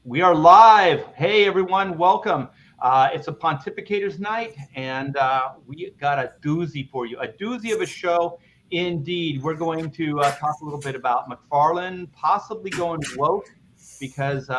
We are live. Hey, everyone, welcome. It's a Pontificators night, and we got a doozy for you. A doozy of a show, indeed. We're going to talk a little bit about McFarlane possibly going woke because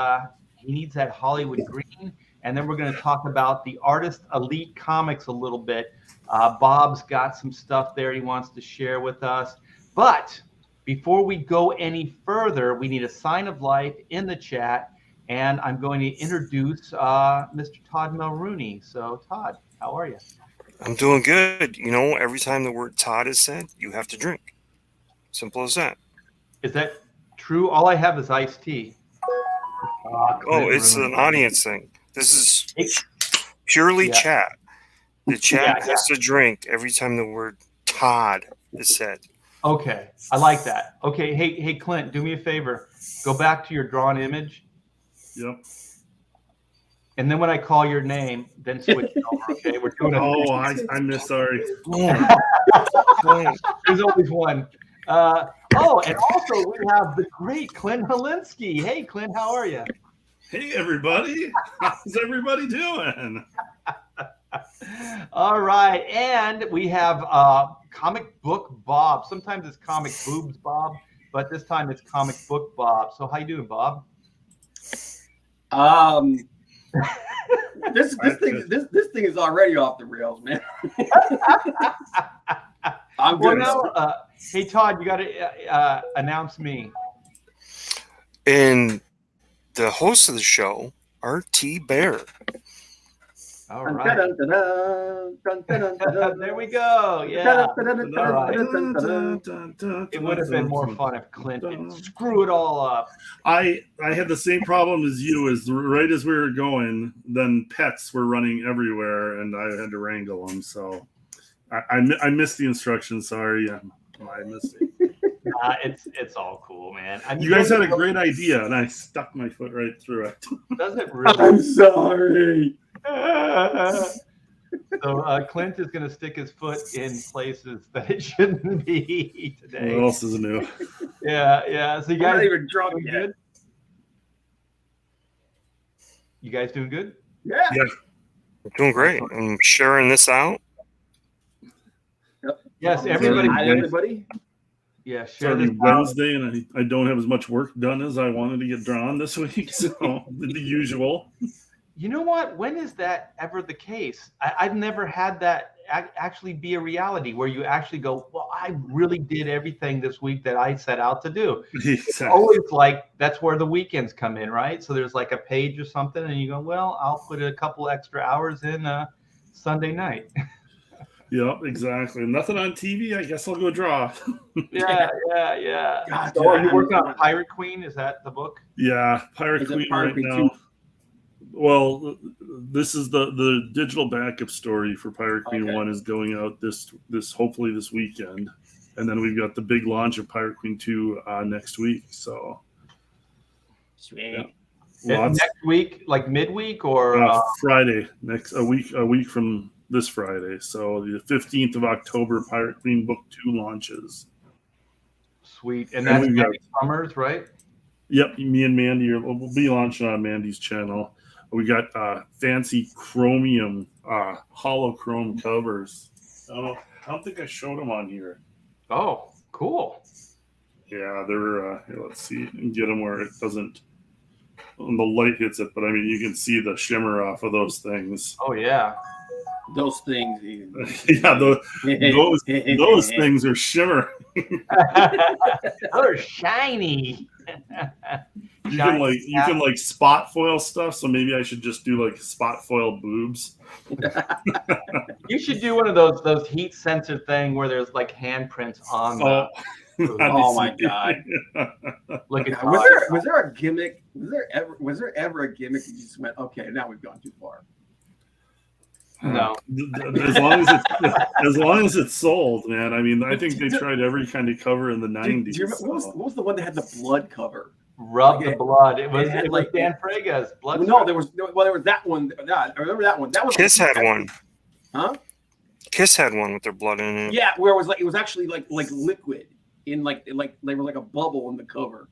he needs that Hollywood green. And then we're going to talk about the Artist Elite Comics a little bit. Bob's got some stuff there he wants to share with us. But before we go any further, we need a sign of life in the chat. And I'm going to introduce Mr. Todd Mulrooney. So, Todd, how are you? I'm doing good. You know, every time the word Todd is said, you have to drink. Simple as that. Is that true? All I have is iced tea. It's an audience thing. This is purely chat. The chat has to drink every time the word Todd is said. Okay, I like that. Okay, hey, Clint, do me a favor. Go back to your drawn image. Yep. And then when I call your name, then switch it over, okay? We're doing it. I'm sorry. There's always one. And also we have the great Clint Holinsky. Hey, Clint, how are you? Hey, everybody. How's everybody doing? All right. And we have Comic Book Bob. Sometimes it's Comic Boobs Bob, but this time it's Comic Book Bob. So how you doing, Bob? This thing is already off the rails, man. I'm good. Hey, Todd, you got to announce me. And the host of the show, RT Bear. All right. There we go. Yeah. All right. It would have been more fun if Clint didn't screw it all up. I had the same problem as you. As right as we were going, then pets were running everywhere, and I had to wrangle them. So I missed the instructions. Sorry, I missed it. It's all cool, man. You guys had a great idea, and I stuck my foot right through it. Does it really? I'm sorry. So Clint is going to stick his foot in places that it shouldn't be today. What else is new? Yeah. So you guys not even drunk yet. Good? You guys doing good? Yeah. I'm doing great. I'm sharing this out. Yep. Yes, everybody. Hi, everybody. Yeah, It's share already this Wednesday, and I don't have as much work done as I wanted to get drawn this week. So the usual. You know what? When is that ever the case? I've never had that actually be a reality where you actually go, well, I really did everything this week that I set out to do. Exactly. It's always like that's where the weekends come in, right? So there's like a page or something, and you go, well, I'll put a couple extra hours in Sunday night. Yep, exactly. Nothing on TV. I guess I'll go draw. Yeah. God, So are you working on Pirate Queen? Is that the book? Yeah, Pirate Queen right now. Well, this is the digital backup story for Pirate Queen 1 is going out this hopefully this weekend, and then we've got the big launch of Pirate Queen 2 next week. So sweet. Yeah. Next week, like midweek or Friday a week from this Friday. So the 15th of October, Pirate Queen Book 2 launches. Sweet, and that's Mandy Summers, right? Yep, me and Mandy we'll be launching on Mandy's channel. We got fancy chromium, holochrome covers. I don't think I showed them on here. Oh, cool. Yeah, they're, here, let's see, and get them where it doesn't, when the light hits it, but I mean, you can see the shimmer off of those things. Oh, yeah. Those things. Yeah, those things are shimmering. They're shiny. You can like spot foil stuff, so maybe I should just do like spot foil boobs. You should do one of those heat sensor thing where there's like handprints on the Oh my god! Look at was there a gimmick? Was there ever a gimmick that you just went, okay, now we've gone too far? No. As long as it's sold, man. I mean, I think they tried every kind of cover in the 90s. Do you remember, what was the one that had the blood cover? Rub the blood. It was Dan Frega's blood. No, there was that one. I remember that one. That was Kiss had one. Huh? Kiss had one with their blood in it. Yeah, where it was actually like liquid in like they were like a bubble in the cover.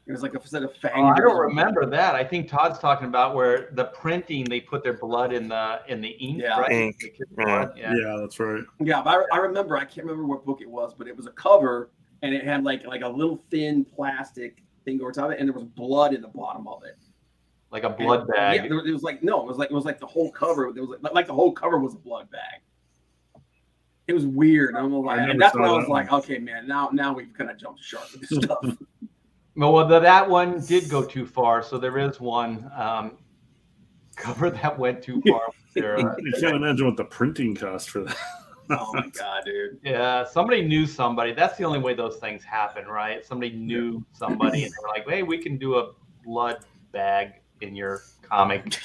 It was like a set of fangs. Oh, I don't remember that. I think Todd's talking about where the printing, they put their blood in the ink, right? Ink. Yeah, that's right. Yeah, but I remember, I can't remember what book it was, but it was a cover, and it had like a little thin plastic thing over top of it, and there was blood in the bottom of it. Like a blood bag. Yeah, it was like it was like the whole cover. It was like the whole cover was a blood bag. It was weird. And that's when I was like, okay, man, now we've kind of jumped the shark with this stuff. Well, that one did go too far. So there is one cover that went too far. You can't imagine what the printing cost for that. Oh my god, dude. Yeah, somebody knew somebody. That's the only way those things happen, right? Somebody knew somebody, and they're like, "Hey, we can do a blood bag in your comic."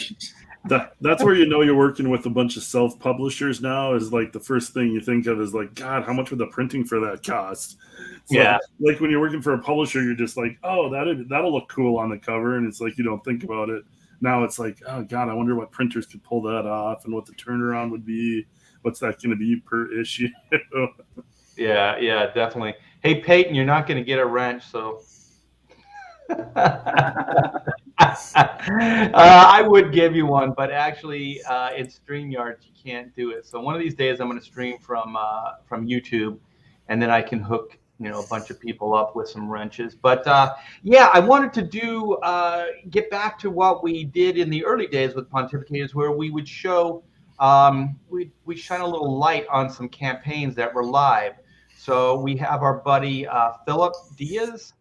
That's where you know you're working with a bunch of self-publishers now. Is like the first thing you think of is like, God, how much would the printing for that cost? So, yeah. Like when you're working for a publisher, you're just like, oh, that'll look cool on the cover, and it's like you don't think about it. Now it's like, oh God, I wonder what printers could pull that off and what the turnaround would be. What's that going to be per issue? Yeah, definitely. Hey, Peyton, you're not going to get a wrench, so. I would give you one, but actually, in StreamYard you can't do it. So one of these days, I'm going to stream from YouTube, and then I can hook a bunch of people up with some wrenches. But yeah, I wanted to get back to what we did in the early days with Pontificators, where we would show we shine a little light on some campaigns that were live. So we have our buddy Philip Diaz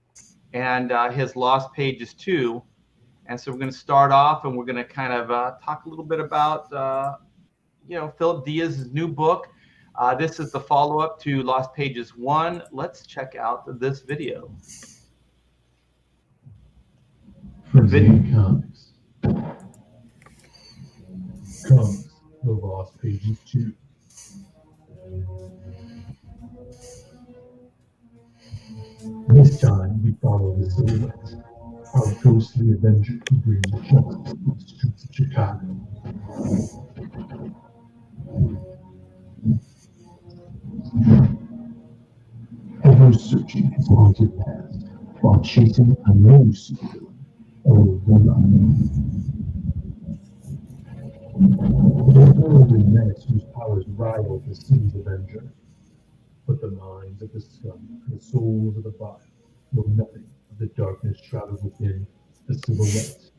and his Lost Pages 2. And so we're going to start off, and we're going to kind of talk a little bit about, Philip Diaz's new book. This is the follow-up to Lost Pages 1. Let's check out this video. From Comics. Comes the Lost Pages 2. This time we follow the silhouette, our ghostly avenger who brings justice to the streets of Chicago. Ever searching his haunted past while chasing a new supervillain, an elderly menace whose powers rival the city's avenger. But the minds of the scum and the souls of the vile know nothing of the darkness shrouded within the silhouette,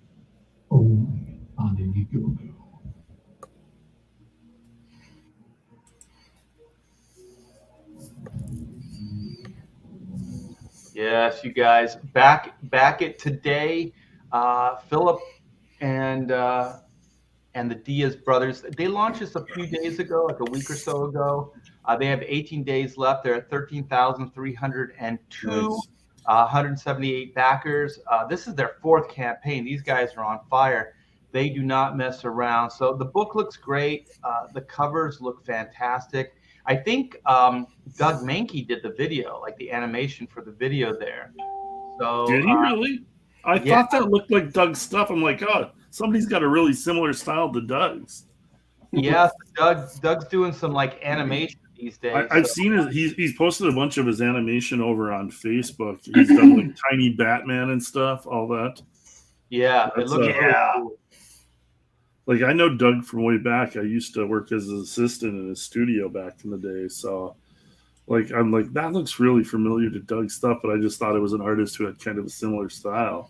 only on Indiegogo. Yes, you guys, back at today, Philip and the Diaz brothers, they launched this a few days ago, like a week or so ago. They have 18 days left. They're at 13,302, Nice. 178 backers. This is their fourth campaign. These guys are on fire. They do not mess around. So the book looks great. The covers look fantastic. I think Doug Mankey did the video, like the animation for the video there. So did he really? I thought that looked like Doug's stuff. I'm like, oh, somebody's got a really similar style to Doug's. Yeah, Doug's doing some like animation these days. I've seen he's posted a bunch of his animation over on Facebook. He's done like Tiny Batman and stuff, all that. Yeah, it looks really cool. Like I know Doug from way back. I used to work as an assistant in his studio back in the day. So I'm like, that looks really familiar to Doug's stuff, but I just thought it was an artist who had kind of a similar style.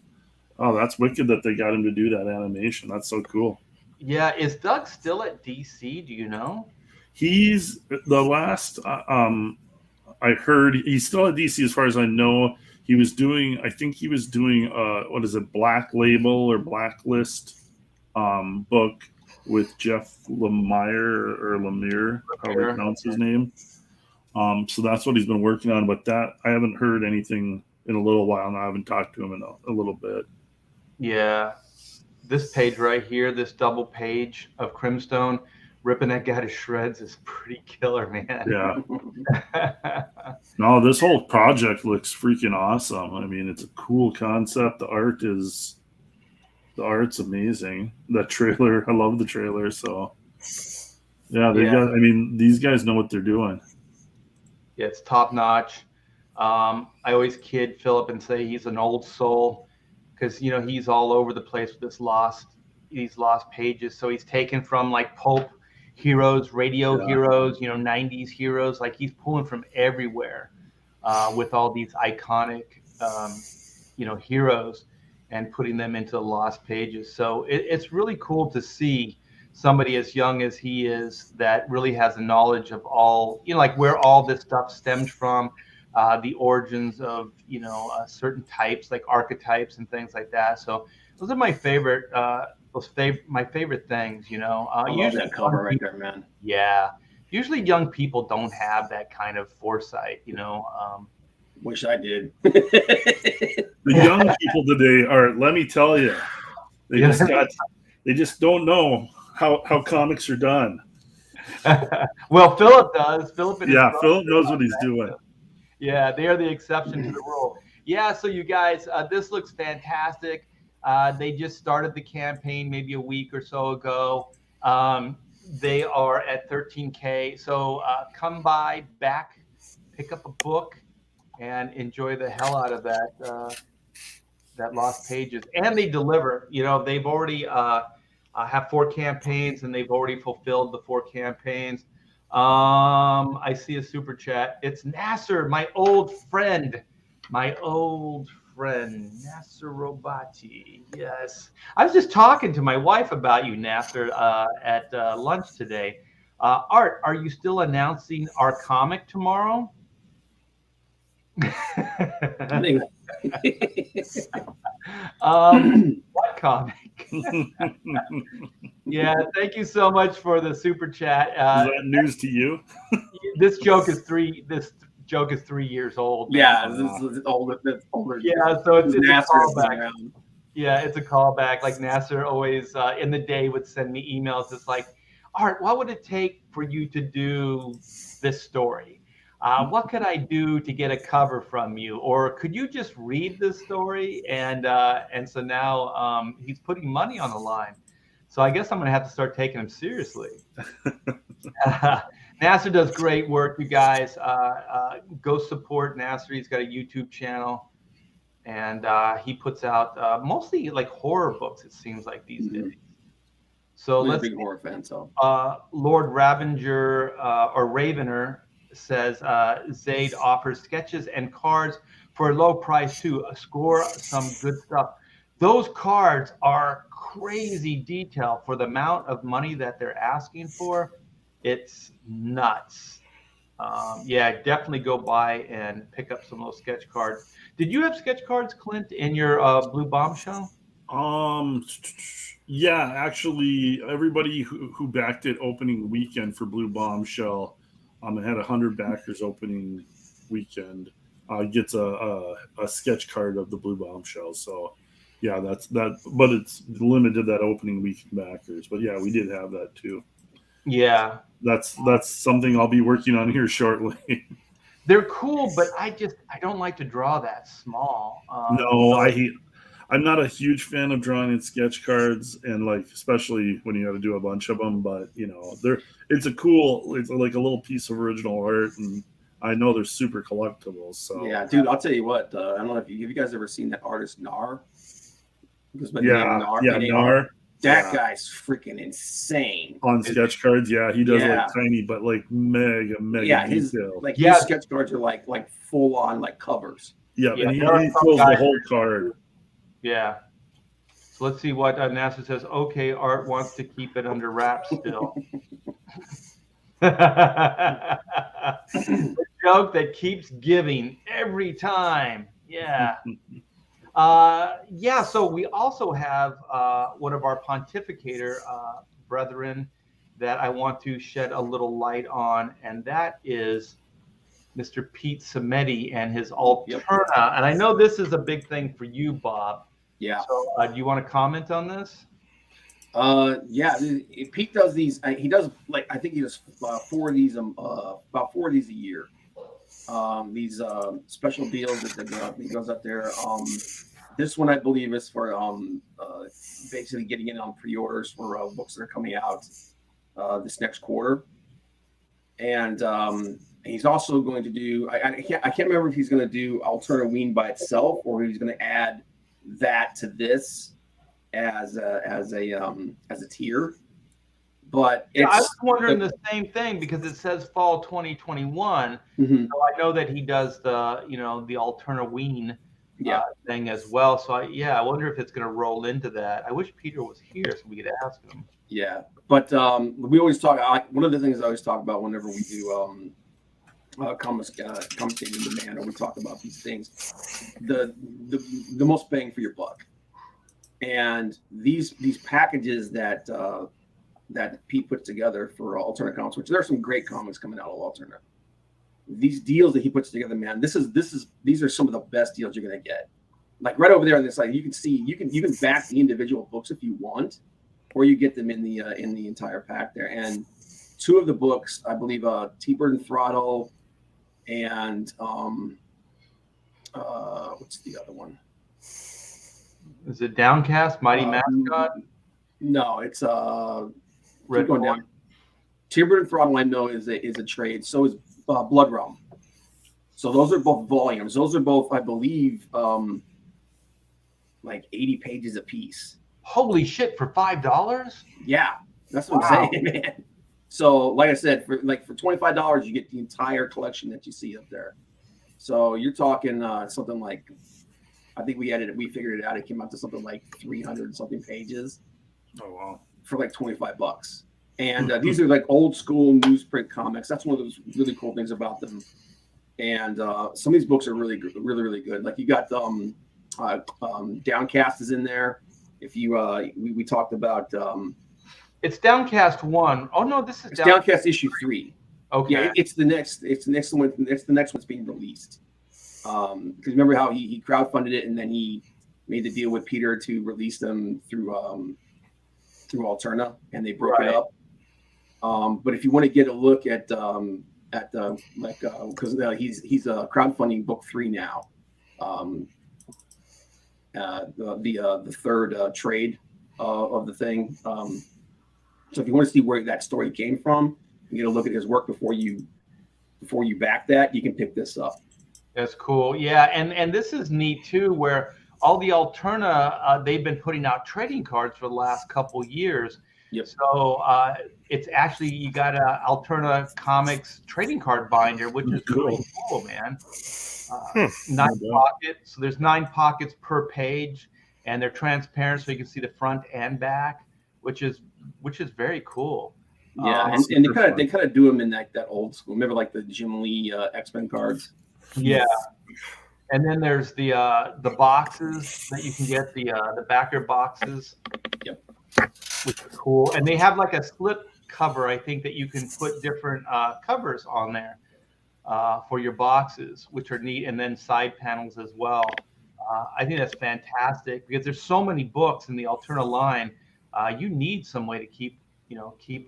Oh, that's wicked that they got him to do that animation. That's so cool. Yeah, is Doug still at DC? Do you know? He's the last I heard he's still at DC as far as I know. He was doing, I think he was doing what is it, Black Label or Blacklist book with Jeff Lemire or Lemire, however you pronounce his name. So that's what he's been working on. But that I haven't heard anything in a little while now. I haven't talked to him in a little bit. Yeah. This page right here, this double page of Crimstone, ripping that guy to shreds is pretty killer, man. Yeah. No, this whole project looks freaking awesome. I mean, it's a cool concept. The art's amazing. That trailer, I love the trailer. So yeah, I mean, these guys know what they're doing. Yeah, it's top notch. I always kid Philip and say he's an old soul. because he's all over the place with these lost pages. So he's taken from like pulp heroes, radio heroes, 90s heroes. Like he's pulling from everywhere with all these iconic, heroes and putting them into the lost pages. So it's really cool to see somebody as young as he is that really has a knowledge of all, like where all this stuff stems from, the origins of, certain types like archetypes and things like that. So those are my favorite, my favorite things, I love that cover right there, man. Yeah. Usually young people don't have that kind of foresight, Wish I did. The young people today are, let me tell you, they just don't know how comics are done. Well, Philip does. Philip knows what he's doing. Yeah, they are the exception to the rule. Yeah, so you guys, this looks fantastic. They just started the campaign maybe a week or so ago. They are at 13K. So come by, pick up a book, and enjoy the hell out of that Lost Pages. And they deliver. They've already have 4 campaigns, and they've already fulfilled the 4 campaigns. I see a super chat. It's Nasser, my old friend, Nasser Robati. Yes, I was just talking to my wife about you, Nasser, at lunch today. Art, are you still announcing our comic tomorrow? What comic? Yeah, thank you so much for the super chat. Is that news to you? This joke is 3 years old. Yeah, this is older. That's older. Yeah, so it's a callback. Yeah, it's a callback. Like Nasser always in the day would send me emails. It's like, Art, what would it take for you to do this story? What could I do to get a cover from you? Or could you just read this story? And so now he's putting money on the line. So I guess I'm going to have to start taking him seriously. Nasser does great work, you guys. Go support Nasser. He's got a YouTube channel. And he puts out mostly like horror books, it seems like these days. So I'm a big horror fan. So Lord Ravenger or Ravener says Zaid offers sketches and cards for a low price too. Score some good stuff. Those cards are crazy detail for the amount of money that they're asking for. It's nuts. Yeah, definitely go by and pick up some of those sketch cards. Did you have sketch cards, Clint, in your Blue Bombshell? Yeah, actually, everybody who backed it opening weekend for Blue Bombshell, it had 100 backers opening weekend, gets a sketch card of the Blue Bombshell. So, yeah, that's that. But it's limited that opening weekend backers. But yeah, we did have that too. Yeah, that's something I'll be working on here shortly. They're cool, but I don't like to draw that small. No, I'm not a huge fan of drawing in sketch cards, and like especially when you got to do a bunch of them. But it's like a little piece of original art, and I know they're super collectibles. So yeah, dude, I'll tell you what. I don't know if you guys ever seen that artist Nar. Nar. That guy's freaking insane on sketch cards. Yeah, he does like tiny, but like mega detail. His sketch cards are like full on like covers. Yeah, and he fills the whole card. Yeah. So let's see what Nasser says. Okay, Art wants to keep it under wraps still. The joke that keeps giving every time. Yeah. So we also have one of our Pontificator brethren that I want to shed a little light on, and that is Mr. Pete Samedi and his Alterna. And I know this is a big thing for you, Bob. Yeah. So do you want to comment on this? Yeah, Pete does these. He does I think he does 4 of these, about 4 of these a year. These special deals that he goes up there. This one I believe is for basically getting in on pre-orders for books that are coming out this next quarter. And he's also going to do. I can't remember if he's going to do Alterna Ween by itself or if he's going to add that to this as a tier. But I was wondering the same thing because it says fall 2021. Mm-hmm. So I know that he does the the Alterna Ween thing as well. So I wonder if it's going to roll into that. I wish Peter was here so we could ask him. Yeah, but we always talk. One of the things I always talk about whenever we do commentating in demand, or we talk about these things, the most bang for your buck, and these packages that Pete puts together for Alterna Comics, which there are some great comics coming out of Alterna. These deals that he puts together, man, these are some of the best deals you're gonna get. Like right over there on this side, you can see you can back the individual books if you want, or you get them in the entire pack there. And two of the books, I believe, T-Bird and Throttle, and what's the other one? Is it Downcast, Mighty Mascot? No, it's Red going down. T-Bird and Throttle, I know, is a trade. So is Blood Realm. So those are both volumes. Those are both, I believe, like 80 pages a piece. Holy shit! For $5? Yeah, that's what I'm saying, man. So, like I said, for $25, you get the entire collection that you see up there. So you're talking something like, I think we figured it out. It came out to something like 300 something pages. Oh wow! For like $25. And these are like old school newsprint comics. That's one of those really cool things about them. And some of these books are really good. Like you got Downcast is in there. If you we talked about it's Downcast 1. Oh no, this is Downcast issue 3. Okay. Yeah, it's the next one. It's the next one's being released. Because remember how he crowdfunded it and then he made the deal with Peter to release them through Alterna, and they broke it up. But if you want to get a look at because he's crowdfunding book 3 now. The third trade of the thing. So if you want to see where that story came from, you get a look at his work before you back that, you can pick this up. That's cool. Yeah, and this is neat too, where all the Alterna they've been putting out trading cards for the last couple years. Yep. So it's actually you got a Alterna Comics trading card binder, which is really cool, man. 9 pockets. So there's 9 pockets per page, and they're transparent, so you can see the front and back, which is very cool. Yeah, and they kind of do them in that old school. Remember, like the Jim Lee X-Men cards. Yeah. And then there's the boxes that you can get, the backer boxes. Yep. Which is cool. And they have like a slip cover, I think, that you can put different covers on there for your boxes, which are neat. And then side panels as well. I think that's fantastic because there's so many books in the Alterna line. You need some way to keep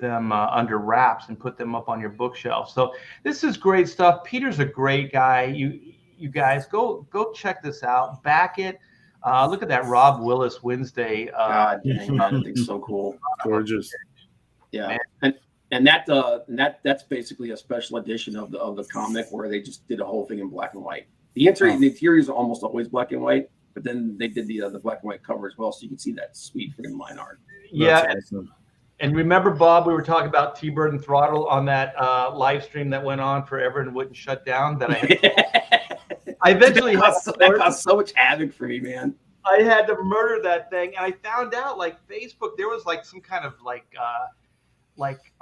them under wraps and put them up on your bookshelf. So this is great stuff. Peter's a great guy. You guys go check this out. Back it. Look at that Rob Willis Wednesday. God dang, that thing's so cool. Gorgeous. Yeah. And that's basically a special edition of the comic where they just did a whole thing in black and white. The interiors are almost always black and white, but then they did the black and white cover as well, so you can see that sweet freaking line art. Yeah. Awesome. And remember, Bob, we were talking about T-Bird and Throttle on that live stream that went on forever and wouldn't shut down. That I eventually that caused so much havoc for me, man. I had to murder that thing, and I found out like Facebook, there was like some kind of like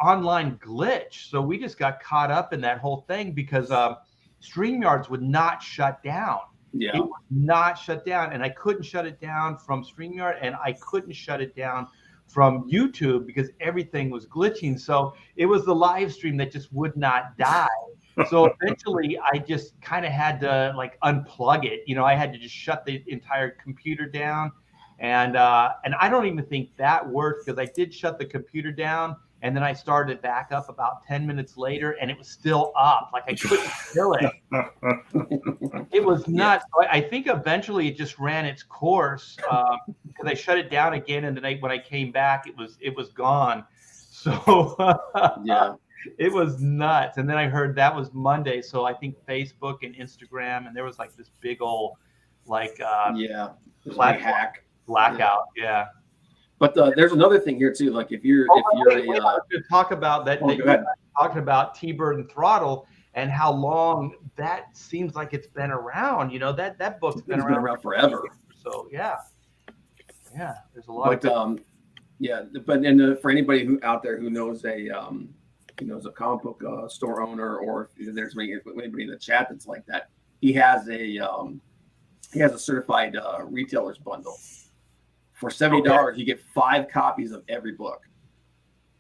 online glitch. So we just got caught up in that whole thing because StreamYards would not shut down. Yeah, it would not shut down, and I couldn't shut it down from StreamYard, and I couldn't shut it down from YouTube because everything was glitching. So it was the live stream that just would not die. So eventually I just kind of had to like unplug it. I had to just shut the entire computer down. And I don't even think that worked because I did shut the computer down and then I started back up about 10 minutes later and it was still up. Like I couldn't kill it. It was nuts. So I think eventually it just ran its course because I shut it down again. And then when I came back, it was gone. So yeah. It was nuts. And then I heard that was Monday. So I think Facebook and Instagram, and there was like this big old like hack blackout. Yeah. But there's another thing here too. Like if you're to talk about that, go that ahead. talking about T-Bird and Throttle and how long that seems like it's been around. You know, that book's been around forever. So yeah, there's a lot. But then for anybody who out there who knows a comic book store owner, or if there's anybody in the chat that's like that, he has a certified retailer's bundle. For $70, you get 5 copies of every book.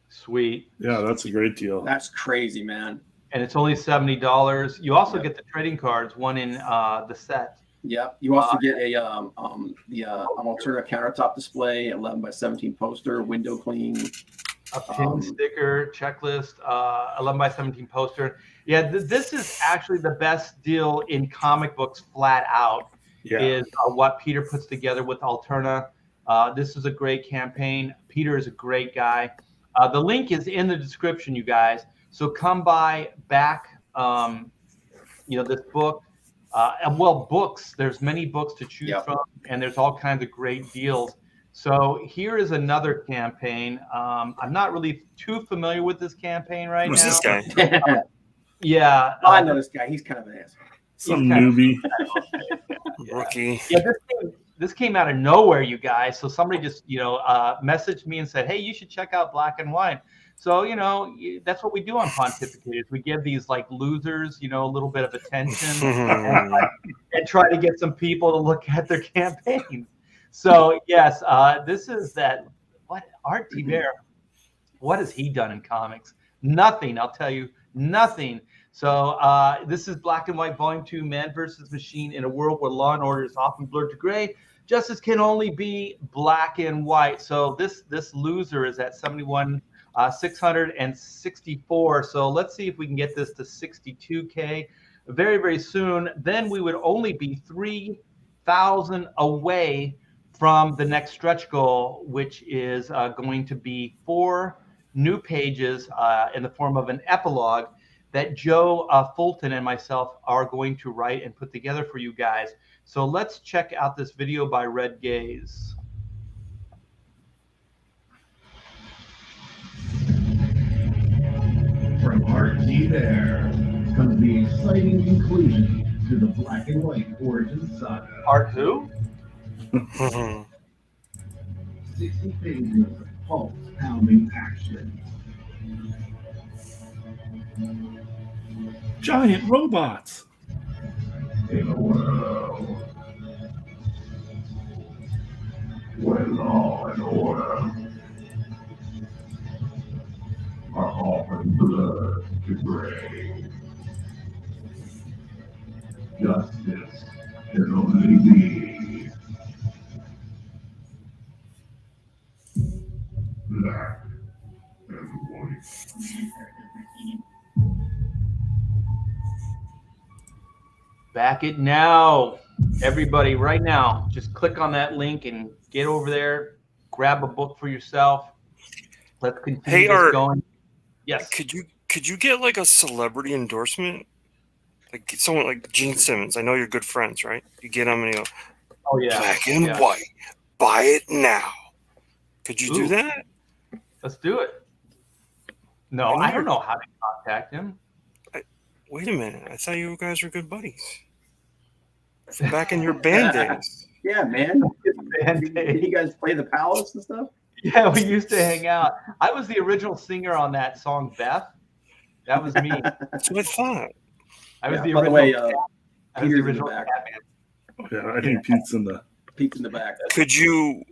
Sweet. Yeah, that's a great deal. That's crazy, man. And it's only $70. You also get the trading cards, one in the set. Yeah. You also get an Alterna countertop display, 11x17 poster, window clean, a pin sticker, checklist, 11x17 poster. Yeah, this is actually the best deal in comic books, flat out. Yeah. Is what Peter puts together with Alterna. This is a great campaign. Peter is a great guy. The link is in the description, you guys. So come by, back, this book. Books. There's many books to choose from, and there's all kinds of great deals. So here is another campaign. I'm not really too familiar with this campaign right now. Who's this guy? I know this guy. He's kind of an ass. Some newbie. Rookie. Yeah, this came out of nowhere, you guys. So somebody just, messaged me and said, hey, you should check out Black and White. So, that's what we do on Pontificators. We give these like losers, a little bit of attention and try to get some people to look at their campaigns. So, yes, this is Art T-Bear, what has he done in comics? Nothing, I'll tell you, nothing. So this is Black and White Volume 2, Man vs. Machine in a world where law and order is often blurred to gray. Justice can only be black and white. So this loser is at 664. So let's see if we can get this to 62K very, very soon. Then we would only be 3,000 away from the next stretch goal, which is going to be 4 new pages in the form of an epilogue that Joe Fulton and myself are going to write and put together for you guys. So let's check out this video by Red Gaze. From Art T-Bear comes the exciting conclusion to the Black and White origin saga. Art who? 60 pages of pulse-pounding action. Giant robots. In a world where law and order are often blurred to gray, justice can only be black and white. Back it now. Everybody, right now, just click on that link and get over there. Grab a book for yourself. Let's continue this going. Yes. Could you get like a celebrity endorsement? Like someone like Gene Simmons. I know you're good friends, right? You get him and you go, oh yeah, Black and White. Buy it now. Could you do that? Let's do it. No, I don't know how to contact him. Wait a minute. I thought you guys were good buddies. From back in your band days. Yeah, man. Did you guys play the Palace and stuff? Yeah, we used to hang out. I was the original singer on that song, Beth. That was me. That's what I thought. I was the by original. the way, I was the original Batman. Oh, yeah, I think Pete's in the back. Could you,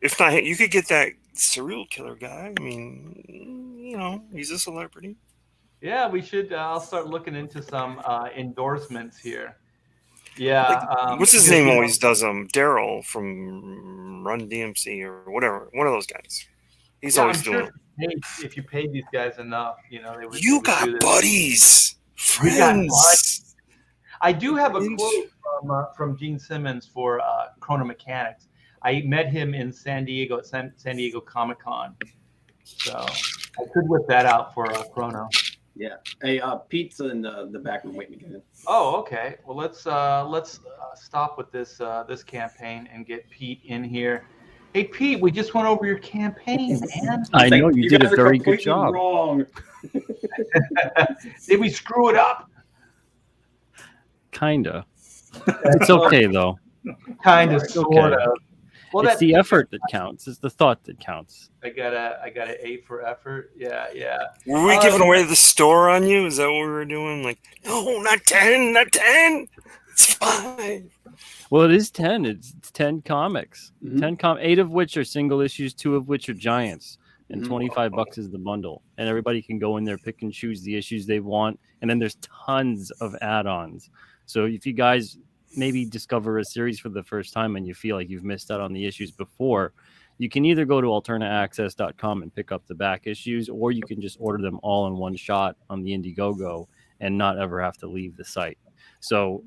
if not, you could get that serial killer guy. I mean, he's a celebrity. Yeah, we should. I'll start looking into some endorsements here. Yeah. What's his name always does them? Daryl from Run DMC or whatever. One of those guys. He's always doing it. If you paid these guys enough, they would. You got buddies, friends. I do have a quote from Gene Simmons for Chrono Mechanics. I met him in San Diego at San Diego Comic-Con. So I could whip that out for Chrono. Yeah. Hey, Pete's in the back room waiting to get in. Oh, okay. Well, let's stop with this this campaign and get Pete in here. Hey, Pete, we just went over your campaign, man. I know you did a guys are very good completely job. Wrong. Did we screw it up? Kinda. It's okay though. Kind of, It's sort okay. of. Well, It's that's the effort that counts. It's the thought that counts. I got an A for effort. Yeah, yeah. Were we giving away the store on you? Is that what we were doing? Like, no, not 10, not 10. It's 5. Well, it is 10. It's 10 comics. Mhm. 8 of which are single issues, 2 of which are giants, and Mhm. $25 is the bundle. And everybody can go in there, pick and choose the issues they want. And then there's tons of add-ons. So if you guys maybe discover a series for the first time and you feel like you've missed out on the issues before, you can either go to alternaaccess.com and pick up the back issues, or you can just order them all in one shot on the Indiegogo and not ever have to leave the site. So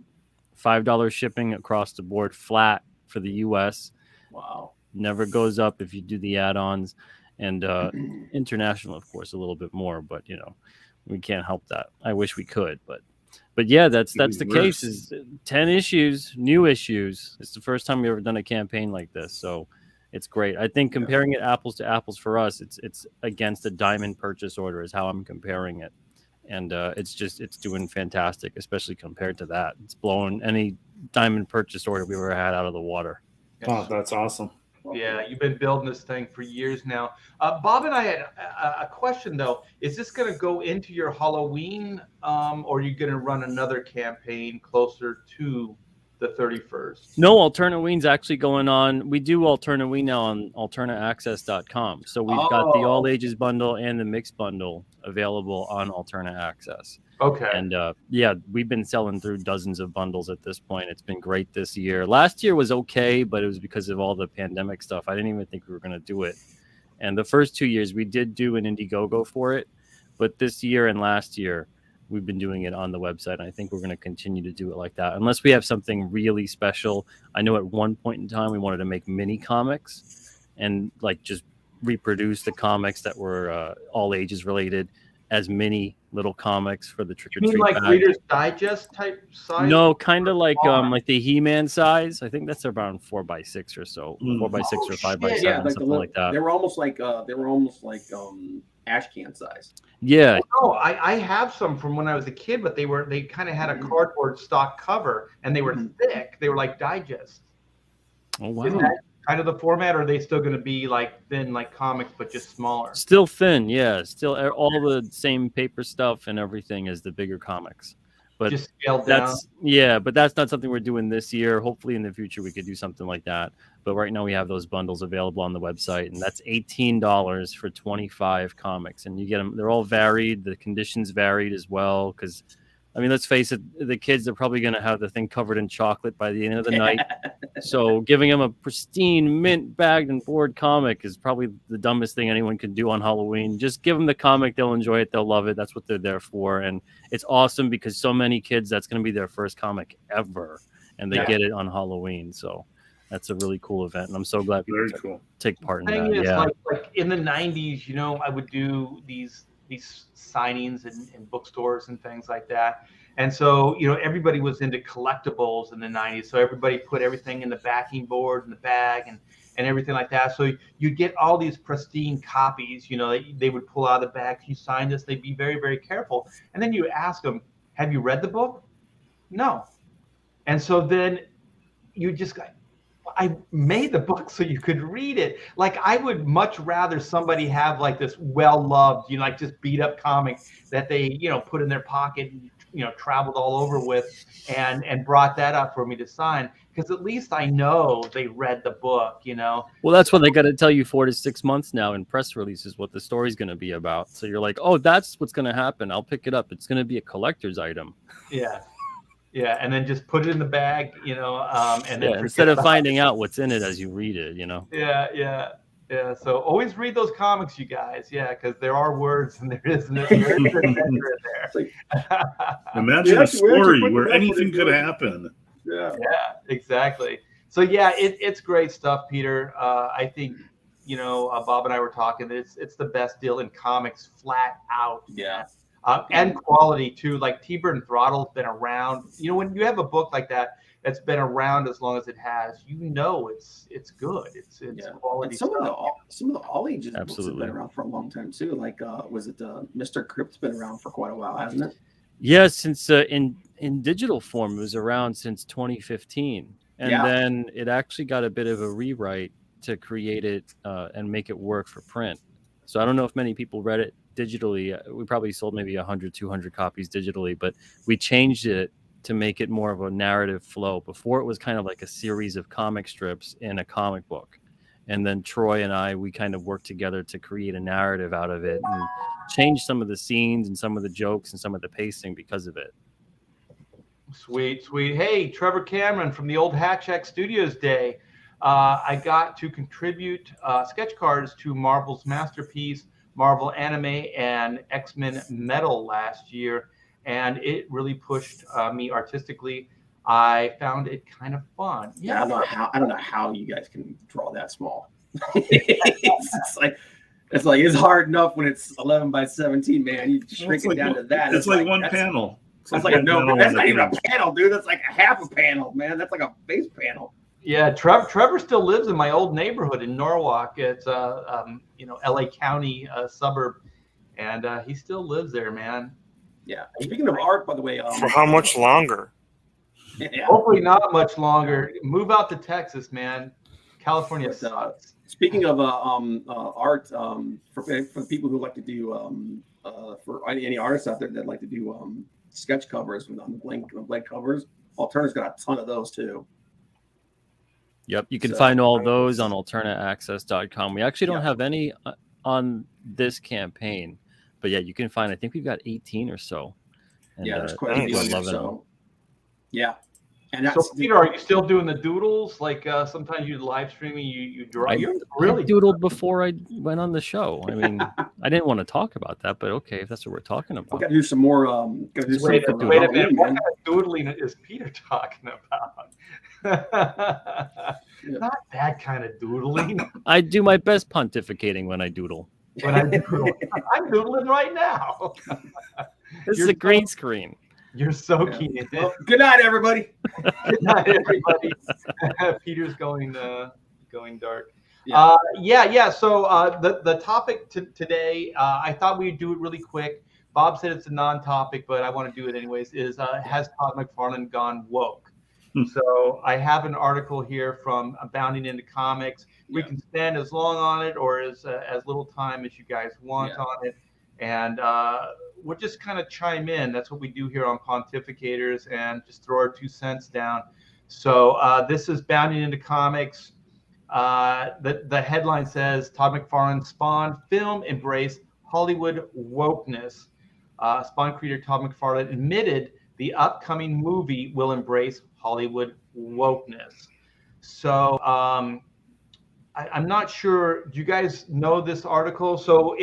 $5 shipping across the board flat for the US. Wow. Never goes up if you do the add-ons, and international, of course, a little bit more, but you know, we can't help that. I wish we could, but yeah, that's the case. Is 10 issues, new issues. It's the first time we've ever done a campaign like this, so it's great. I think comparing it apples to apples for us, it's against a diamond purchase order is how I'm comparing it. And it's doing fantastic, especially compared to that. It's blowing any diamond purchase order we've ever had out of the water. Oh, that's awesome. Yeah, you've been building this thing for years now. Bob and I had a question, though. Is this going to go into your Halloween, or are you going to run another campaign closer to the 31st? No, Alternaween's actually going on. We do Alternaween now on alternaaccess.com. So we've got the all ages bundle and the mixed bundle available on Alterna Access. Okay. And yeah, we've been selling through dozens of bundles at this point. It's been great this year. Last year was okay, but it was because of all the pandemic stuff. I didn't even think we were going to do it. And the first 2 years we did do an Indiegogo for it, but this year and last year we've been doing it on the website. And I think we're going to continue to do it like that, unless we have something really special. I know at one point in time we wanted to make mini comics and like just reproduce the comics that were all ages related as mini little comics for the trick or treat. Like bag. Reader's Digest type size? No, kind of like the He-Man size. I think that's around 4x6 or so, 4x6 or 5x7, Yeah, like something like that. They were almost like ash can size. Yeah. Oh, I have some from when I was a kid, but they kind of had a cardboard stock cover and they were thick. They were like digest. Oh wow. Is that kind of the format, or are they still going to be like thin, like comics, but just smaller? Still thin, yeah. Still all the same paper stuff and everything as the bigger comics. But just scaled down. But that's not something we're doing this year. Hopefully in the future we could do something like that. But right now we have those bundles available on the website, and that's $18 for 25 comics. And you get them, they're all varied. The conditions varied as well, because I mean, let's face it, the kids are probably going to have the thing covered in chocolate by the end of the night. So giving them a pristine, mint bagged and board comic is probably the dumbest thing anyone can do on Halloween. Just give them the comic. They'll enjoy it. They'll love it. That's what they're there for. And it's awesome because so many kids, that's going to be their first comic ever. And they get it on Halloween. So that's a really cool event. And I'm so glad people take part in that. Yeah. Like in the 90s, you know, I would do these signings in bookstores and things like that. And so, you know, everybody was into collectibles in the 90s. So everybody put everything in the backing board and the bag and everything like that. So you get all these pristine copies, you know, they would pull out of the bag. You sign this, they'd be very, very careful. And then you ask them, have you read the book? No. And so then you just got, I made the book so you could read it. Like, I would much rather somebody have like this well-loved, you know, like just beat up comic that they, you know, put in their pocket and, you know, traveled all over with and brought that up for me to sign. Because at least I know they read the book, you know. Well, that's what they got to tell you 4 to 6 months now in press releases what the story's going to be about. So you're like, oh, that's what's going to happen. I'll pick it up. It's going to be a collector's item. Yeah. Yeah, and then just put it in the bag, you know, and then instead of finding out what's in it as you read it, you know. Yeah. So always read those comics, you guys. Yeah, because there are words and there is an adventure in there. Imagine a story where anything could happen. Yeah, exactly. So yeah, it's great stuff, Peter. I think, you know, Bob and I were talking. It's the best deal in comics, flat out. Yeah. and quality too. Like T-Burn Throttle's been around. You know, when you have a book like that that's been around as long as it has, you know it's good. It's quality. And some of the all ages books have Absolutely. been around for a long time too. Like was it Mr. Crypt's been around for quite a while, hasn't it? Yeah, since in digital form, it was around since 2015, and then it actually got a bit of a rewrite to create it and make it work for print. So I don't know if many people read it digitally. We probably sold maybe 100, 200 copies digitally, but we changed it to make it more of a narrative flow. Before, it was kind of like a series of comic strips in a comic book. And then Troy and we kind of worked together to create a narrative out of it and change some of the scenes and some of the jokes and some of the pacing because of it. Sweet. Hey, Trevor Cameron from the old Hatchack Studios day. I got to contribute sketch cards to Marvel's Masterpiece, Marvel Anime, and X-Men Metal last year, and it really pushed me artistically. I found it kind of fun. Yeah, I don't know how you guys can draw that small. it's hard enough when it's 11 by 17, man. You shrink it down to that. It's like one panel. That's like that's not even a panel, dude. That's like a half a panel, man. That's like a base panel. Yeah, Trevor still lives in my old neighborhood in Norwalk. It's LA County suburb, and he still lives there, man. Yeah. Speaking of art, by the way, for how much longer? Yeah. Hopefully not much longer. Move out to Texas, man. California sucks. Speaking of art, for the people who like to do for any artists out there that like to do sketch covers on the blank covers, Alterna's got a ton of those too. Yep, you can find all those on alternaaccess.com. We actually don't have any on this campaign, but yeah, you can find. I think we've got 18 or so. And, there's quite a few. So, yeah. And so Peter, are you still doing the doodles? Like sometimes you live streaming, you draw. I doodled before I went on the show. I mean, I didn't want to talk about that, but okay, if that's what we're talking about. We got to do some more. Wait a minute. What kind of doodling is Peter talking about? Not that kind of doodling. I do my best pontificating when I doodle. I'm doodling right now. This is a green screen. You're so keen. Well, good night, everybody. Good night, everybody. Peter's going dark. Yeah. So the topic today, I thought we'd do it really quick. Bob said it's a non-topic, but I want to do it anyways. Is has Todd McFarlane gone woke? So I have an article here from Bounding Into Comics. We can spend as long on it or as little time as you guys want on it, and we'll just kind of chime in. That's what we do here on Pontificators, and just throw our 2 cents down. So this is Bounding Into Comics. The headline says Todd McFarlane Spawn film embrace Hollywood wokeness. Spawn creator Todd McFarlane admitted the upcoming movie will embrace Hollywood wokeness. So I'm not sure. Do you guys know this article? So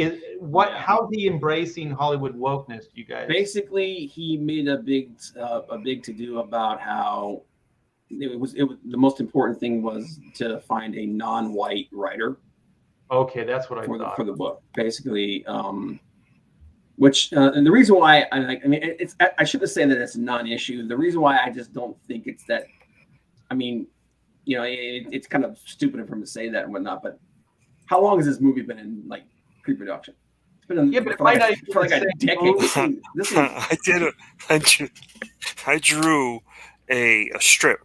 how's he embracing Hollywood wokeness? Do you guys? Basically, he made a big to do about how it was the most important thing was to find a non-white writer. Okay, that's what I thought for the book. Basically, which and the reason why I shouldn't say that it's a non-issue. The reason why I just don't think it's that. I mean, it's kind of stupid of him to say that and whatnot. But how long has this movie been in like pre-production? It's been in, but for like a decade. I drew a strip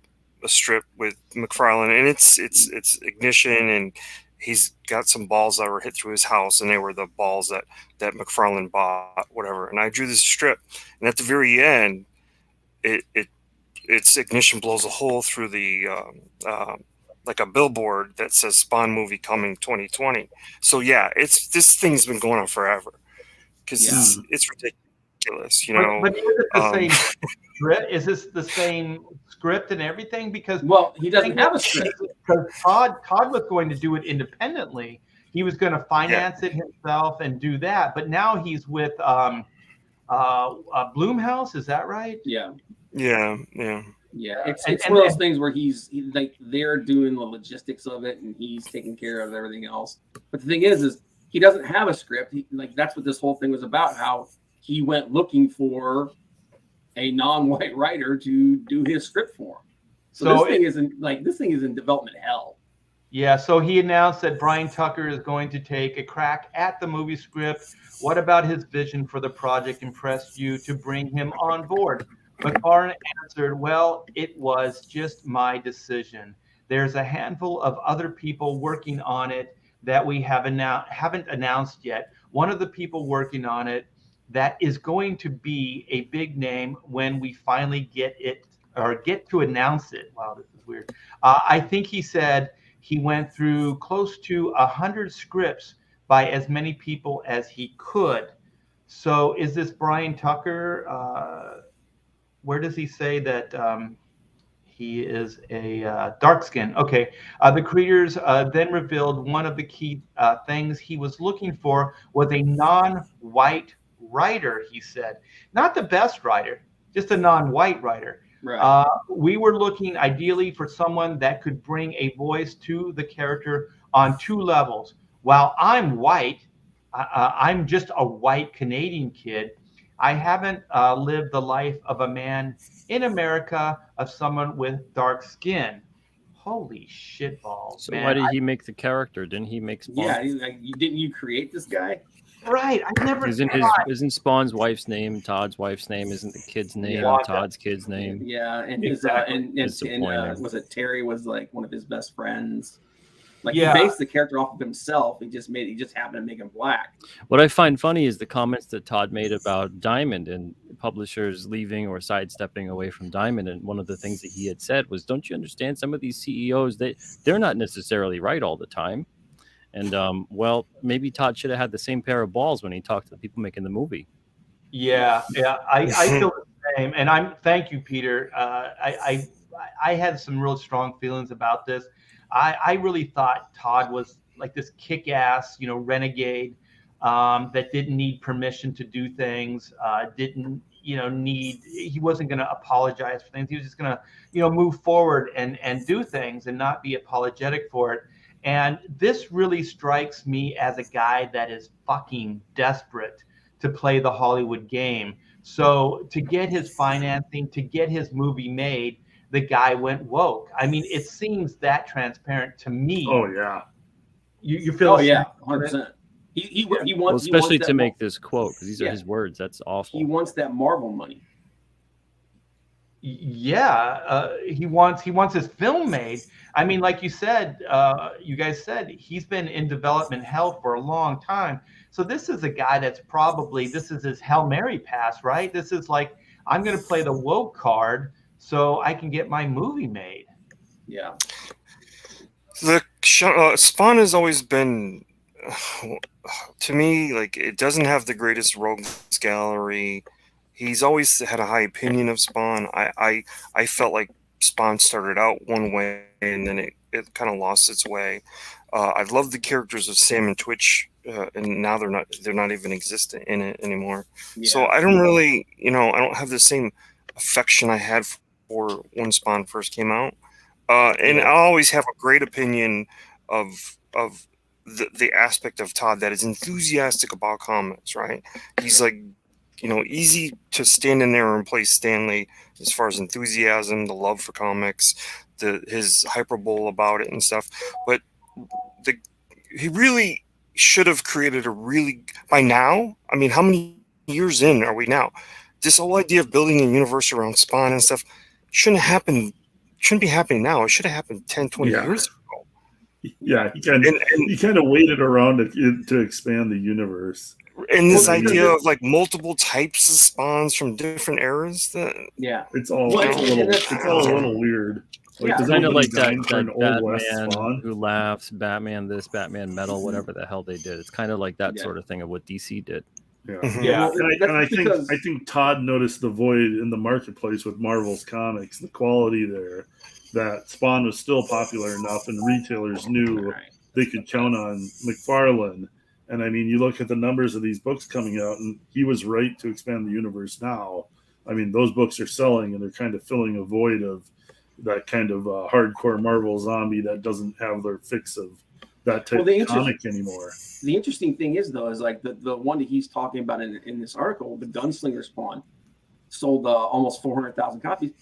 with McFarlane, and it's Ignition, and he's got some balls that were hit through his house, and they were the balls that McFarlane bought, whatever. And I drew this strip, and at the very end, its Ignition blows a hole through the like a billboard that says Spawn movie coming 2020. So yeah, this thing's been going on forever because it's ridiculous, But is it the same script? Is this the same script and everything? Because he doesn't have a script. Because Todd was going to do it independently. He was going to finance it himself and do that. But now he's with Blumhouse. Is that right? Yeah. It's one of those things where he's like they're doing the logistics of it and he's taking care of everything else. But the thing is he doesn't have a script. That's what this whole thing was about. How he went looking for a non-white writer to do his script for him. So this thing is in development hell. Yeah, so he announced that Brian Tucker is going to take a crack at the movie script. What about his vision for the project impressed you to bring him on board? McFarlane answered, well, it was just my decision. There's a handful of other people working on it that we haven't announced yet. One of the people working on it that is going to be a big name when we finally get to announce it. Wow, this is weird. I think he said he went through close to 100 scripts by as many people as he could. So is this Brian Tucker? Where does he say that he is a dark skin? Okay. The creators then revealed one of the key things he was looking for was a non-white writer, he said. Not the best writer, just a non-white writer. Right. We were looking ideally for someone that could bring a voice to the character on two levels. While I'm white, I'm just a white Canadian kid. I haven't lived the life of a man in America, of someone with dark skin. Holy shitballs, So man. why did he make the character? Didn't he make Spawn? Yeah, didn't you create this guy? Right. I never Isn't Spawn's wife's name Todd's wife's name? Isn't the kid's name Todd's kid's name? Yeah, and Exactly. and was it Terry was like one of his best friends? Like Yeah. he based the character off of himself. He just happened to make him black. What I find funny is the comments that Todd made about Diamond and publishers leaving or sidestepping away from Diamond. And one of the things that he had said was, don't you understand, some of these CEOs, they're not necessarily right all the time. And well, maybe Todd should have had the same pair of balls when he talked to the people making the movie. Yeah, I feel the same, and thank you, Peter. I had some real strong feelings about this. I really thought Todd was like this kick-ass, renegade that didn't need permission to do things, he wasn't going to apologize for things. He was just going to, move forward and do things and not be apologetic for it. And this really strikes me as a guy that is fucking desperate to play the Hollywood game. So to get his financing, to get his movie made, the guy went woke. I mean, it seems that transparent to me. Oh yeah. You feel? Oh yeah, 100%. He wants, well, especially to make this quote, because these are his words. That's awful. He wants that Marvel money. Yeah, he wants his film made. I mean, like you said, you guys said, he's been in development hell for a long time. So this is a guy that's this is his Hail Mary pass, right? This is like, I'm going to play the woke card so I can get my movie made. Yeah. The Spawn has always been, to me, like, it doesn't have the greatest rogues gallery. He's always had a high opinion of Spawn. I felt like Spawn started out one way and then it kind of lost its way. I love the characters of Sam and Twitch, and now they're not even existent in it anymore. Yeah. So I don't really, I don't have the same affection I had for when Spawn first came out. And I always have a great opinion of the aspect of Todd that is enthusiastic about comics, right? He's like, easy to stand in there and play Stanley as far as enthusiasm, the love for comics, his hyperbole about it and stuff. But he really should have created by now, I mean, how many years in are we now? This whole idea of building a universe around Spawn and stuff shouldn't be happening now. It should have happened 10, 20 years ago. Yeah, he kind of waited around to expand the universe. And this idea of like multiple types of Spawns from different eras, it's all a little weird. Like, it's kind of like that Batman who laughs, Batman this, Batman metal, whatever the hell they did. It's kind of like that sort of thing of what DC did. Yeah. I think Todd noticed the void in the marketplace with Marvel's comics, the quality there, that Spawn was still popular enough, and retailers knew they could count on McFarlane. And I mean, you look at the numbers of these books coming out, and he was right to expand the universe now. I mean, those books are selling, and they're kind of filling a void of that kind of hardcore Marvel zombie that doesn't have their fix of that type of comic anymore. The interesting thing is, though, is like the one that he's talking about in this article, the Gunslinger Spawn, sold almost 400,000 copies.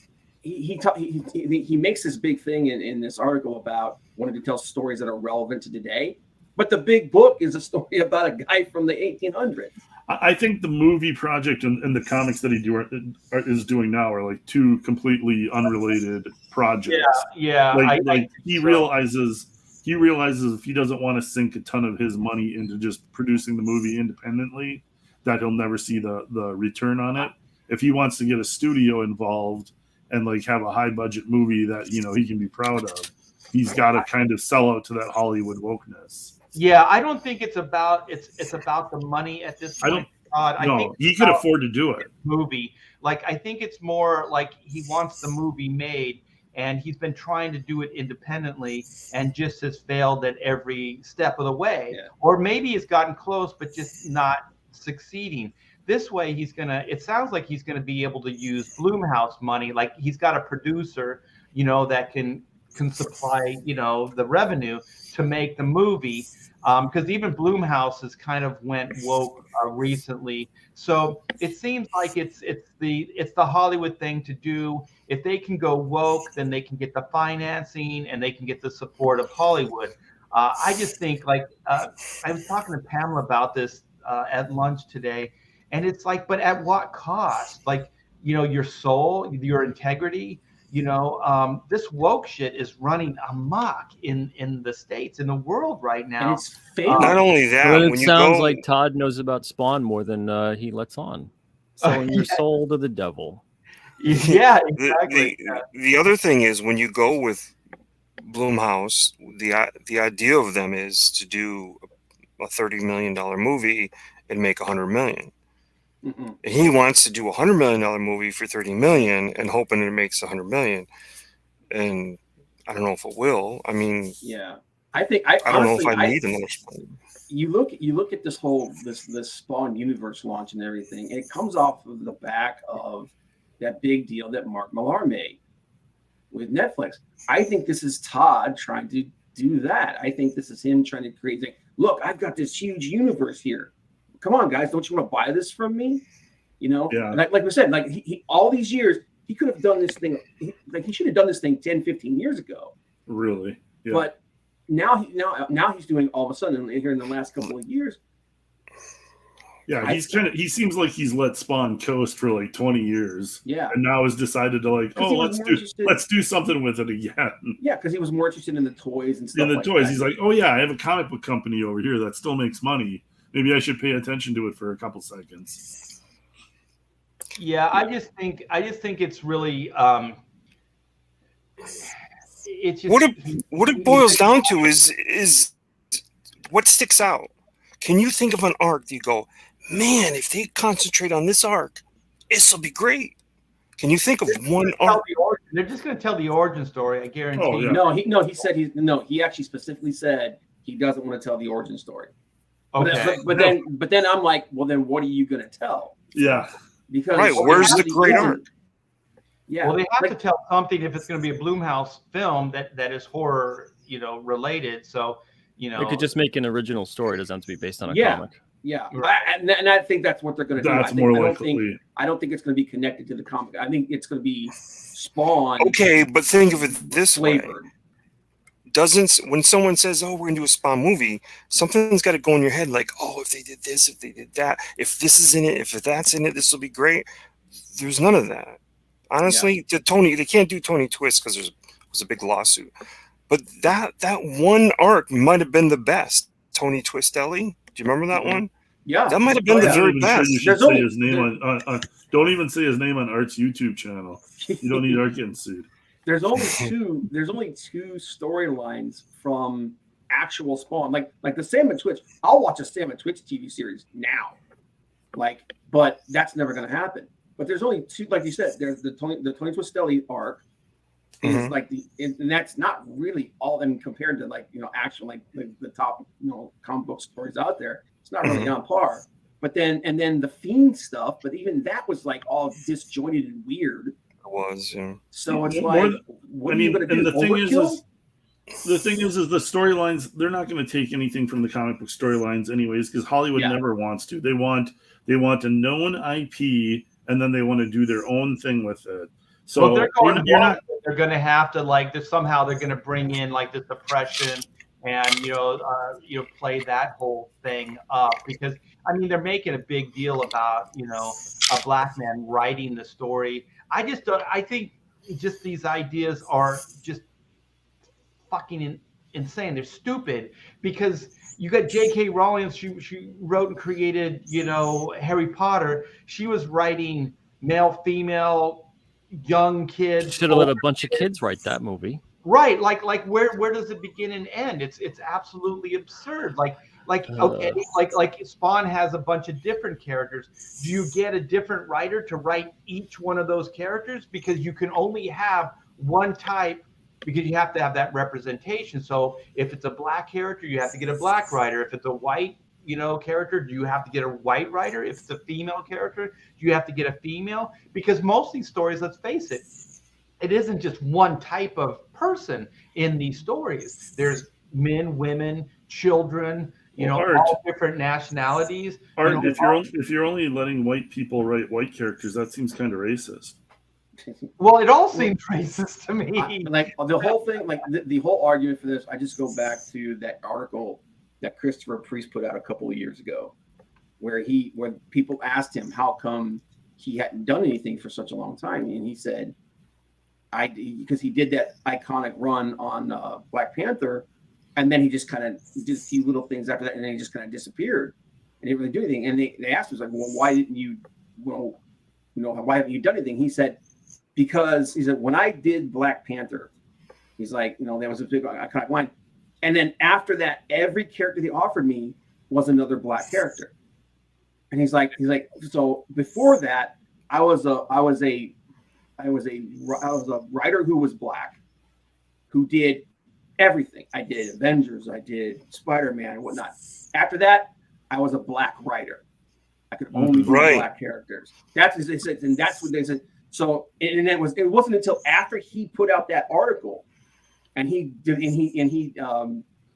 He makes this big thing in this article about wanting to tell stories that are relevant to today. But the big book is a story about a guy from the 1800s. I think the movie project and the comics that is doing now are like two completely unrelated projects. Yeah. He realizes if he doesn't want to sink a ton of his money into just producing the movie independently, that he'll never see the return on it. If he wants to get a studio involved and like have a high budget movie that he can be proud of, he's got to kind of sell out to that Hollywood wokeness. Yeah, I don't think it's about the money at this point. I think he could afford to do it. Movie, like I think it's more like he wants the movie made, and he's been trying to do it independently, and just has failed at every step of the way. Yeah. Or maybe he's gotten close, but just not succeeding. This way, it sounds like he's gonna be able to use Blumhouse money. Like he's got a producer, that can supply, the revenue to make the movie. Because even Blumhouse has kind of went woke recently, so it seems like it's the Hollywood thing to do. If they can go woke, then they can get the financing and they can get the support of Hollywood. I just think I was talking to Pamela about this at lunch today, and it's like, but at what cost? Like your soul, your integrity. This woke shit is running amok in the States, in the world right now. And it's fake. Not only that, but it sounds like Todd knows about Spawn more than he lets on. Selling your soul to the devil. Yeah, exactly. The other thing is when you go with Blumhouse, the idea of them is to do a $30 million movie and make $100 million. Mm-mm. He wants to do a $100 million movie for $30 million and hoping it makes $100 million. And I don't know if it will. I mean, yeah, I think I don't know if I need another Spawn. You look at this whole this Spawn universe launch and everything. It comes off of the back of that big deal that Mark Millar made with Netflix. I think this is Todd trying to do that. I think this is him trying to create. Look, I've got this huge universe here. Come on, guys! Don't you want to buy this from me? Yeah. Like we said, like he all these years, he could have done this thing. He should have done this thing 10, 15 years ago. Really? Yeah. But now he's doing all of a sudden here in the last couple of years. Yeah, he seems like he's let Spawn coast for like 20 years. Yeah. And now has decided to let's do something with it again. Yeah, because he was more interested in the toys and stuff. Toys. He's like, oh yeah, I have a comic book company over here that still makes money. Maybe I should pay attention to it for a couple seconds. Yeah, I just think it's really it's just what it boils down to is what sticks out. Can you think of an arc that you go, man, if they concentrate on this arc, this will be great? Can you think of one arc? They're just going to tell the origin story, I guarantee. Oh, yeah. No, he actually specifically said he doesn't want to tell the origin story. Okay. But then I'm like, well, then what are you going to tell? Yeah. Because where's the great arc? Yeah. Well, they have to tell something if it's going to be a Blumhouse film that is horror, related. So, they could just make an original story. It doesn't have to be based on a comic. Yeah. And I think that's what they're going to do. That's more likely. I don't think it's going to be connected to the comic. I think it's going to be Spawn. Okay, but think of it this flavored. way. When someone says, oh, we're going to do a Spawn movie, something's got to go in your head like, oh, if they did this, if they did that, if this is in it, if that's in it, this will be great. There's none of that. Honestly, they can't do Tony Twist because there was a big lawsuit. But that one arc might have been the best. Tony Twistelli. Do you remember that one? Yeah. That might have been the very best. You should say his name on don't even say his name on Art's YouTube channel. You don't need Art getting sued. There's only two storylines from actual Spawn. Like the Sam and Twitch. I'll watch a Sam and Twitch TV series now. But that's never going to happen. But there's only two, like you said. There's the Tony Twistelli arc. Is and that's not really all. And compared to actual the top comic book stories out there, it's not really on par. But then the Fiend stuff. But even that was all disjointed and weird. Was, yeah. So it's what are you going to do? And the thing is The thing is the storylines, they're not going to take anything from the comic book storylines anyways, because Hollywood never wants to. They want a known IP, and then they want to do their own thing with it. So well, they're going to have to like this somehow. They're going to bring in like this oppression and play that whole thing up, because I mean they're making a big deal about a black man writing the story. I think just these ideas are just fucking insane. They're stupid, because you got J.K. Rowling. She wrote and created Harry Potter. She was writing male, female, young kids. Should have let a bunch of kids write that movie. Right, like where does it begin and end? It's absolutely absurd. Like Spawn has a bunch of different characters. Do you get a different writer to write each one of those characters? Because you can only have one type, because you have to have that representation. So if it's a black character, you have to get a black writer. If it's a white character, do you have to get a white writer? If it's a female character, do you have to get a female? Because most of these stories, let's face it, it isn't just one type of person in these stories. There's men, women, children, all different nationalities. Art, if you're only letting white people write white characters, that seems kind of racist. Well, it all seems racist to me. Like the whole thing, like the whole argument for this, I just go back to that article that Christopher Priest put out a couple of years ago, where people asked him how come he hadn't done anything for such a long time, and he said, because he did that iconic run on Black Panther, and then he just kind of did a few little things after that, and then he just kind of disappeared and didn't really do anything. And they asked him, like, well, why didn't you, why haven't you done anything? He said, because he said, when I did Black Panther, he's like, there was a big iconic line, and then after that, every character they offered me was another black character. And he's like, so before that, I was a writer who was black, who did everything. I did Avengers, I did Spider-Man and whatnot. After that, I was a black writer. I could only do black characters. That's what they said, and that's what they said. So, and it wasn't until after he put out that article, and he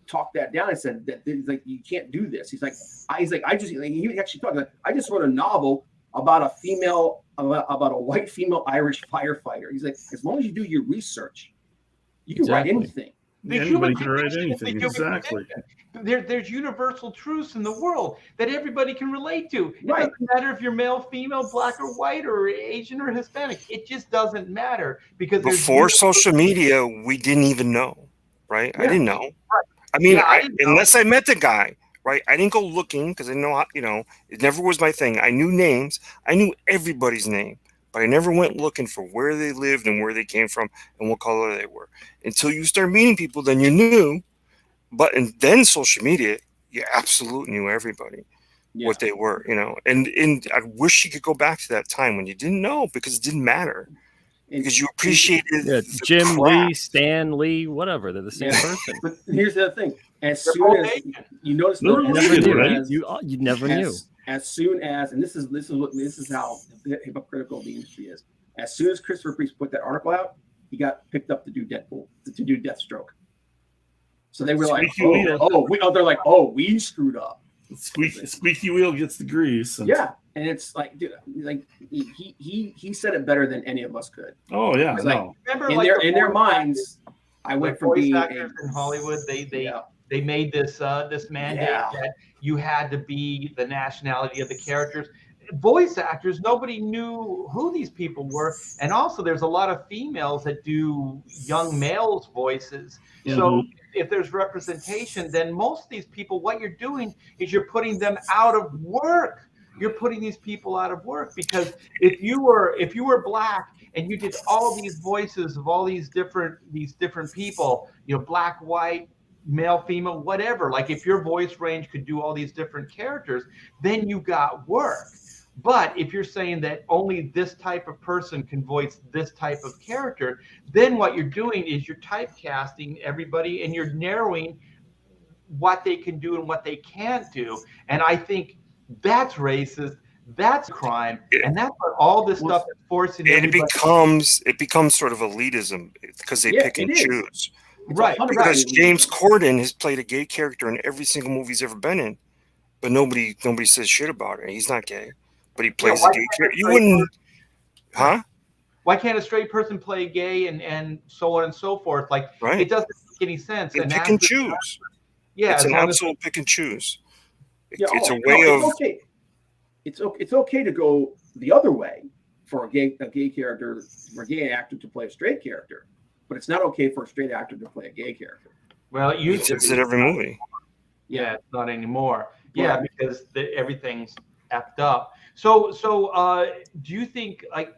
talked that down and said that like, you can't do this. He actually talked like, I just wrote a novel about about a white female Irish firefighter. He's like, as long as you do your research, you can write anything. Anybody can write anything. Exactly. There's universal truths in the world that everybody can relate to. It doesn't matter if you're male, female, black or white, or Asian or Hispanic. It just doesn't matter, because before social media, we didn't even know, right? Yeah. I didn't know. Right. I mean, unless I met the guy, right? I didn't go looking, because I know, it never was my thing. I knew names. I knew everybody's name, but I never went looking for where they lived and where they came from and what color they were. Until you start meeting people, then you knew. And then social media, you absolutely knew everybody, what they were, And I wish you could go back to that time when you didn't know, because it didn't matter. Because you appreciated Jim Lee, Stan Lee, whatever. They're the same person. But here's the other thing. As soon as you notice, you never knew. As soon as, and this is how hypocritical the industry is. As soon as Christopher Priest put that article out, he got picked up to do Deadpool, to do Deathstroke. So they were like, they're like, we screwed up. Squeaky wheel gets the grease. Yeah, and it's like, dude, like he said it better than any of us could. Oh yeah, no. Remember, in their minds, I went from being actors in Hollywood. They made this mandate that you had to be the nationality of the characters. Voice actors, nobody knew who these people were, and also there's a lot of females that do young males' voices. Mm-hmm. So if there's representation, then most of these people, what you're doing is you're putting them out of work. You're putting these people out of work, because if you were black and you did all these voices of all these different people, black, white, male, female, whatever, like if your voice range could do all these different characters, then you got work. But if you're saying that only this type of person can voice this type of character, then what you're doing is you're typecasting everybody, and you're narrowing what they can do and what they can't do. And I think that's racist. That's crime, and that's what all this stuff is forcing. And it becomes sort of elitism, because they pick and choose. Right. 100% Because illegal. James Corden has played a gay character in every single movie he's ever been in, but nobody says shit about it. He's not gay, but he plays a gay character. You wouldn't, huh? Why can't a straight person play gay and so on and so forth? Like, Right. it doesn't make any sense. They And pick as and the- choose. Yeah, It's as an long as- absolute pick and choose. Yeah, It's a no, way of. it's okay. It's okay to go the other way for a gay character, for a gay actor to play a straight character, but it's not okay for a straight actor to play a gay character. well, it He used to does be. it every movie. Yeah, it's not anymore. Yeah, Right. because everything's effed up. So do you think, like,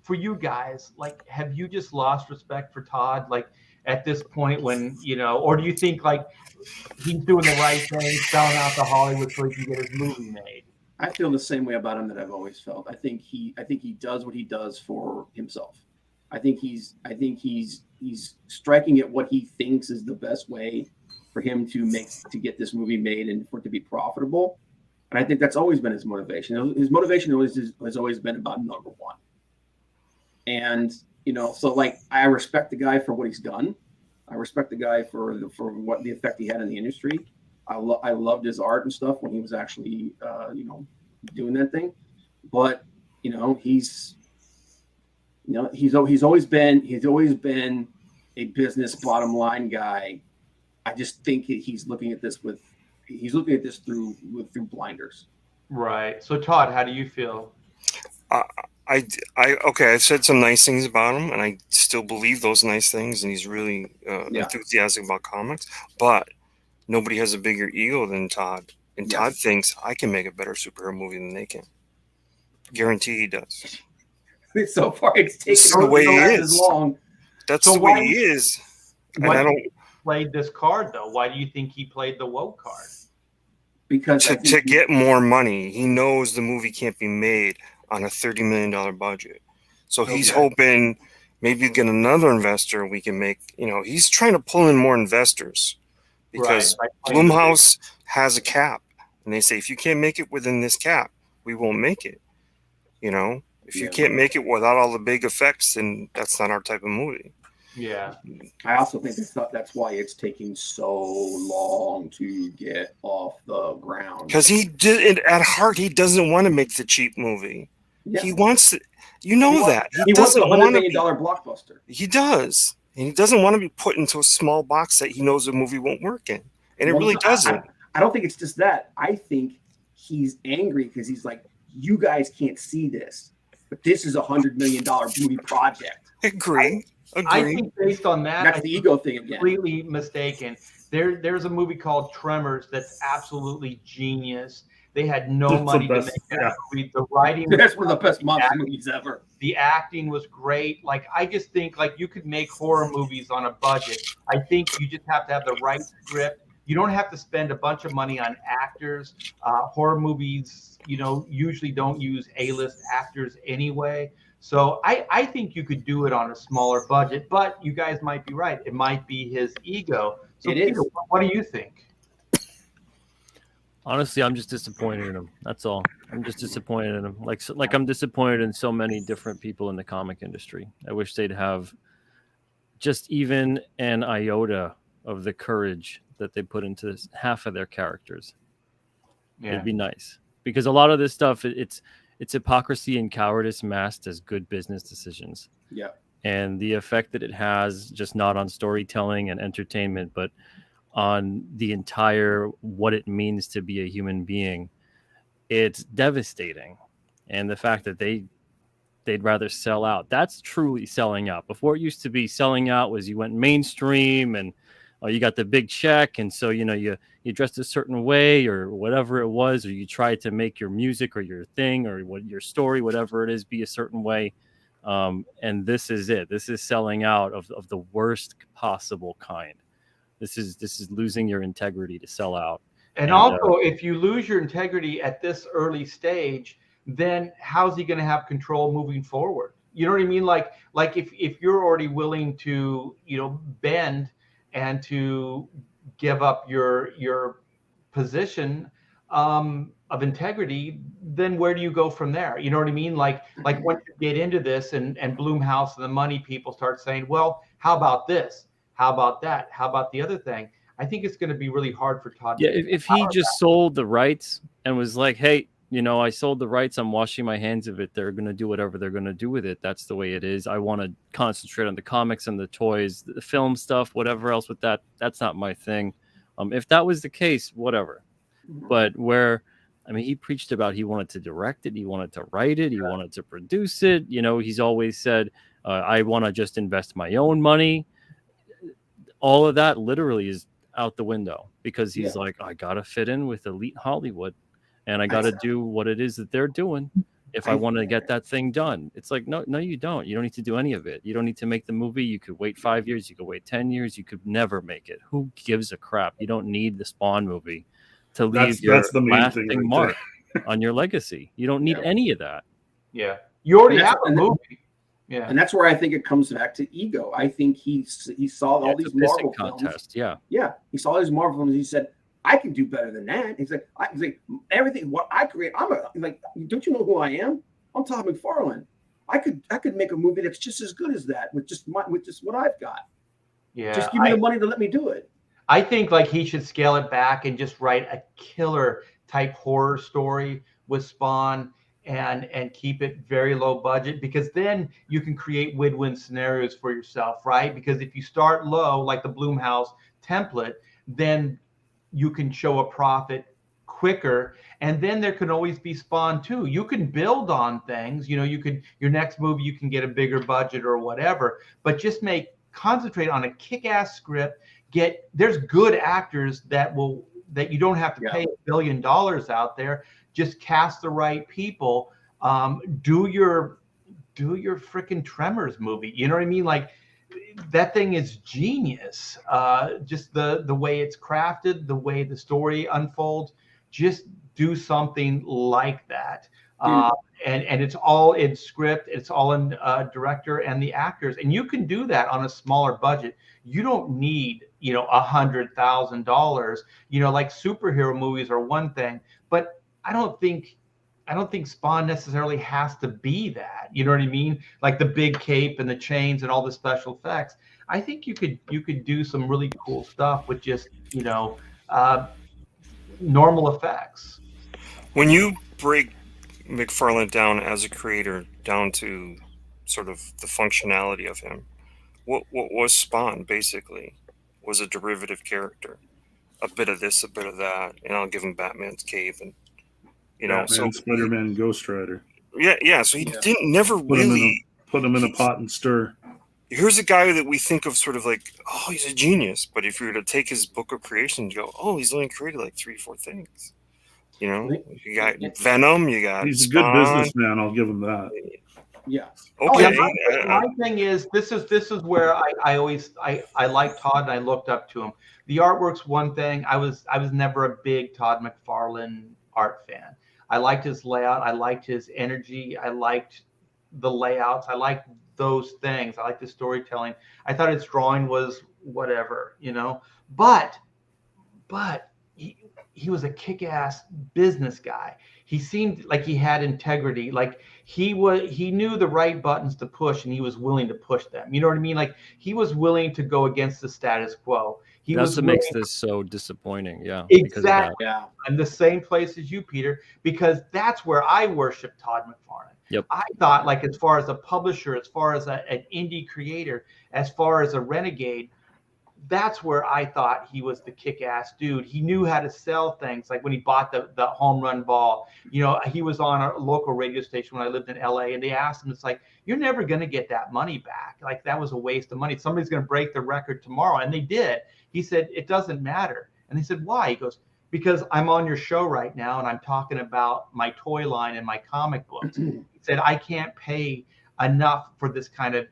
for you guys, like, have you just lost respect for Todd, like, at this point when, or do you think, like, he's doing the right thing, selling out to Hollywood so he can get his movie made? I feel the same way about him that I've always felt. I think he does what he does for himself. I think he's striking at what he thinks is the best way for him to get this movie made and for it to be profitable. And I think that's always been his motivation. His motivation has always been about number one. And so, like, I respect the guy for what he's done. I respect the guy for what the effect he had in the industry. I loved his art and stuff when he was actually doing that thing. But he's always been a business bottom line guy. I just think he's looking at this through blinders. Right. So Todd, how do you feel? I've said some nice things about him, and I still believe those nice things, and he's really enthusiastic about comics. But nobody has a bigger ego than Todd, and Todd thinks I can make a better superhero movie than they can. Guarantee he does. So far, it's taken the way he as is. long. That's So the way he is. And Why I do don't. you played this card though? Why do you think he played the woke card? Because To get more money, he knows the movie can't be made on a $30 million budget. So he's hoping maybe get another investor. We can make, he's trying to pull in more investors because Blumhouse has a cap, and they say if you can't make it within this cap, we won't make it. If you can't make it without all the big effects, then that's not our type of movie. Yeah. I also think that's why it's taking so long to get off the ground. Because at heart, he doesn't want to make the cheap movie. Yeah. He wants to, he wants a $100 million blockbuster. He does. And he doesn't want to be put into a small box that he knows the movie won't work in. And it really doesn't. I don't think it's just that. I think he's angry because he's like, you guys can't see this, but this is $100 million movie project. Agree. I think based on that, That's the ego thing again. Completely mistaken. There's a movie called Tremors that's absolutely genius. They had no money to make that movie. The writing that's one of the best monster movies ever. The acting was great. Like, I just think, like, you could make horror movies on a budget. I think you just have to have the right script. You don't have to spend a bunch of money on actors. Horror movies, usually don't use A-list actors anyway. So I think you could do it on a smaller budget, but you guys might be right. It might be his ego. So Peter, what do you think? Honestly, I'm just disappointed in him. That's all. I'm just disappointed in him. Like I'm disappointed in so many different people in the comic industry. I wish they'd have just even an iota of the courage that they put into half of their characters. Yeah. It'd be nice, because a lot of this stuff, it's hypocrisy and cowardice masked as good business decisions. Yeah. And the effect that it has, just not on storytelling and entertainment, but on the entire what it means to be a human being, it's devastating. And the fact that they'd rather sell out, that's truly selling out. Before, it used to be selling out was you went mainstream and you got the big check, and so you dressed a certain way or whatever it was, or you tried to make your music or your thing or your story, whatever it is, be a certain way. And this is it. This is selling out of the worst possible kind. This is losing your integrity to sell out. And also, if you lose your integrity at this early stage, then how's he going to have control moving forward? You know what I mean? Like if you're already willing to, bend and to give up your position of integrity, then where do you go from there? You know what I mean? Like once you get into this and Blumhouse and the money people start saying, well, how about this? How about that? How about the other thing? I think it's going to be really hard for Todd. Yeah, if he just sold the rights and was like, hey, I sold the rights, I'm washing my hands of it. They're going to do whatever they're going to do with it. That's the way it is. I want to concentrate on the comics and the toys, the film stuff, whatever else with that. That's not my thing. If that was the case, whatever. But he preached about he wanted to direct it. He wanted to write it. He wanted to produce it. He's always said, I want to just invest my own money. All of that literally is out the window because he's like, I got to fit in with elite Hollywood and I got to do what it is that they're doing if I want to get that thing done. It's like, no, you don't. You don't need to do any of it. You don't need to make the movie. You could wait 5 years. You could wait 10 years. You could never make it. Who gives a crap? You don't need the Spawn movie to leave your lasting mark on your legacy. You don't need any of that. Yeah. You already have a movie. Yeah. And that's where I think it comes back to ego. I think he saw all these Marvel films. Yeah. Yeah. He saw all these Marvel films. He said, I can do better than that. He's like everything what I create. Don't you know who I am? I'm Todd McFarlane. I could make a movie that's just as good as that with just what I've got. Yeah. Just give me the money to let me do it. I think he should scale it back and just write a killer type horror story with Spawn and keep it very low budget, because then you can create win-win scenarios for yourself, right? Because if you start low, like the Blumhouse template, then you can show a profit quicker, and then there can always be Spawn too. You can build on things, your next movie you can get a bigger budget or whatever, but just concentrate on a kick-ass script. There's good actors that you don't have to pay $1 billion out there. Just cast the right people. Do your freaking Tremors movie. You know what I mean? Like, that thing is genius. Just the way it's crafted, the way the story unfolds. Just do something like that. And it's all in script. It's all in director and the actors. And you can do that on a smaller budget. You don't need, $100,000. Like superhero movies are one thing, but I don't think Spawn necessarily has to be that. You know what I mean? Like the big cape and the chains and all the special effects. I think you could do some really cool stuff with just normal effects. When you break McFarlane down as a creator down to sort of the functionality of him, what was Spawn basically? Was a derivative character, a bit of this, a bit of that, and I'll give him Batman's cape and Batman, Spider-Man, Ghost Rider. Yeah. So he didn't never really put him in a pot and stir. Here's a guy that we think of sort of like, oh, he's a genius, but if you were to take his book of creation and go, oh, he's only created like 3-4 things. You got Venom, you got he's Spawn. A good businessman. I'll give him that. Yeah. Okay. My thing is, this is where I always like Todd and I looked up to him. The artwork's one thing. I was never a big Todd McFarlane art fan. I liked his layout. I liked his energy. I liked the layouts. I liked those things. I liked the storytelling. I thought his drawing was whatever, but he was a kick-ass business guy. He seemed like he had integrity. Like he knew the right buttons to push and he was willing to push them. You know what I mean? Like he was willing to go against the status quo. That's what makes this so disappointing. Yeah. Exactly. Yeah. I'm the same place as you, Peter, because that's where I worship Todd McFarlane. Yep. I thought, like, as far as a publisher, as far as an indie creator, as far as a renegade, that's where I thought he was the kick-ass dude. He knew how to sell things. Like when he bought the home run ball, he was on a local radio station when I lived in LA, and they asked him, it's like, you're never going to get that money back. Like that was a waste of money. Somebody's going to break the record tomorrow. And they did. He said, it doesn't matter. And they said, why? He goes, because I'm on your show right now and I'm talking about my toy line and my comic books. He said, I can't pay enough for this kind of,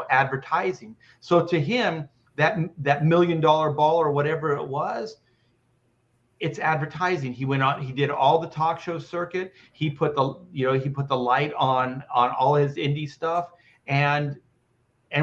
advertising. So to him, that $1 million ball or whatever it was, it's advertising. He went on, he did all the talk show circuit. He put the light on all his indie stuff and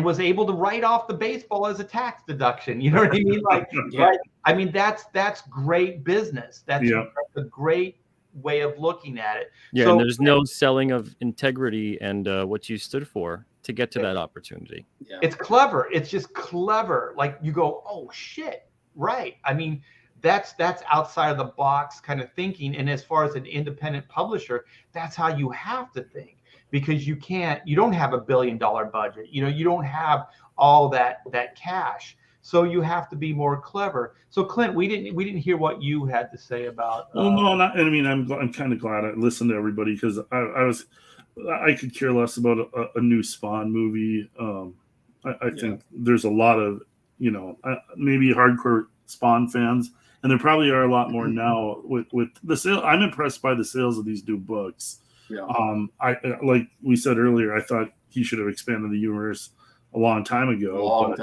was able to write off the baseball as a tax deduction. You know what I mean? Like, right? I mean, that's great business. That's a great way of looking at it. Yeah, so, and there's no selling of integrity and what you stood for. to get to that opportunity. Yeah. It's clever. It's just clever. Like you go, oh shit, right? I mean, that's outside of the box kind of thinking. And as far as an independent publisher, that's how you have to think, because you don't have $1 billion budget. You don't have all that cash. So you have to be more clever. So Clint, we didn't hear what you had to say about. Well, no, not. I mean, I'm kind of glad I listened to everybody, because I could care less about a new Spawn movie. I think there's a lot of maybe hardcore Spawn fans, and there probably are a lot more now with the sale. I'm impressed by the sales of these new books. Yeah. I like we said earlier, I thought he should have expanded the universe a long time ago.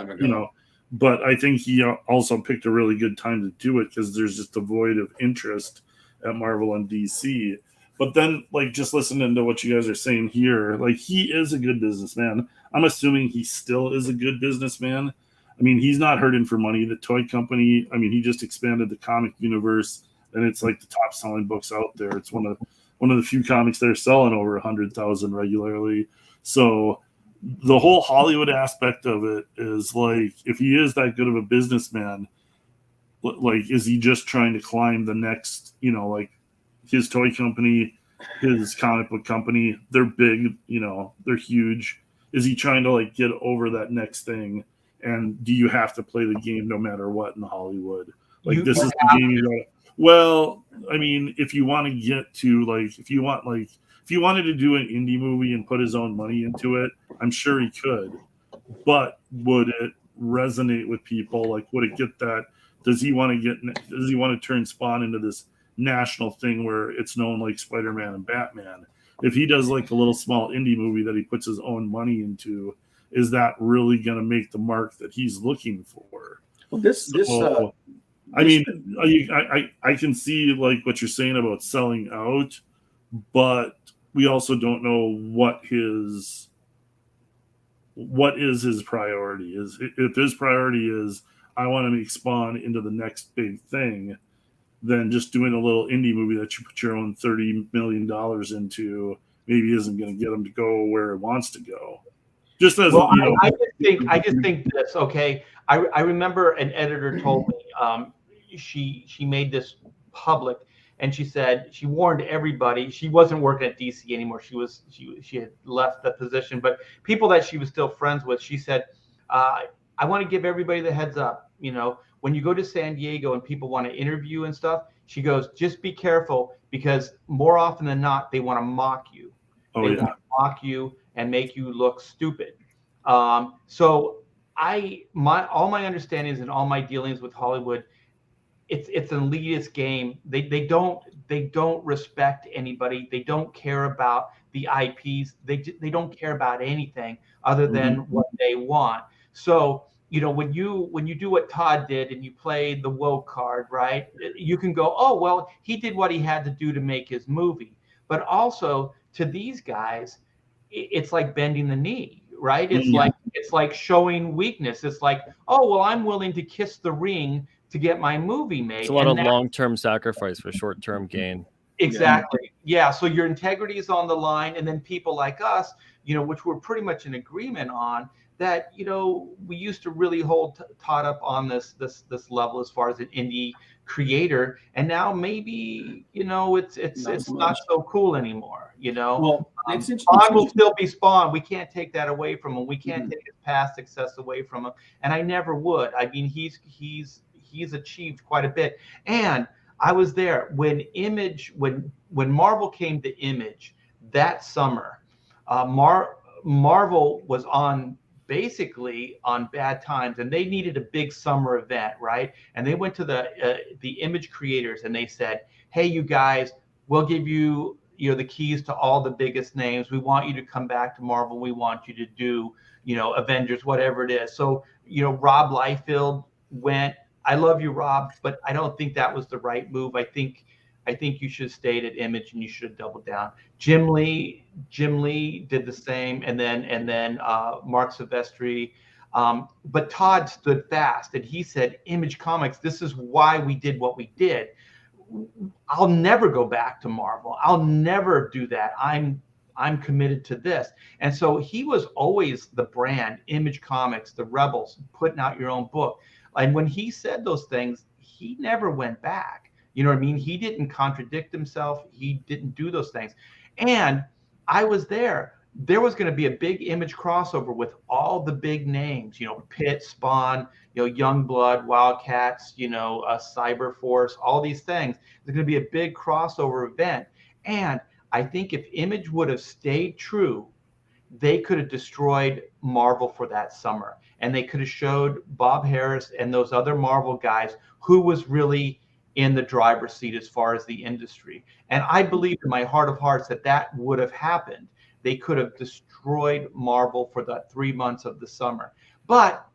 But I think he also picked a really good time to do it, because there's just a void of interest at Marvel and DC. But then, like, just listening to what you guys are saying here, like, he is a good businessman. I'm assuming he still is a good businessman. I mean, he's not hurting for money. The toy company, I mean, he just expanded the comic universe, and it's like the top selling books out there. It's one of the few comics that are selling over 100,000 regularly. So the whole Hollywood aspect of it is like, if he is that good of a businessman, like, is he just trying to climb the next, like his toy company, his comic book company, they're big, they're huge. Is he trying to like get over that next thing? And do you have to play the game no matter what in Hollywood? Like, this is the game you got. Well, I mean, if you want to get to like, if you wanted to do an indie movie and put his own money into it, I'm sure he could. But would it resonate with people? Like, would it get that? Does he want to turn Spawn into this national thing where it's known like Spider-Man and Batman? If he does like a little small indie movie that he puts his own money into, is that really going to make the mark that he's looking for? Well, I mean, I can see like what you're saying about selling out, but we also don't know what is his priority. If his priority is, I want to make Spawn into the next big thing, then just doing a little indie movie that you put your own $30 million into maybe isn't going to get him to go where it wants to go. Just as I just think this. Okay, I remember an editor told me she made this public, and she said she warned everybody. She wasn't working at DC anymore. She had left the position, but people that she was still friends with, she said, I want to give everybody the heads up. When you go to San Diego and people want to interview and stuff, she goes, just be careful, because more often than not, they want to mock you. They want to mock you and make you look stupid. So all my understandings and all my dealings with Hollywood, it's an elitist game. They don't respect anybody. They don't care about the IPs. They don't care about anything other than what they want. So when you do what Todd did and you play the woke card, right? You can go, oh well, he did what he had to do to make his movie. But also to these guys, it's like bending the knee, right? It's like showing weakness. It's like, oh well, I'm willing to kiss the ring to get my movie made. It's a lot of long-term sacrifice for short-term gain. Exactly. Yeah. So your integrity is on the line, and then people like us, which we're pretty much in agreement on, that we used to really hold Todd up on this level as far as an indie creator, and now maybe it's not so cool anymore. Well, it's interesting. Spawn will still be Spawn. We can't take that away from him. We can't take his past success away from him, and I never would. I mean, he's achieved quite a bit. And I was there when Marvel came to Image that summer. Marvel was basically on bad times, and they needed a big summer event, right? And they went to the Image creators and they said, hey, you guys, we'll give you the keys to all the biggest names. We want you to come back to Marvel. We want you to do Avengers, whatever it is. So Rob Liefeld went. I love you, Rob, but I don't think that was the right move. I think you should have stayed at Image, and you should have doubled down. Jim Lee did the same, and then Mark Silvestri. But Todd stood fast, and he said, Image Comics, this is why we did what we did. I'll never go back to Marvel. I'll never do that. I'm I'm committed to this. And so he was always the brand, Image Comics, the Rebels, putting out your own book. And when he said those things, he never went back. You know what I mean? He didn't contradict himself. He didn't do those things. And I was there. There was going to be a big Image crossover with all the big names, Pitt, Spawn, Youngblood, Wildcats, Cyberforce, all these things. There's going to be a big crossover event. And I think if Image would have stayed true, they could have destroyed Marvel for that summer. And they could have showed Bob Harris and those other Marvel guys who was really in the driver's seat as far as the industry. And I believe in my heart of hearts that would have happened. They could have destroyed Marvel for the 3 months of the summer. But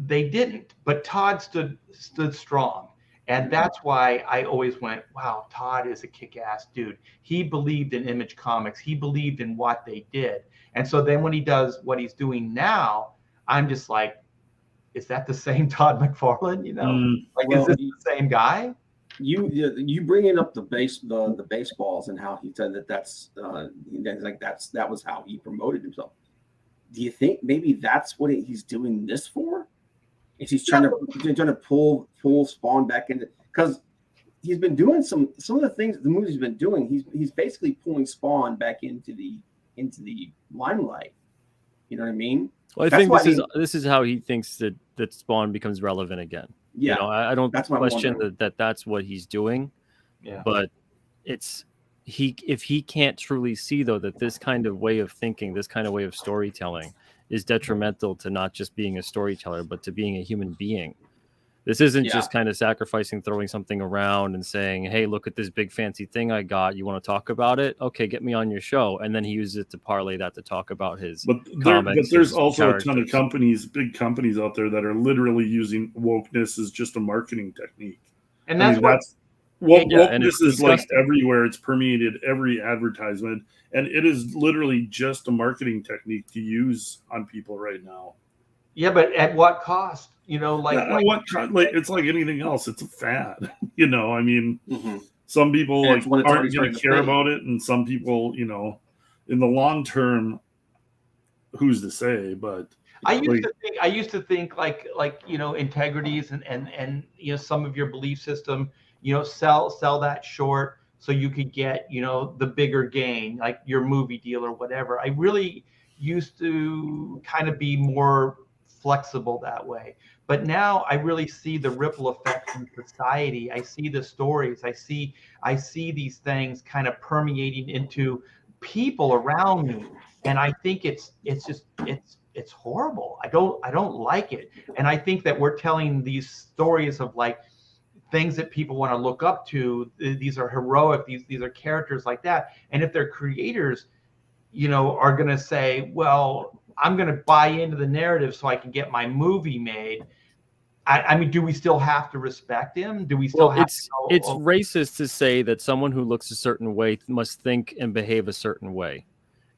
they didn't. But Todd stood strong. And that's why I always went, wow, Todd is a kick-ass dude. He believed in Image Comics. He believed in what they did. And so then when he does what he's doing now, I'm just like, is that the same Todd McFarlane? Is this the same guy? You bringing up the baseballs and how he said that was how he promoted himself. Do you think maybe that's what he's doing this for? Is he's trying to pull Spawn back into, because he's been doing some of the things, the movies he's been doing. He's basically pulling Spawn back into the limelight. You know what I mean? Well, I think this is how he thinks that Spawn becomes relevant again. Yeah, I don't question that's what he's doing. Yeah, but if he can't truly see though that this kind of way of thinking, this kind of way of storytelling is detrimental to not just being a storyteller, but to being a human being. This isn't just kind of sacrificing, throwing something around and saying, hey, look at this big fancy thing I got. You want to talk about it? Okay, get me on your show. And then he uses it to parlay that to talk about his comics. But there's also a ton of companies, big companies out there that are literally using wokeness as just a marketing technique. And wokeness is like everywhere. It's permeated every advertisement. And it is literally just a marketing technique to use on people right now. Yeah, but at what cost? It's like anything else. It's a fad. Some people aren't going to care about it, and some people, in the long term, who's to say? But I used to think like integrities and some of your belief system, sell that short so you could get the bigger gain, like your movie deal or whatever. I really used to kind of be more flexible that way. But now I really see the ripple effects in society. I see the stories. I see these things kind of permeating into people around me, and I think it's horrible. I don't like it, and I think that we're telling these stories of like things that people want to look up to. These are heroic. These are characters like that, and if their creators, are going to say, well, I'm going to buy into the narrative so I can get my movie made. I mean, do we still have to respect him? Do we still have to know? It's racist to say that someone who looks a certain way must think and behave a certain way.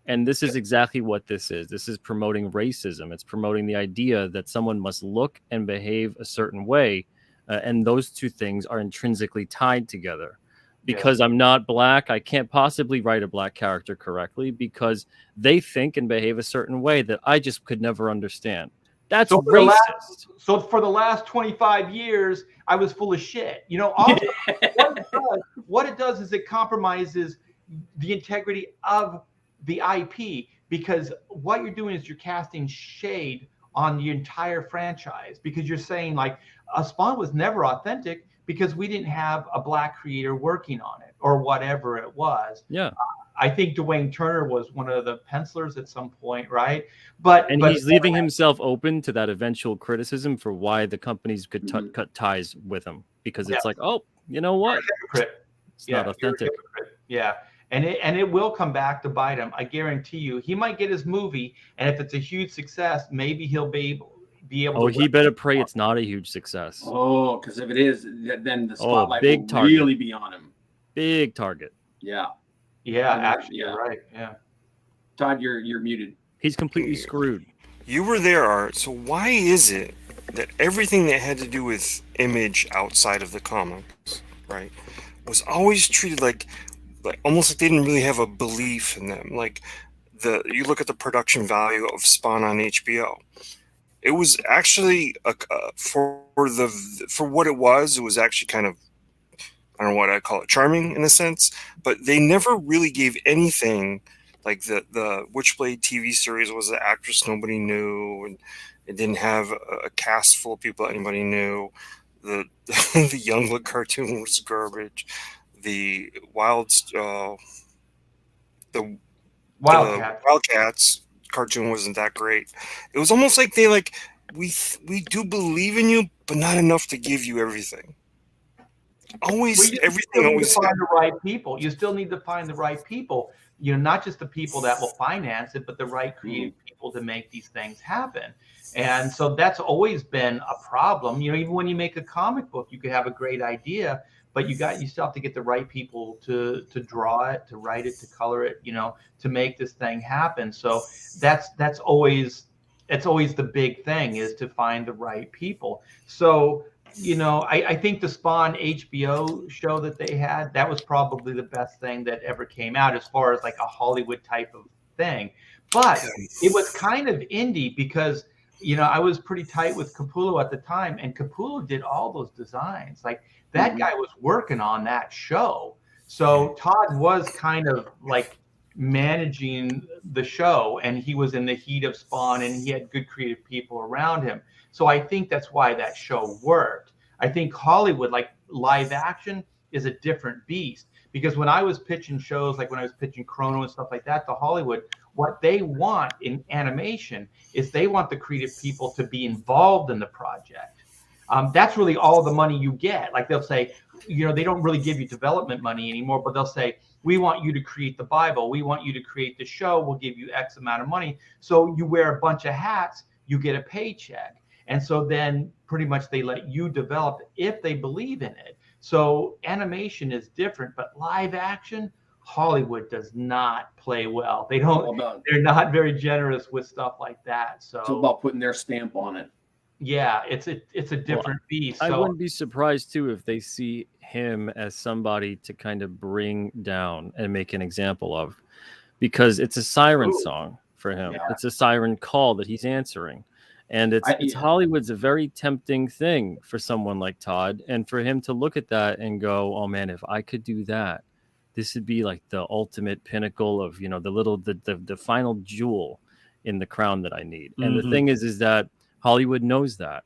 And this is exactly what this is. This is promoting racism. It's promoting the idea that someone must look and behave a certain way. And those two things are intrinsically tied together. Because I'm not black, I can't possibly write a black character correctly because they think and behave a certain way that I just could never understand. That's racist. So for the last 25 years, I was full of shit. What it does is it compromises the integrity of the IP, because what you're doing is you're casting shade on the entire franchise, because you're saying like Spawn was never authentic because we didn't have a black creator working on it or whatever it was. Yeah. I think Dwayne Turner was one of the pencilers at some point, right? He's leaving himself open to that eventual criticism for why the companies could cut ties with him, because it's like, oh, you know what? It's not authentic. Yeah. And it will come back to bite him. I guarantee you. He might get his movie, and if it's a huge success, maybe he'll be able to. He better pray it's not a huge success. Oh, because if it is, then the spotlight will really be on him. Big target. Yeah. Yeah, actually, you're right. Yeah. Todd, you're muted. He's completely screwed. You were there, Art. So why is it that everything that had to do with Image outside of the comics, right, was always treated like like almost like they didn't really have a belief in them. Like you look at the production value of Spawn on HBO. It was actually for what it was actually kind of, I don't know what I call it, charming in a sense, but they never really gave anything. Like the Witchblade TV series was an actress nobody knew, and it didn't have a cast full of people anybody knew. The the Youngblood cartoon was garbage. The Wildcats cartoon wasn't that great. It was almost like they like we do believe in you, but not enough to give you everything. Everything always find the right people. You still need to find the right people. You know, not just the people that will finance it, but the right creative people to make these things happen. And so that's always been a problem. You know, even when you make a comic book, you could have a great idea, but you still have to get the right people to draw it, to write it, to color it, you know, to make this thing happen. So that's always the big thing, is to find the right people. So, you know, I think the Spawn HBO show that they had, that was probably the best thing that ever came out as far as like a Hollywood type of thing. But it was kind of indie because, you know, I was pretty tight with Capullo at the time, and Capullo did all those designs. Like that guy was working on that show. So Todd was kind of like managing the show, and he was in the heat of Spawn, and he had good creative people around him. So I think that's why that show worked. I think Hollywood, like live action, is a different beast, because when I was pitching shows, like when I was pitching Chrono and stuff like that to Hollywood, what they want in animation is they want the creative people to be involved in the project. That's really all the money you get. Like they'll say, you know, they don't really give you development money anymore, but they'll say, we want you to create the Bible. We want you to create the show. We'll give you X amount of money. So you wear a bunch of hats, you get a paycheck. And so then pretty much they let you develop if they believe in it. So animation is different, but live action, Hollywood does not play well. They're not very generous with stuff like that. So it's about putting their stamp on it. Yeah, it's a different beast. I wouldn't be surprised too if they see him as somebody to kind of bring down and make an example of, because it's a siren song for him. Yeah. It's a siren call that he's answering. And it's Hollywood's a very tempting thing for someone like Todd, and for him to look at that and go, oh man, if I could do that, this would be like the ultimate pinnacle of, you know, the final jewel in the crown that I need. And the thing is that Hollywood knows that.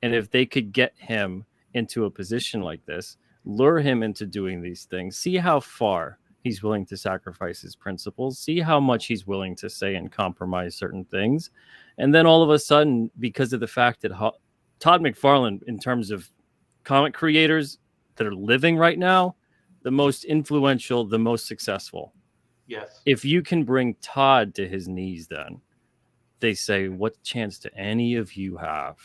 And if they could get him into a position like this, lure him into doing these things, see how far he's willing to sacrifice his principles, see how much he's willing to say and compromise certain things. And then all of a sudden, because of the fact that Todd McFarlane, in terms of comic creators that are living right now, the most influential, the most successful. Yes. If you can bring Todd to his knees, then they say, what chance do any of you have?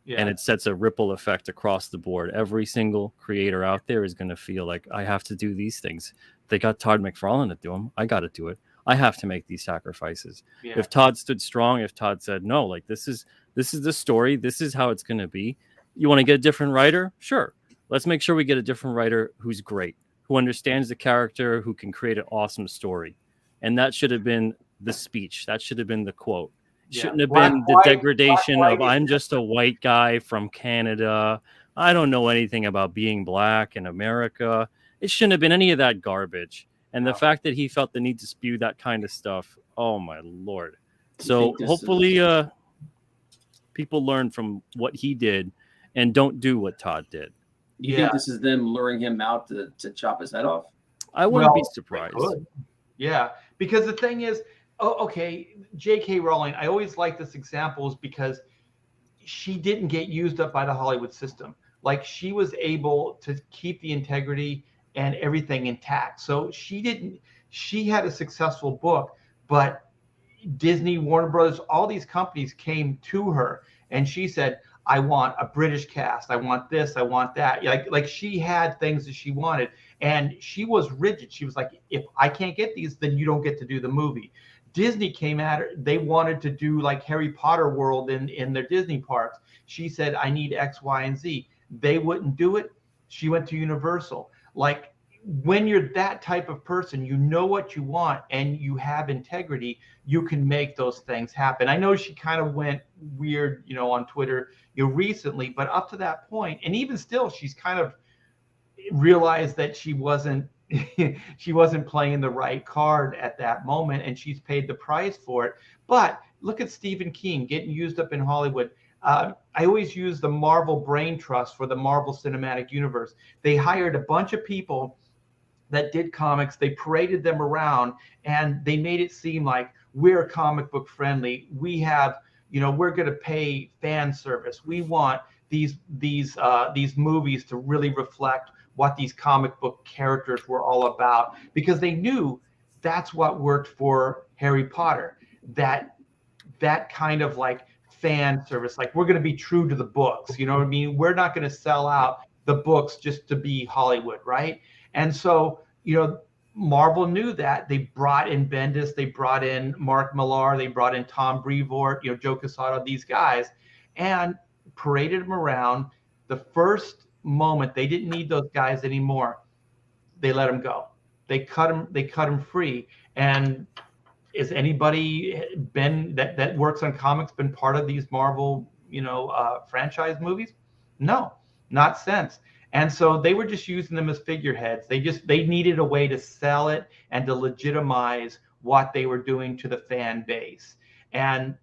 Yeah. And it sets a ripple effect across the board. Every single creator out there is going to feel like, I have to do these things. They got Todd McFarlane to do them. I got to do it. I have to make these sacrifices. Yeah. If Todd stood strong, if Todd said, no, like this is the story, this is how it's going to be. You want to get a different writer? Sure. Let's make sure we get a different writer who's great, who understands the character, who can create an awesome story. And that should have been the speech. That should have been the quote. Yeah. Shouldn't have been the degradation of, I'm just a white guy from Canada. I don't know anything about being black in America. It shouldn't have been any of that garbage. And the fact that he felt the need to spew that kind of stuff, oh my Lord. So hopefully people learn from what he did and don't do what Todd did. You think this is them luring him out to chop his head off? I wouldn't be surprised. Yeah, because the thing is, J.K. Rowling, I always like this examples because she didn't get used up by the Hollywood system. Like she was able to keep the integrity and everything intact. So she had a successful book, but Disney, Warner Brothers, all these companies came to her and she said, I want a British cast. I want this. I want that. Like she had things that she wanted, and she was rigid. She was like, if I can't get these, then you don't get to do the movie. Disney came at her. They wanted to do like Harry Potter world in their Disney parks. She said, I need X, Y, and Z. They wouldn't do it. She went to Universal. Like when you're that type of person, you know what you want and you have integrity, you can make those things happen. I know she kind of went weird, on Twitter, recently, but up to that point, and even still, she's kind of realized that she wasn't playing the right card at that moment, and she's paid the price for it. But look at Stephen King getting used up in Hollywood. I always use the Marvel Brain Trust for the Marvel Cinematic Universe. They hired a bunch of people that did comics. They paraded them around, and they made it seem like we're comic book friendly. We have, we're going to pay fan service. We want these movies to really reflect what these comic book characters were all about, because they knew that's what worked for Harry Potter. That kind of like fan service, like we're going to be true to the books. You know what I mean? We're not going to sell out the books just to be Hollywood, right? And so, Marvel knew that. They brought in Bendis, they brought in Mark Millar, they brought in Tom Brevoort, Joe Quesada, these guys, and paraded them around. The first moment they didn't need those guys anymore, they let them go. They cut them free. And is anybody that works on comics been part of these Marvel, franchise movies? No, not since. And so they were just using them as figureheads. They needed a way to sell it and to legitimize what they were doing to the fan base. And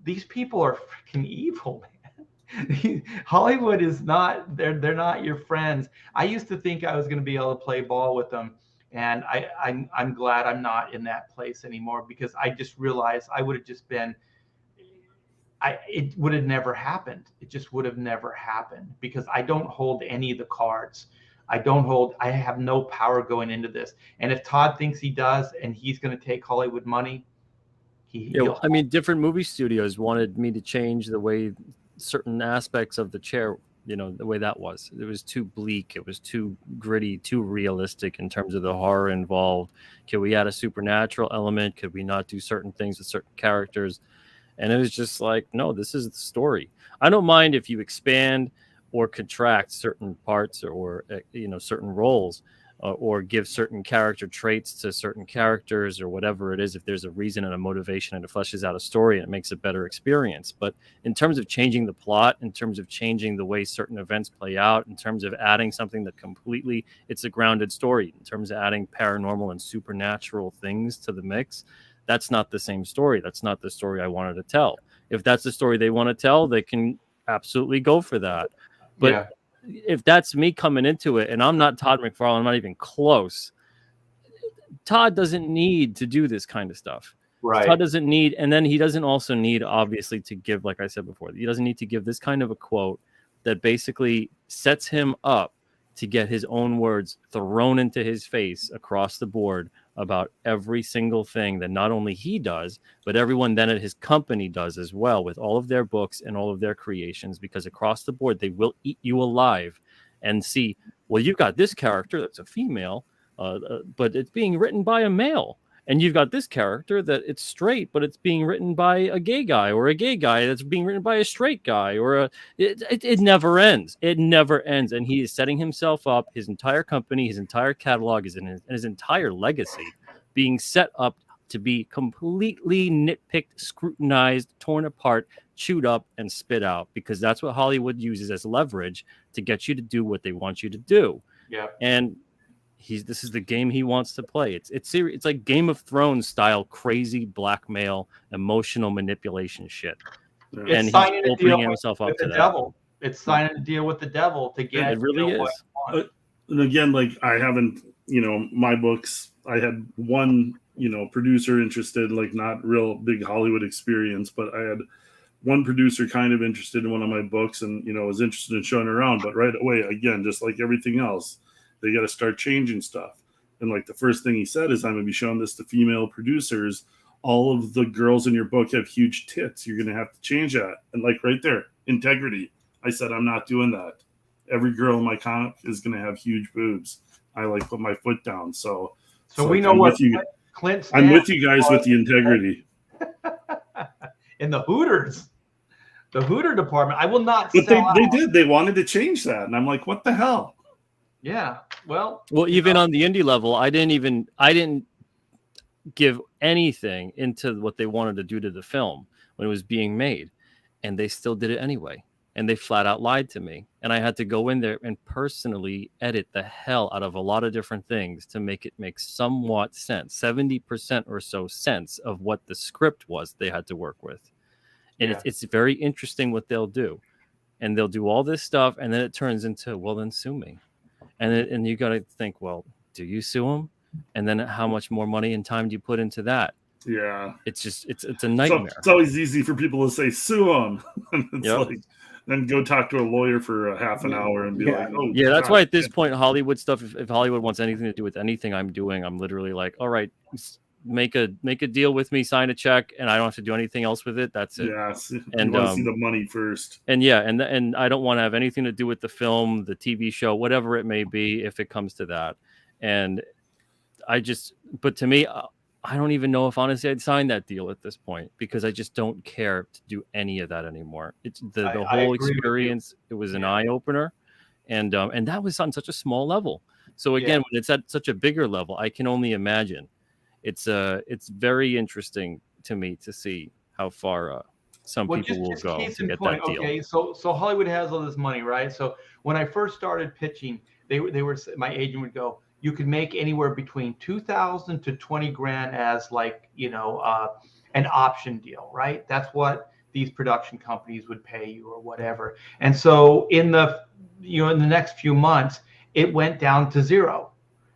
these people are freaking evil, man. Hollywood is not, they're not your friends. I used to think I was going to be able to play ball with them. And I'm glad I'm not in that place anymore, because I just realized I would have just been, it would have never happened. It just would have never happened, because I don't hold any of the cards. I have no power going into this. And if Todd thinks he does and he's going to take Hollywood money, different movie studios wanted me to change the way certain aspects of the chair, the way that was. It was too bleak. It was too gritty, too realistic in terms of the horror involved. Could we add a supernatural element? Could we not do certain things with certain characters? And it was just like, no, this is the story. I don't mind if you expand or contract certain parts or certain roles, or give certain character traits to certain characters or whatever it is, if there's a reason and a motivation and it fleshes out a story and it makes a better experience. But in terms of changing the plot, in terms of changing the way certain events play out, in terms of adding something that completely, it's a grounded story, in terms of adding paranormal and supernatural things to the mix, that's not the same story. That's not the story I wanted to tell. If that's the story they want to tell, they can absolutely go for that. But if that's me coming into it, and I'm not Todd McFarlane, I'm not even close. Todd doesn't need to do this kind of stuff. Right. Todd doesn't need, and then he doesn't also need, obviously, to give, like I said before, he doesn't need to give this kind of a quote that basically sets him up to get his own words thrown into his face across the board about every single thing that not only he does, but everyone then at his company does as well, with all of their books and all of their creations, because across the board, they will eat you alive and see, well, you've got this character that's a female, but it's being written by a male. And you've got this character that it's straight, but it's being written by a gay guy, or a gay guy that's being written by a straight guy, or it never ends. It never ends. And he is setting himself up, his entire company, his entire catalog, his entire legacy being set up to be completely nitpicked, scrutinized, torn apart, chewed up, and spit out, because that's what Hollywood uses as leverage to get you to do what they want you to do. Yeah. And this is the game he wants to play. It's like Game of Thrones style, crazy blackmail, emotional manipulation shit. It's and he's opening himself up to that. Devil. It's signing a deal with the devil to get. It really is. And again, like, I haven't, my books, I had one, producer interested, like, not real big Hollywood experience, but I had one producer kind of interested in one of my books and, was interested in showing around. But right away, again, just like everything else, they got to start changing stuff. And like the first thing he said is, I'm going to be showing this to female producers. All of the girls in your book have huge tits. You're going to have to change that. And like right there, integrity. I said, I'm not doing that. Every girl in my comic is going to have huge boobs. I like put my foot down. So we know what Clint. I'm with you guys with the integrity. In the Hooters, the Hooter department, I will not. But they did. They wanted to change that, and I'm like, what the hell? Yeah. Well, even on the indie level, I didn't give anything into what they wanted to do to the film when it was being made, and they still did it anyway. And they flat out lied to me, and I had to go in there and personally edit the hell out of a lot of different things to make it make somewhat sense, 70% or so sense of what the script was they had to work with. And it's very interesting what they'll do, and they'll do all this stuff, and then it turns into, well, then sue me, and you got to think, well, do you sue them? And then how much more money and time do you put into that? Yeah, it's just it's a nightmare. So it's always easy for people to say sue them. It's like, then go talk to a lawyer for a half an hour and be like, oh, yeah. That's why at this point, Hollywood stuff. If Hollywood wants anything to do with anything I'm doing, I'm literally like, all right, make a deal with me, sign a check, and I don't have to do anything else with it. That's it. Yes, and you want to see the money first. And and I don't want to have anything to do with the film, the TV show, whatever it may be, if it comes to that. And but to me, I don't even know if honestly I'd sign that deal at this point, because I just don't care to do any of that anymore. It's the whole experience. It was an eye opener, and that was on such a small level. So again, when it's at such a bigger level, I can only imagine. It's very interesting to me to see how far some people will go to get that deal. Okay, so Hollywood has all this money, right? So when I first started pitching, they were my agent would go, you could make anywhere between $2,000 to $20,000 as an option deal, right? That's what these production companies would pay you or whatever. And so in the next few months, it went down to zero.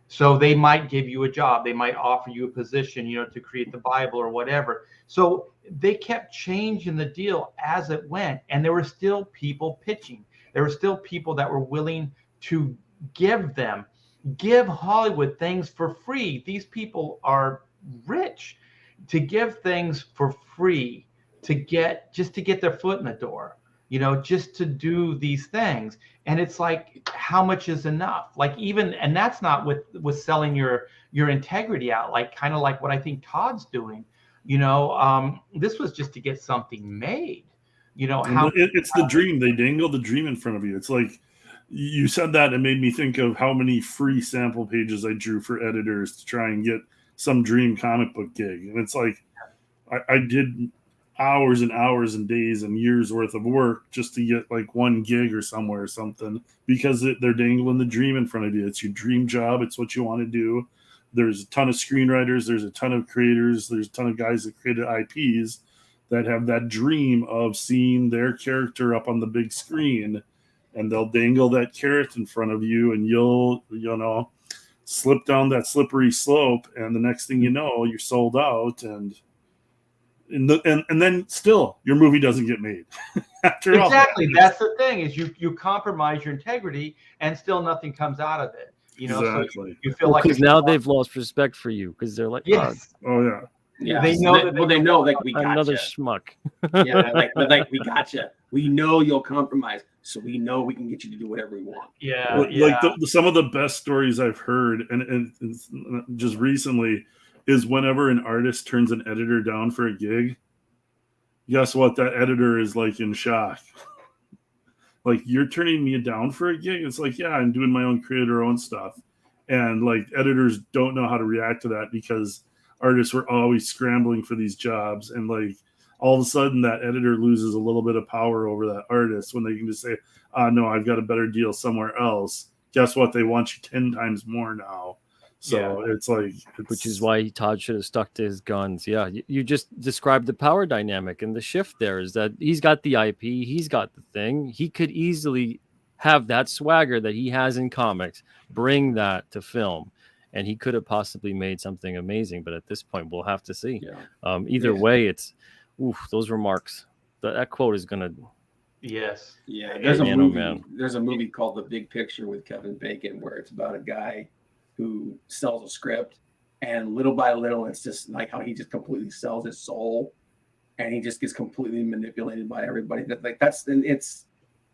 So they might give you a job, they might offer you a position, to create the Bible or whatever. So they kept changing the deal as it went, and there were still people pitching. There were still people that were willing to give Hollywood things for free. These people are rich. To give things for free to get their foot in the door, just to do these things. And it's like, how much is enough? And that's not with selling your integrity out, kind of like what I think Todd's doing. This was just to get something made. It's the dream. They dangle the dream in front of you. It's like, you said that, it made me think of how many free sample pages I drew for editors to try and get some dream comic book gig. And it's like, I did hours and hours and days and years worth of work just to get one gig or somewhere or something, because they're dangling the dream in front of you. It's your dream job. It's what you want to do. There's a ton of screenwriters. There's a ton of creators. There's a ton of guys that created IPs that have that dream of seeing their character up on the big screen. And they'll dangle that carrot in front of you, and you'll, slip down that slippery slope. And the next thing you know, you're sold out, and then still your movie doesn't get made. After all, exactly. That's the thing, is you compromise your integrity, and still nothing comes out of it. Exactly. So you feel like, because now they've lost respect for you, because they're like, yes. Oh yeah. Yeah, they know they know we got another schmuck. Yeah, we got you. We know you'll compromise, so we know we can get you to do whatever we want. Yeah, some of the best stories I've heard, and just recently, is whenever an artist turns an editor down for a gig. Guess what? That editor is in shock. You're turning me down for a gig? It's yeah, I'm doing my own own stuff, and editors don't know how to react to that, because artists were always scrambling for these jobs, and all of a sudden that editor loses a little bit of power over that artist when they can just say, no, I've got a better deal somewhere else. Guess what? They want you 10 times more now. So it's which is why Todd should have stuck to his guns. Yeah, you just described the power dynamic, and the shift there is that he's got the IP, he's got the thing. He could easily have that swagger that he has in comics, bring that to film, and he could have possibly made something amazing. But at this point, we'll have to see. Yeah. Either way, it's those remarks. That quote is gonna. Yes. Yeah. There's a movie called The Big Picture with Kevin Bacon, where it's about a guy who sells a script, and little by little, it's just how he just completely sells his soul, and he just gets completely manipulated by everybody. It's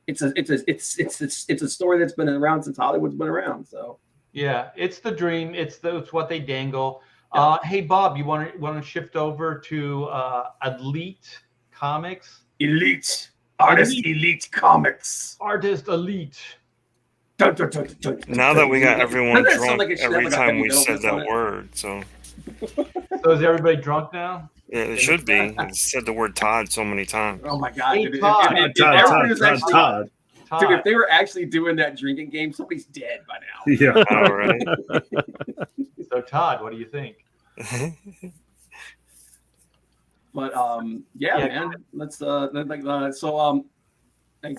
a story that's been around since Hollywood's been around. So. Yeah, it's the dream. It's what they dangle. Hey, Bob, you want to shift over to Elite Comics? Elite Artist Elite Comics. Artist Elite. Now that we got everyone Doesn't that sound drunk like it should every have, like, a time heavy we metal said riff on that it? word, so So is everybody drunk now? yeah, it should be. It said the word Todd so many times. Oh my god, Hey, dude. Todd. If everybody was actually, Todd. dude, if they were actually doing that drinking game, somebody's dead by now. Yeah. All right. So Todd, what do you think? But yeah, Yeah, man. Let's like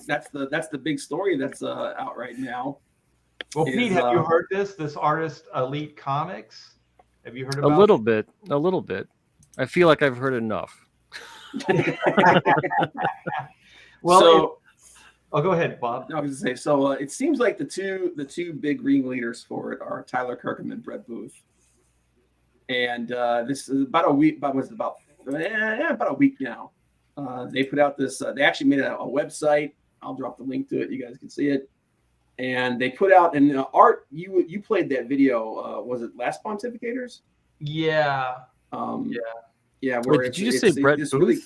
that's the big story that's out right now. Well, Is, Pete, have you heard this artist Elite Comics? Have you heard A about little bit. I feel like I've heard enough. Well, so oh, go ahead, Bob. I was gonna say, so it seems like the two big ringleaders for it are Tyler Kirkham and Brett Booth. And this is about a week. About a week now. They put out this. They actually made a website. I'll drop the link to it. You guys can see it. And they put out Art. You played that video. Was it last Pontificators? Yeah. Yeah. Wait, did you just say Brett Booth? Really,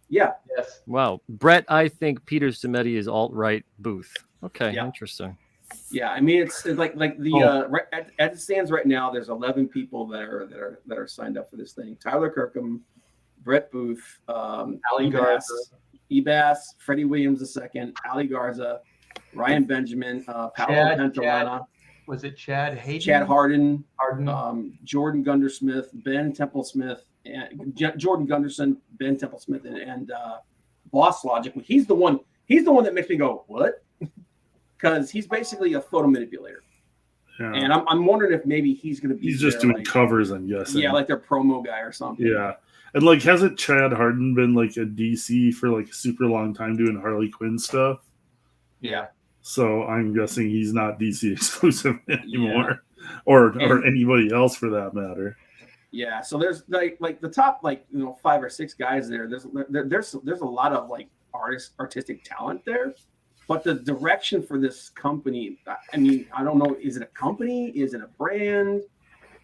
yeah. Yes. Wow. Brett, I think Peter Simeti is alt-right Booth. Okay, Yeah. interesting. Yeah, I mean it's like the right, as it stands right now, there's 11 people that are signed up for this thing. Tyler Kirkham, Brett Booth, Ali Garza, Ebass, Freddie Williams II, Ali Garza, Ryan Benjamin, Paolo Pentalana, was it Chad Hayden? Chad Harden, Jordan Gundersmith, Ben Templesmith, and Jordan Gunderson, Ben Templesmith, and Boss Logic. He's the one that makes me go, what? Because he's basically a photo manipulator. Yeah. And I'm wondering if maybe he's going to be. He's just doing like, covers, I'm guessing. Yeah, like their promo guy or something. Yeah. And like, hasn't Chad Harden been like a DC for like a super long time doing Harley Quinn stuff? Yeah. So I'm guessing he's not DC exclusive anymore, or anybody else for that matter. Yeah. So there's like the top 5 or 6 guys there. There's a lot of like artistic talent there. But the direction for this company, I mean, I don't know. Is it a company? Is it a brand?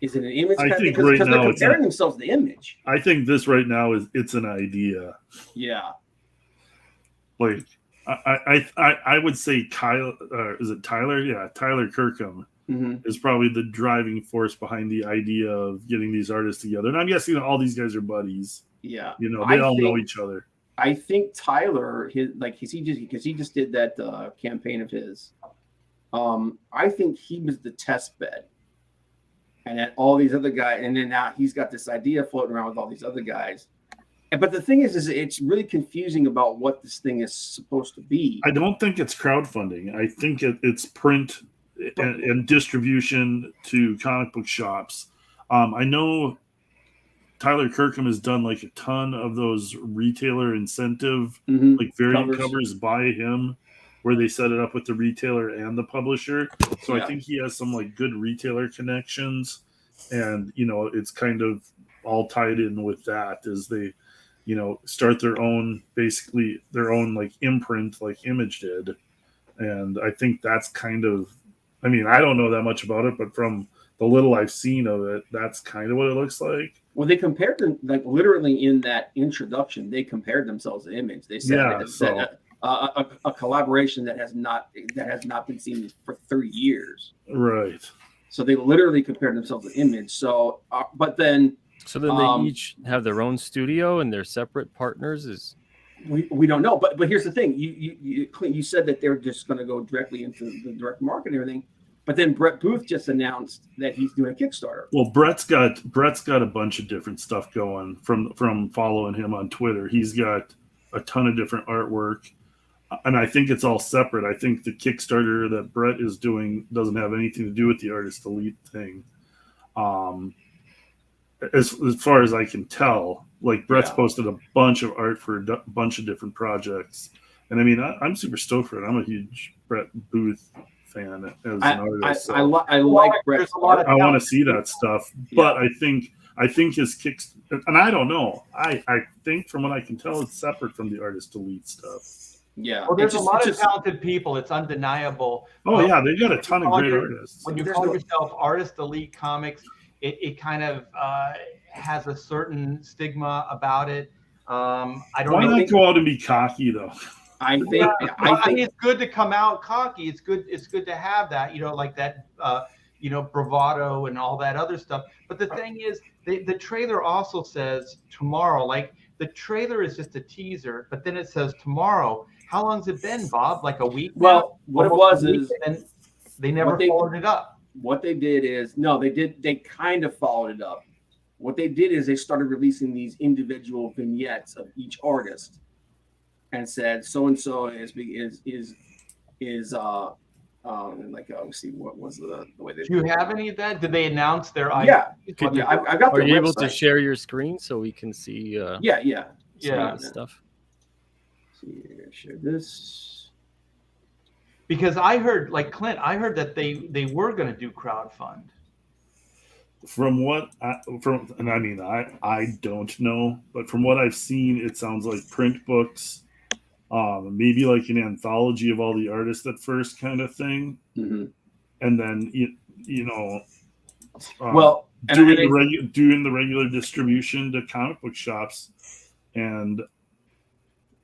Is it an image? I think because right they're now comparing themselves to the image. I think this right now it's an idea. Yeah. Like I would say Kyle. Is it Tyler? Yeah, Tyler Kirkham is probably the driving force behind the idea of getting these artists together. And I'm guessing all these guys are buddies. Yeah. You know, they all know each other. I think Tyler, because he just did that campaign of his. I think he was the test bed, and then all these other guys, and then now he's got this idea floating around with all these other guys. But the thing is it's really confusing about what this thing is supposed to be. I don't think it's crowdfunding. I think it's print and distribution to comic book shops. I know Tyler Kirkham has done like a ton of those retailer incentive, like variant covers by him, where they set it up with the retailer and the publisher. So I think he has some like good retailer connections, and it's kind of all tied in with that as they, start their own like imprint like Image did. And I think that's kind of, I mean, I don't know that much about it, but from the little I've seen of it, that's kind of what it looks like. Well, they compared them, like literally in that introduction, they compared themselves to Image. They said a collaboration that has not been seen for 30 years. Right. So they literally compared themselves to Image. So, but then. So then they each have their own studio and they're separate partners. We don't know, but here's the thing: you said that they're just going to go directly into the direct market and everything. But then Brett Booth just announced that he's doing a Kickstarter. Well, Brett's got a bunch of different stuff going from following him on Twitter. He's got a ton of different artwork, and I think it's all separate. I think the Kickstarter that Brett is doing doesn't have anything to do with the Artist Elite thing. As far as I can tell, like Brett's posted a bunch of art for a bunch of different projects, and I mean I'm super stoked for it. I'm a huge Brett Booth fan as an artist. I like Brett's art. I want to see that stuff, but I think his kicks, and I don't know. I think from what I can tell, it's separate from the Artist Elite stuff. Yeah. Well, there's a lot of talented people. It's undeniable. Oh yeah, they've got a ton of great artists. When you call yourself Artist Elite Comics, it kind of has a certain stigma about it. I don't know. Why not go out and be cocky though? I think Yeah, I well, I think mean, it's good to come out cocky. It's good. It's good to have that, like that, bravado and all that other stuff. But the thing is, the trailer also says tomorrow. Like the trailer is just a teaser, but then it says tomorrow. How long's it been, Bob? Like a week? well, now? what it Almost was a week, is and then they never what they- followed it up. what they did is they kind of followed it up. What they did is they started releasing these individual vignettes of each artist and said so and so is like let's see what was the way they Do you have any of that? Did they announce their yeah, IPs? What they're I've got Are the you able to website. share your screen so we can see? Yeah. some of Yeah. the stuff. See here, share this. Because I heard, like Clint, I heard that they were going to do crowdfund. I don't know, but from what I've seen, it sounds like print books, maybe like an anthology of all the artists at first kind of thing, Mm-hmm. and then Well, and doing the regular distribution to comic book shops, and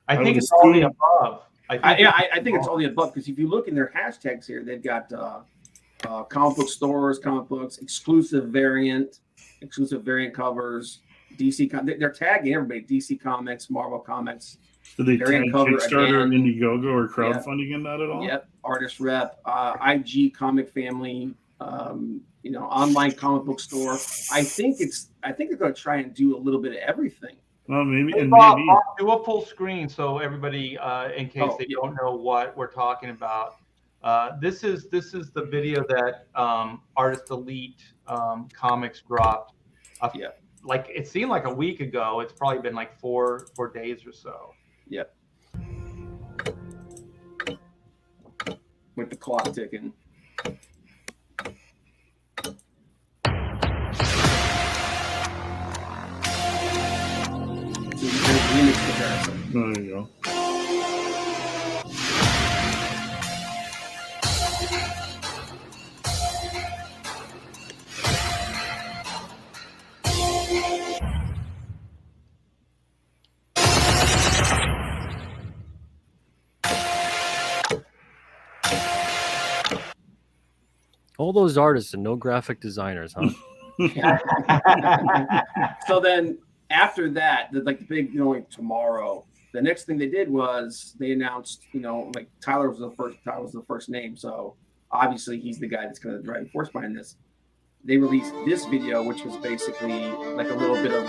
I think would it's all the assume- above. I think it's all the above because if you look in their hashtags here, they've got comic book stores, comic books, exclusive variant covers, DC. They're tagging everybody: DC Comics, Marvel Comics. do they variant tag cover Kickstarter and again. Indiegogo or crowdfunding in that at all? Yep, artist rep, IG Comic Family, online comic book store. I think they're going to try and do a little bit of everything. Well, maybe, Hey, and Bob, maybe Bob, do a full screen so everybody, in case Oh, they yeah. don't know what we're talking about. This is the video that Artist Elite Comics dropped. Yeah. Like it seemed like a week ago. It's probably been like four days or so. Yep. With the clock ticking. So there's the image comparison. there you go. All those artists and no graphic designers, huh? So then after that, like the big, like tomorrow, the next thing they did was they announced, like Tyler was the first name. So obviously he's the guy that's going to drive force behind this. They released this video, which was basically like a little bit of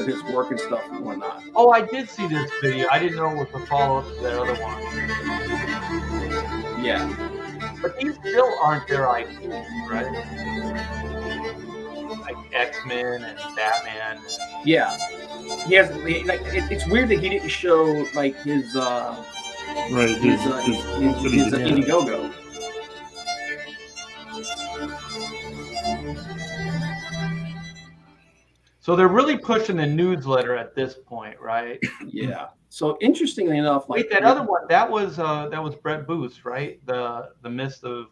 his work and stuff and whatnot. Oh, I did see this video. I didn't know it was a follow-up to that other one. Yeah. But these still aren't their IPs, right? Like X-Men and Batman. Yeah. He has like it's weird that he didn't show like his Right, his his Indiegogo. So they're really pushing the newsletter at this point, right? Yeah. So interestingly enough, like Wait, that other one, that was Brett Booth, right? The Mist of.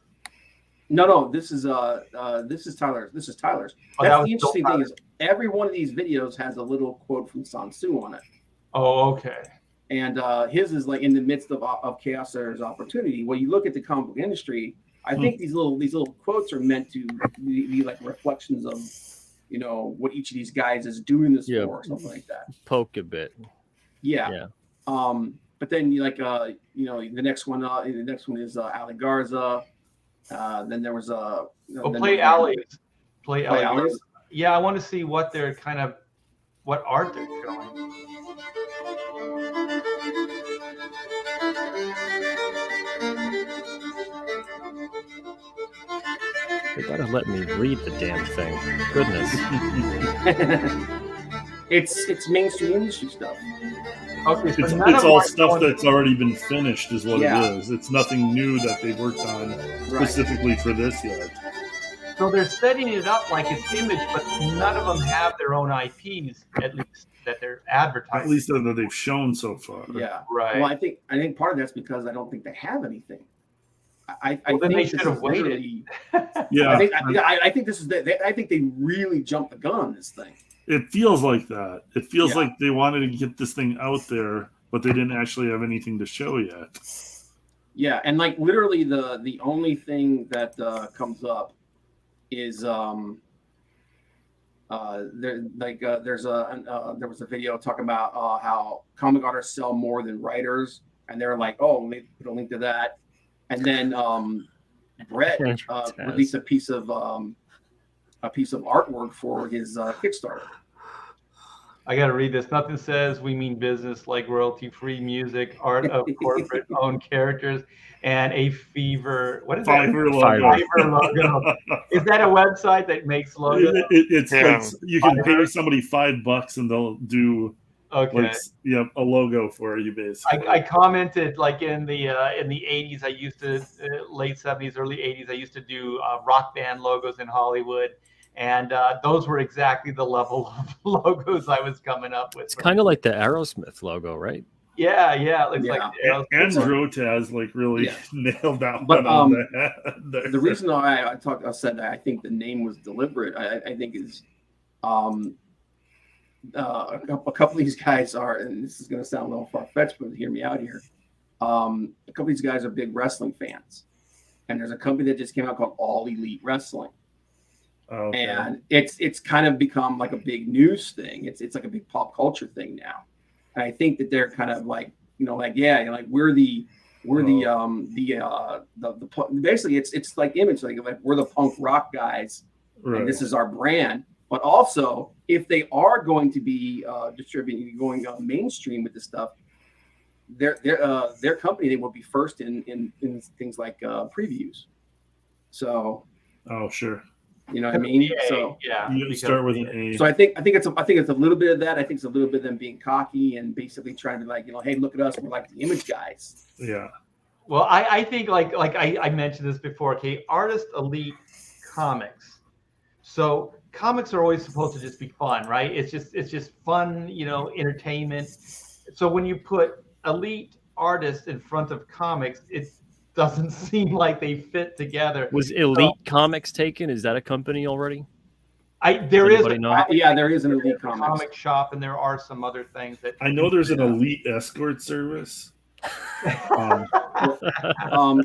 No, this is Tyler's. This is Tyler's. Oh, that That's was the interesting still thing is every one of these videos has a little quote from Sun Tzu on it. Oh, okay. And his is like in the midst of chaos there is opportunity. When you look at the comic book industry, I think these little quotes are meant to be like reflections of what each of these guys is doing this for or something like that. Poke a bit. Yeah. But then the next one is Ali Garza. Then there was Play Ali. Play Ali's. Yeah, I want to see what they're what art they're showing. They gotta let me read the damn thing. Goodness. It's mainstream industry stuff. Okay, so It's none of all them are stuff going- that's already been finished, is what Yeah. it is. It's nothing new that they've worked on Right. specifically for this yet. So they're setting it up like it's image, but none of them have their own IPs, at least that they're advertising. At least that they've shown so far. Yeah. Right. Well, I think part of that's because I don't think they have anything. I Well, then think they this should have is waited. literally- Yeah. I think this is. I think they really jumped the gun on this thing. It feels like that. It feels Yeah. like they wanted to get this thing out there, but they didn't actually have anything to show yet. Yeah, and like literally the only thing that comes up is there was a video talking about how comic artists sell more than writers, and they're like, oh, they put a link to that, and then Brett released a piece of artwork for his Kickstarter. I got to read this. Nothing says we mean business like royalty-free music, art of corporate-owned characters, and a fever. What is that? Fiverr logo. Fiverr logo. Is that a website that makes logos? It's Yeah. like you can Fiverr? pay somebody $5 and they'll do Okay. like a logo for you basically. I commented like in the 80s. I used to late 70s, early 80s. I used to do rock band logos in Hollywood, and those were exactly the level of logos I was coming up with. It's kind of like the Aerosmith logo, right? Yeah, it looks Yeah. like And Drotaz like really Yeah. nailed that But, one on the head. The reason I said that I think the name was deliberate. I think is a couple of these guys are, and this is going to sound a little far fetched, but hear me out here. A couple of these guys are big wrestling fans, and there's a company that just came out called All Elite Wrestling. Okay. And it's kind of become like a big news thing. It's like a big pop culture thing now. And I think that they're kind of like, like we're basically it's like image, like we're the punk rock guys, Right. and this is our brand. But also, if they are going to be distributing, going mainstream with this stuff, their company, they will be first in things like previews. So, Oh, sure. you know what I mean? So yeah, You start with an A. So I think it's a little bit of that. I think it's a little bit of them being cocky and basically trying to be like, hey, look at us, we're like the image guys. Yeah. Well, I think like I mentioned this before. Okay, Artist Elite Comics. So comics are always supposed to just be fun, right? It's just fun, entertainment. So when you put elite artists in front of comics, it doesn't seem like they fit together. Was Elite Comics taken? Is that a company already? There is Anybody know? There is an Elite Comics. comic shop, and there are some other things that I know there's an elite escort service.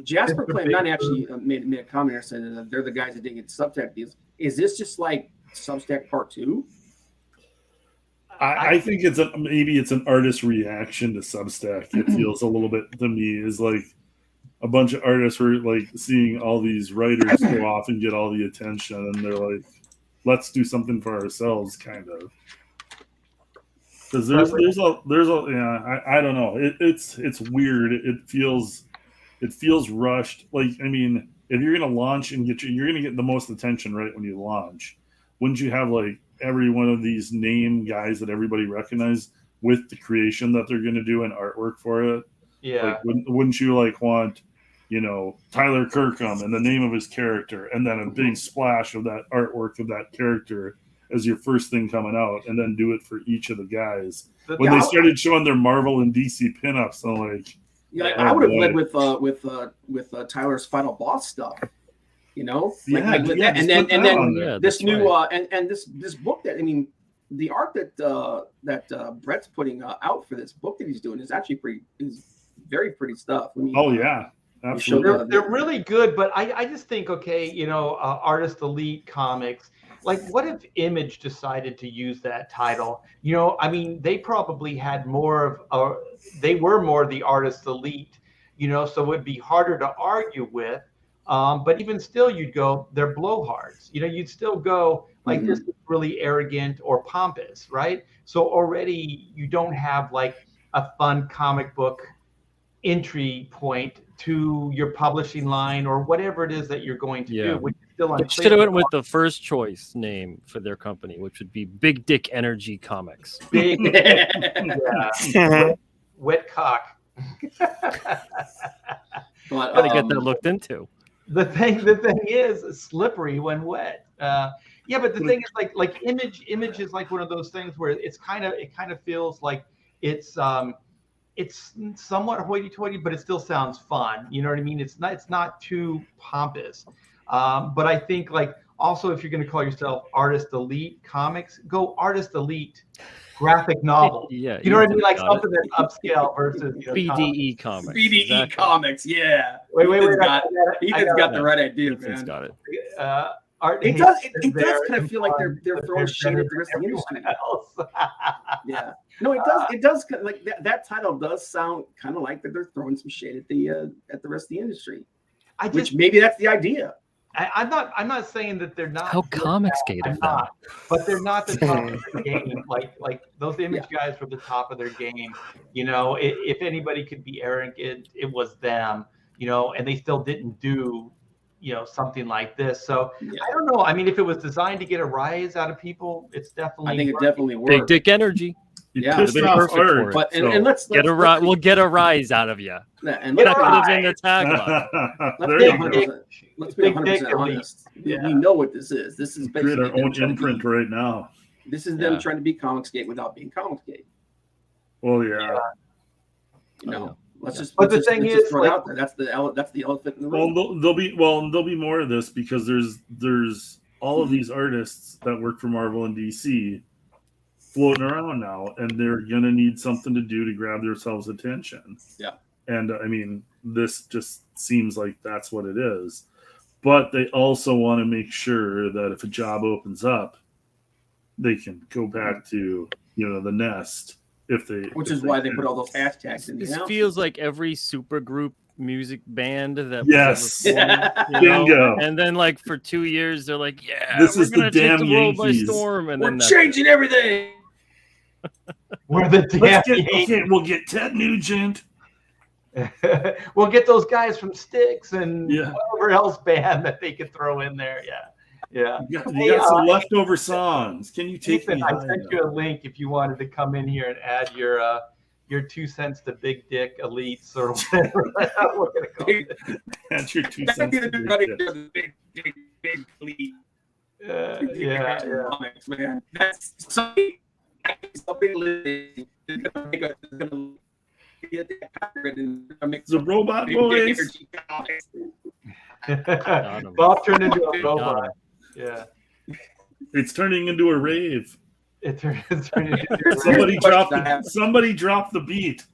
Jasper Clayton actually made a comment or said that they're the guys that didn't get Substack deals. Is this just like Substack Part 2? I think maybe it's an artist reaction to Substack. It feels a little bit to me is like a bunch of artists were like seeing all these writers go off and get all the attention, and they're like, let's do something for ourselves, kind of. Because there's a I don't know. It's weird. It feels rushed. Like, I mean, if you're gonna launch and you're gonna get the most attention right when you launch, wouldn't you have like every one of these name guys that everybody recognizes with the creation that they're gonna do and artwork for it? Yeah. Like, wouldn't you like want, Tyler Kirkham and the name of his character, and then a big splash of that artwork of that character as your first thing coming out, and then do it for each of the guys? When they started showing their Marvel and DC pinups, I'm like, I would have led with Tyler's Final Boss stuff. And then this new and this book that the art that Brett's putting out for this book that he's doing is actually very pretty stuff. yeah, absolutely. They're really good, but I just think, Artist Elite Comics, like, what if Image decided to use that title? They probably had more of, they were more the Artist Elite, so it would be harder to argue with. But even still, you'd go, they're blowhards. You'd still go, like, this is really arrogant or pompous, right? So already you don't have, like, a fun comic book entry point to your publishing line or whatever it is that you're going to do, which is still unclear. Should have went with the first choice name for their company, which would be Big Dick Energy Comics. Big, wet cock. Gotta get that looked into. The thing is slippery when wet. But the thing is like image is like one of those things where it kind of feels like it's somewhat hoity-toity, but it still sounds fun. You know what I mean? It's not too pompous. But I think like Also, if you're going to call yourself Artist Elite Comics, go Artist Elite graphic novel. Yeah, You know what I mean? Like got it. something that's upscale versus BDE comics. BDE exactly. Comics, yeah. Wait. Ethan's I got the right idea, Ethan's man. got it. Art It does. It does kind of feel like they're throwing shade at the rest of the industry. else. Yeah. No, it does. It does like that title does sound kind of like that they're throwing some shade at the rest of the industry. Which maybe that's the idea. I'm not saying that they're not. How Comicsgate of them. But they're not the top of their game. Like those image guys were the top of their game. You know, if anybody could be arrogant, it was them. You know, and they still didn't do, you know, something like this. So I don't know. I mean, if it was designed to get a rise out of people, it's definitely. I think it definitely worked. Big dick energy. Yeah, pissed off Art, but and let's we'll get a rise out of you. Yeah, and that could have been the tagline. Let's be 100% honest. We know what this is. This is basically our own imprint right now. This is them trying to be Comicsgate without being Comicsgate. Well, yeah. You know, let's just. But the thing is, throw it out there. That's the elephant in the room. Well, there'll be more of this because there's all of these artists that work for Marvel and DC floating around now, and they're gonna need something to do to grab themselves attention. Yeah. And I mean, this just seems like that's what it is. But they also want to make sure that if a job opens up, they can go back to, you know, the nest which is why they put all those hashtags in. This feels like every supergroup music band that yes, bingo. And then like for 2 years they're like, this we're is gonna the take damn the world Yankees. by storm, and we're then changing everything. We're the damn we'll get Ted Nugent. We'll get those guys from Styx and Yeah. whatever else band that they could throw in there. Yeah. You got some leftover songs. Can you take Ethan, me? I sent you a link if you wanted to come in here and add your 2 cents to Big Dick Elites or whatever. We're gonna go. That's your 2 That's cents. the big elite. Yeah. Comics, man. That's something is The Robot Boys. Bob turned into a robot. Yeah. It's turning into a rave. It's turning into Somebody dropped the beat.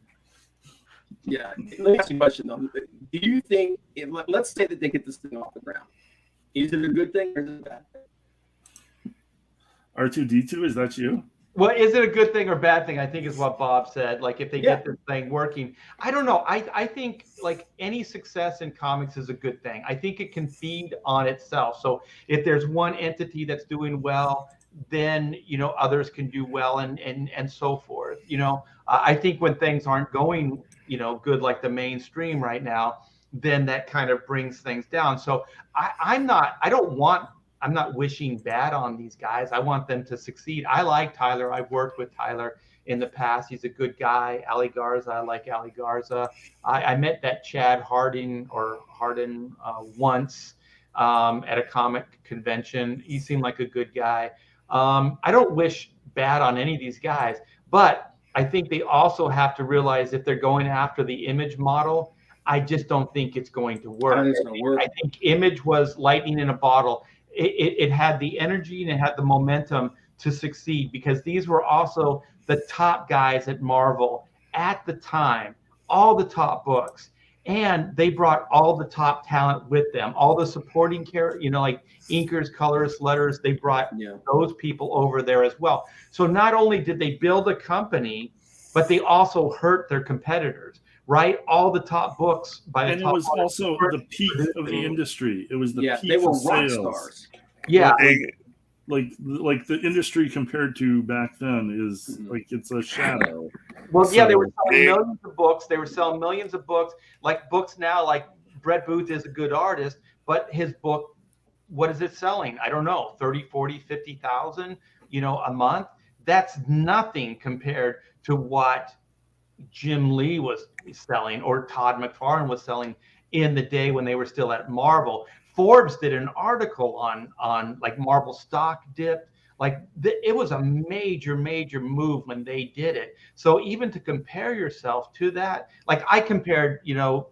Yeah. Let me ask you a question though. Do you think let's say that they get this thing off the ground. Is it a good thing or is it a bad thing? R2D2, is that you? Well, is it a good thing or bad thing? I think is what Bob said. Like if they get this thing working, I don't know. I think like any success in comics is a good thing. I think it can feed on itself. So if there's one entity that's doing well, then you know others can do well and so forth. You know, I think when things aren't going good like the mainstream right now, then that kind of brings things down. So I'm not wishing bad on these guys. I want them to succeed. I like Tyler. I've worked with Tyler in the past. He's a good guy. Ali Garza, I like Ali Garza. I met that Chad Hardin once at a comic convention. He seemed like a good guy. I don't wish bad on any of these guys, but I think they also have to realize if they're going after the Image model, I just don't think it's going to work. I think Image was lightning in a bottle. It had the energy and it had the momentum to succeed because these were also the top guys at Marvel at the time, all the top books, and they brought all the top talent with them, all the supporting characters, like inkers, colorists, letters. They brought those people over there as well. So not only did they build a company, but they also hurt their competitors. Right, all the top books by the and top. It was also the peak of the industry. It was the peak they were of rock sales. stars. Yeah, like the industry compared to back then is like it's a shadow. Well, yeah, they were selling millions of books. They were selling millions of books. Like books now, like Brett Booth is a good artist, but his book, what is it selling? I don't know, 30, 40, 50,000, a month. That's nothing compared to what Jim Lee was selling or Todd McFarlane was selling in the day when they were still at Marvel. Forbes did an article on like Marvel stock dipped. It was a major move when they did it. So even to compare yourself to that, like I compared,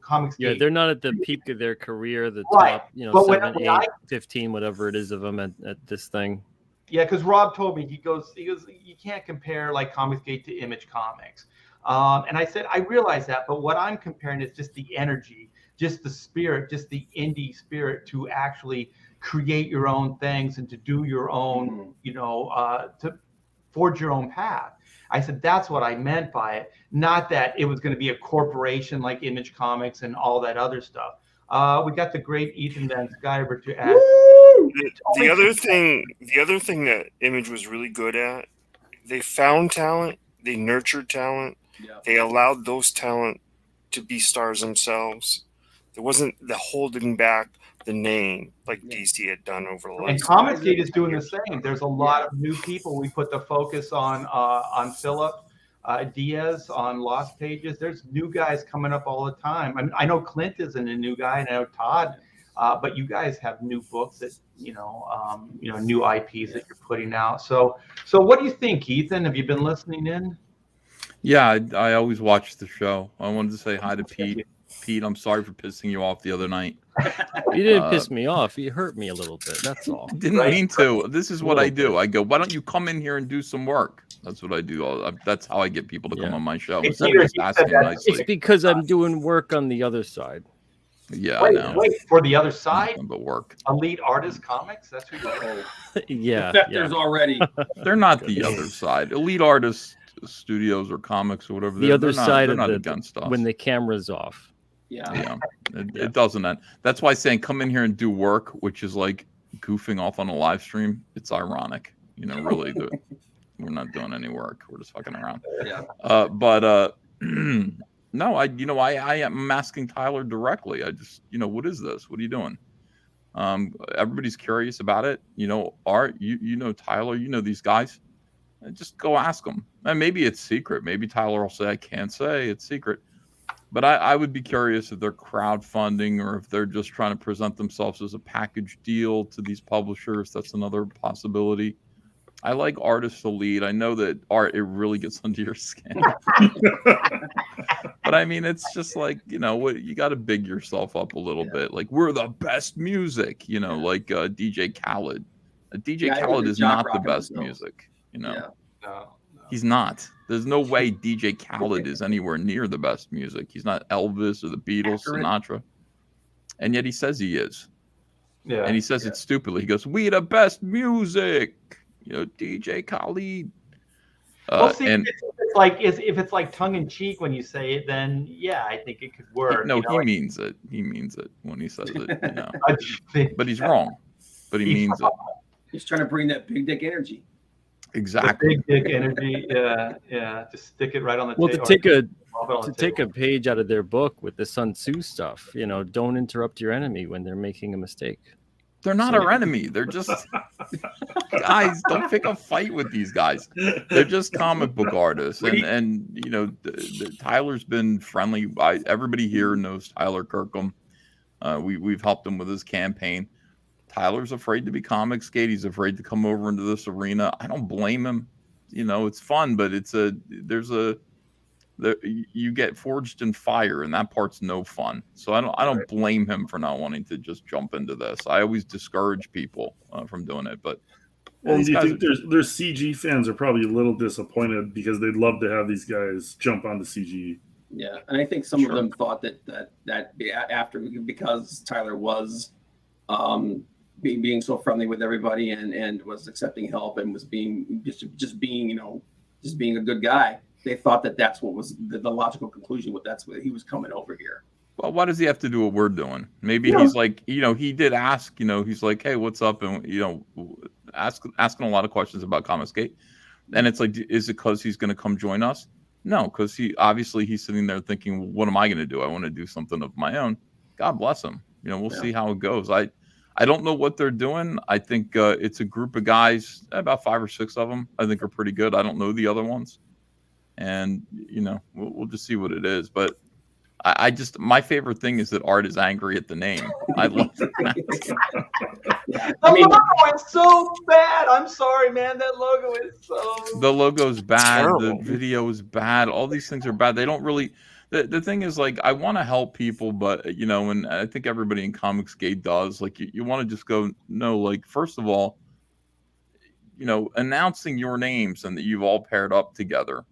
Comics. Yeah, they're not at the peak of their career, the Right. top, But 7, 8, 15, whatever it is of them at this thing. Yeah, because Rob told me, he goes, you can't compare like Comicsgate to Image Comics. And I said, I realize that, but what I'm comparing is just the energy, just the spirit, just the indie spirit to actually create your own things and to do your own, to forge your own path. I said, that's what I meant by it. Not that it was going to be a corporation like Image Comics and all that other stuff. We got the great Ethan Van Sciver to add. The other thing that Image was really good at, they found talent, they nurtured talent, they allowed those talent to be stars themselves. There wasn't the holding back the name like DC had done over the last. And Comicsgate is doing the same. There's a lot of new people. We put the focus on Philip Diaz on Lost Pages. There's new guys coming up all the time. I know Clint isn't a new guy, and I know Todd, but you guys have new books that new IPs that you're putting out. So what do you think, Ethan? Have you been listening in? Yeah, I always watch the show. I wanted to say hi to Pete. Pete, I'm sorry for pissing you off the other night. You didn't piss me off. You hurt me a little bit. That's all. Didn't mean to. This is what I do. I go, why don't you come in here and do some work? That's what I do. That's how I get people to come on my show. It's because I'm doing work on the other side. Yeah, wait, for the other side? But work. Elite Artist Comics? That's who you Yeah. There's already. They're not the other side. Elite Artists Studios or Comics or whatever. The other side of against us. When the camera's off. Yeah. It doesn't end. That's why saying come in here and do work, which is like goofing off on a live stream, it's ironic. Really, we're not doing any work. We're just fucking around. Yeah. No, I am asking Tyler directly. I just, what is this? What are you doing? Everybody's curious about it. Art, Tyler, these guys. Just go ask them. And maybe it's secret. Maybe Tyler will say, I can't say it's secret. But I would be curious if they're crowdfunding or if they're just trying to present themselves as a package deal to these publishers. That's another possibility. I like artists to lead. I know that art, it really gets under your skin. But I mean, it's just like, what you got to big yourself up a little bit. Like, we're the best music, like DJ Khaled. DJ Khaled is not the best music, No. He's not. There's no way DJ Khaled is anywhere near the best music. He's not Elvis or the Beatles, Sinatra. And yet he says he is. Yeah. And he says it stupidly. He goes, we the best music. DJ Khaled. Well, see, if it's like tongue in cheek when you say it, then yeah, I think it could work. He means it. He means it when he says it. But he's wrong. But he means it. He's trying to bring that big dick energy. Exactly. The big dick energy. Yeah. Just stick it right on the table. Well, to take a page out of their book with the Sun Tzu stuff, don't interrupt your enemy when they're making a mistake. They're not our enemy. They're just guys. Don't pick a fight with these guys. They're just comic book artists, and Tyler's been friendly. Everybody here knows Tyler Kirkham. We've helped him with his campaign. Tyler's afraid to be Comicsgate. He's afraid to come over into this arena. I don't blame him. It's fun, but you get forged in fire, and that part's no fun. So I don't blame him for not wanting to just jump into this. I always discourage people from doing it. But do you think their CG fans are probably a little disappointed because they'd love to have these guys jump onto CG? Yeah, and I think some of them thought that after, because Tyler was being so friendly with everybody and was accepting help and was being being a good guy. They thought that's what was the logical conclusion. That's what he was coming over here. Well, why does he have to do what we're doing? Maybe he's like, he did ask, he's like, hey, what's up? And, asking a lot of questions about Comicsgate. And it's like, is it because he's going to come join us? No, because he's sitting there thinking, well, what am I going to do? I want to do something of my own. God bless him. We'll see how it goes. I don't know what they're doing. I think it's a group of guys, about 5 or 6 of them, I think are pretty good. I don't know the other ones. And, we'll just see what it is. But my favorite thing is that Art is angry at the name. I love that. The logo I'm so bad. I'm sorry, man. That logo is so. The logo's bad. Terrible. The video is bad. All these things are bad. They don't really. The thing is, like, I want to help people, but and I think everybody in Comicsgate does. Like, you want to just go, no, like, first of all, announcing your names and that you've all paired up together.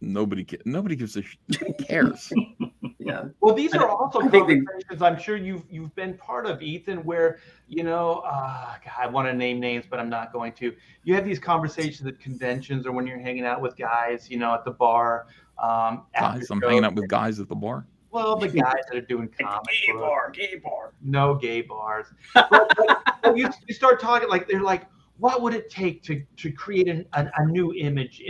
Nobody gives a who cares. Yeah. Well, these are also I think conversations I'm sure you've been part of, Ethan, where God, I want to name names, but I'm not going to. You have these conversations at conventions or when you're hanging out with guys, at the bar. Guys, I'm hanging out with guys at the bar. Well, the guys that are doing comics. Gay bar. No gay bars. But you start talking like they're like, what would it take to create a new image,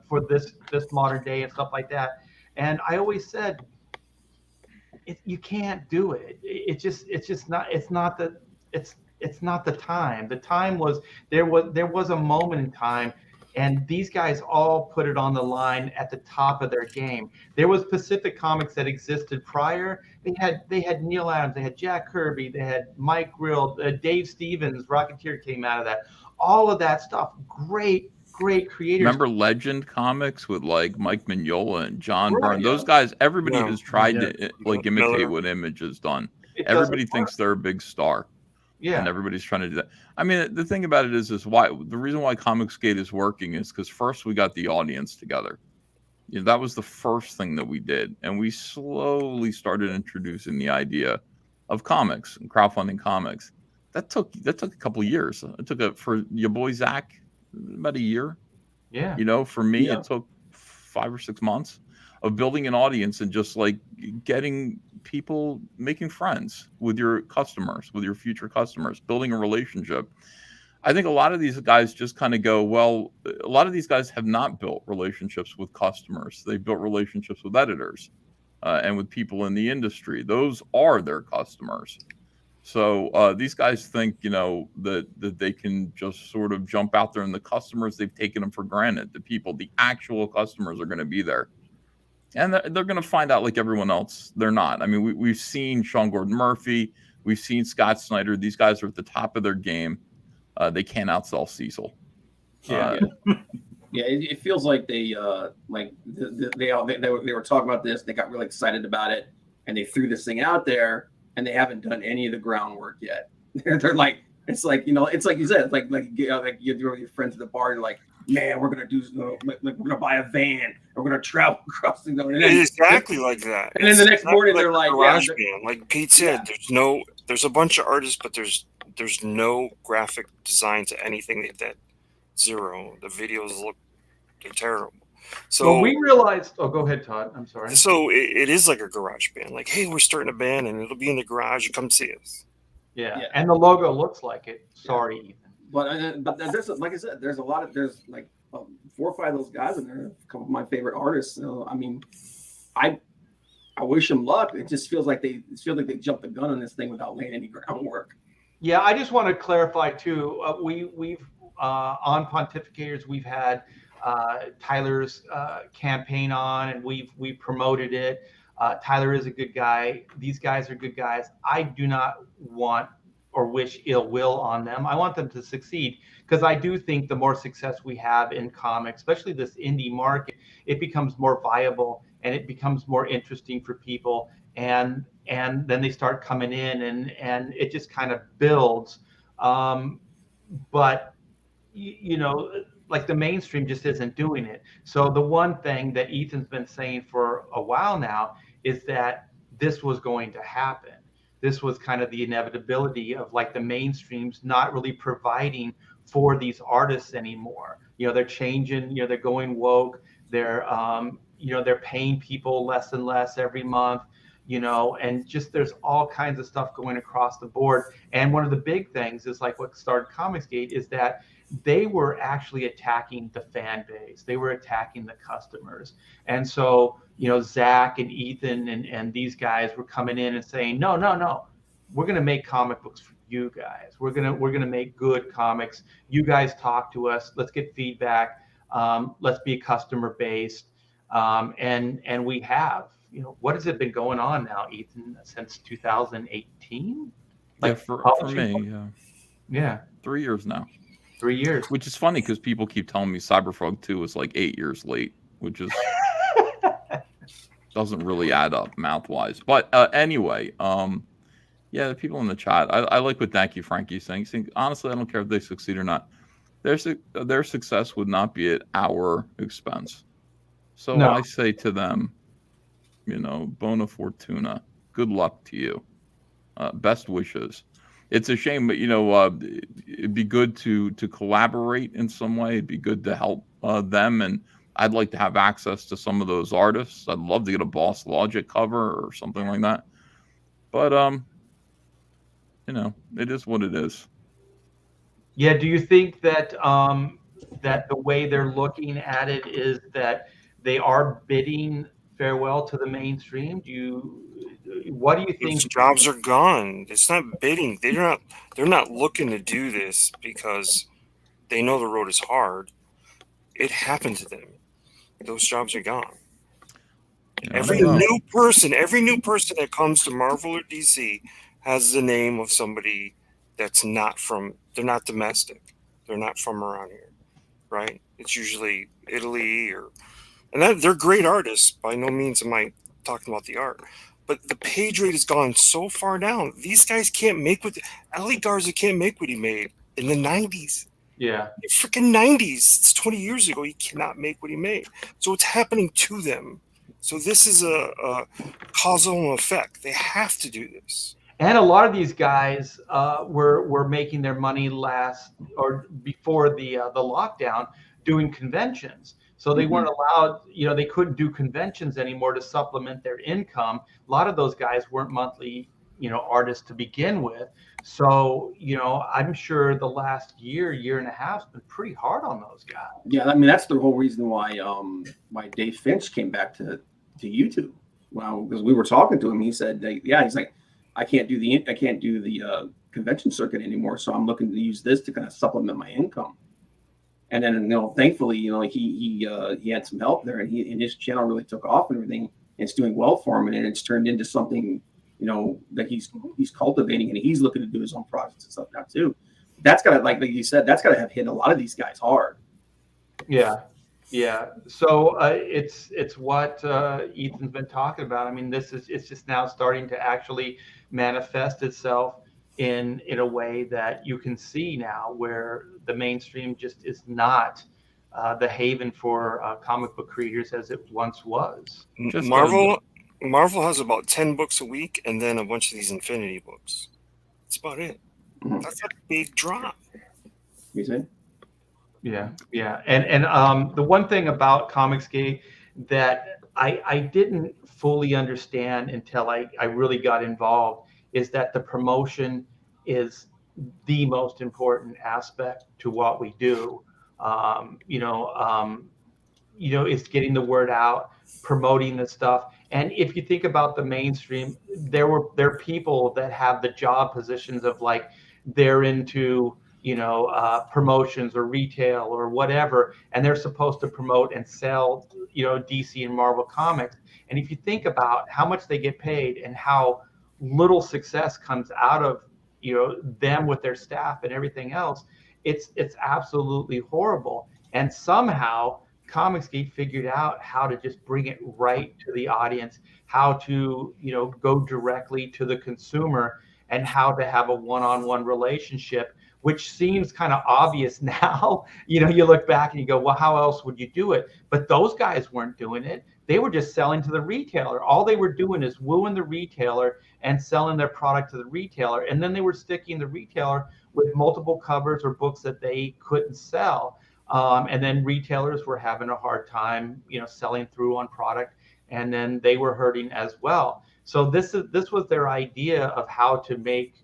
for this modern day and stuff like that? And I always said, you can't do it. It's not the time. The time was there was a moment in time, and these guys all put it on the line at the top of their game. There was Pacific Comics that existed prior. They had Neil Adams, they had Jack Kirby, they had Mike Grill, Dave Stevens, Rocketeer came out of that. All of that stuff, great creators. Remember Legend Comics with like Mike Mignola and John Right, Byrne? yeah. Those guys, everybody Yeah. has tried Yeah. to imitate Miller. what Image has done. It Everybody doesn't thinks work. they're a big star. Yeah. And everybody's trying to do that. I mean, the thing about it is why the reason why Comicsgate is working is because first we got the audience together. That was the first thing that we did, and we slowly started introducing the idea of comics and crowdfunding comics. That took a couple of years. It took for your boy Zach about a year. Yeah. For me, Yeah. it took 5 or 6 months of building an audience and just like getting people, making friends with your customers, with your future customers, building a relationship. I think a lot of these guys just kind of go, well, a lot of these guys have not built relationships with customers. They built relationships with editors and with people in the industry. Those are their customers. So these guys think, that they can just sort of jump out there, and the customers, they've taken them for granted. The actual customers are going to be there. And they're going to find out like everyone else. They're not. I mean, we've seen Sean Gordon Murphy. We've seen Scott Snyder. These guys are at the top of their game. They can't outsell Cecil. Yeah. Yeah, it feels like they were talking about this. They got really excited about it, and they threw this thing out there, and they haven't done any of the groundwork yet. They're like, it's like it's like you said, it's like you're with your friends at the bar. You're like, man, we're gonna do, we're gonna buy a van, and we're gonna travel across the. And then, It's exactly like that. And then the next morning, they're like, garage yeah, band. Like Pete said, there's a bunch of artists, but there's no graphic design to anything. That zero. The videos they're terrible. So Well, we realized. Oh, go ahead, Todd. I'm sorry. So it is like a garage band. Like, hey, we're starting a band, and it'll be in the garage. You come see us. Yeah. Yeah. And the logo looks like it. Sorry, Ethan. But there's, like I said, there's like 4 or 5 of those guys in there. A couple of my favorite artists. So I mean, I wish them luck. It just feels like they jumped the gun on this thing without laying any groundwork. Yeah, I just want to clarify too. We've on Pontificators, we've had Tyler's campaign on, and we've promoted it. Tyler is a good guy. These guys are good guys. I do not want or wish ill will on them. I want them to succeed, because I do think the more success we have in comics, especially this indie market, it becomes more viable and it becomes more interesting for people. And then they start coming in, and it just kind of builds. But like the mainstream just isn't doing it. So the one thing that Ethan's been saying for a while now is that this was going to happen. This was kind of the inevitability of like the mainstream's not really providing for these artists anymore. They're changing, they're going woke. They're paying people less and less every month, and just there's all kinds of stuff going across the board. And one of the big things is like what started Comicsgate is that they were actually attacking the fan base. They were attacking the customers. And so, Zach and Ethan and these guys were coming in and saying, no, we're going to make comic books for you guys. We're going to make good comics. You guys talk to us. Let's get feedback. Let's be customer based. And we have, what has it been going on now, Ethan, since 2018? Yeah, for me, yeah, 3 years now. 3 years. Which is funny because people keep telling me Cyberpunk 2 is like 8 years late, which is doesn't really add up math-wise. But anyway, yeah, the people in the chat, I like what Thank You Frankie's saying. Honestly, I don't care if they succeed or not. Their success would not be at our expense. So No. I say to them, bona fortuna. Good luck to you. Best wishes. It's a shame, but it'd be good to collaborate in some way. It'd be good to help them, and I'd like to have access to some of those artists. I'd love to get a Boss Logic cover or something like that. But it is what it is. Yeah. Do you think that that the way they're looking at it is that they are bidding farewell to the mainstream? What do you think? These jobs are gone. It's not bidding. They're not looking to do this because they know the road is hard. It happened to them. Those jobs are gone. Every new person that comes to Marvel or DC has the name of somebody that's not from. They're not domestic. They're not from around here, right? It's usually Italy and they're great artists. By no means am I talking about the art. But the page rate has gone so far down. These guys can't make Ali Garza can't make what he made in the 90s. Yeah. The freaking 90s. It's 20 years ago. He cannot make what he made. So it's happening to them. So this is a causal effect. They have to do this. And a lot of these guys were making their money before the lockdown doing conventions. So they weren't allowed, they couldn't do conventions anymore to supplement their income. A lot of those guys weren't monthly, artists to begin with. So, I'm sure the last year and a half has been pretty hard on those guys. Yeah, I mean, that's the whole reason why Dave Finch came back to YouTube. Well, because we were talking to him, he said, he's like, I can't do the convention circuit anymore, so I'm looking to use this to kind of supplement my income. And then, thankfully, he had some help there, and his channel really took off and everything. It's doing well for him, and it's turned into something, that he's cultivating, and he's looking to do his own projects and stuff now too. That's gotta, like you said, that's gotta have hit a lot of these guys hard. Yeah. So it's what Ethan's been talking about. I mean, it's just now starting to actually manifest itself in a way that you can see now, where the mainstream just is not the haven for comic book creators as it once was. Marvel has about 10 books a week, and then a bunch of these Infinity books. That's about it. That's a big drop. You see? Yeah. And the one thing about Comicsgate that I didn't fully understand until I really got involved is that the promotion is the most important aspect to what we do. It's getting the word out, promoting this stuff. And if you think about the mainstream, there are people that have the job positions of like they're into promotions or retail or whatever, and they're supposed to promote and sell DC and Marvel comics. And if you think about how much they get paid and how little success comes out of them with their staff and everything else, it's absolutely horrible. And somehow Comicsgate figured out how to just bring it right to the audience, how to go directly to the consumer, and how to have a one-on-one relationship, which seems kind of obvious now. You look back and you go, well, how else would you do it? But those guys weren't doing it. They were just selling to the retailer. All they were doing is wooing the retailer and selling their product to the retailer. And then they were sticking the retailer with multiple covers or books that they couldn't sell. And then retailers were having a hard time, selling through on product. And then they were hurting as well. So this was their idea of how to make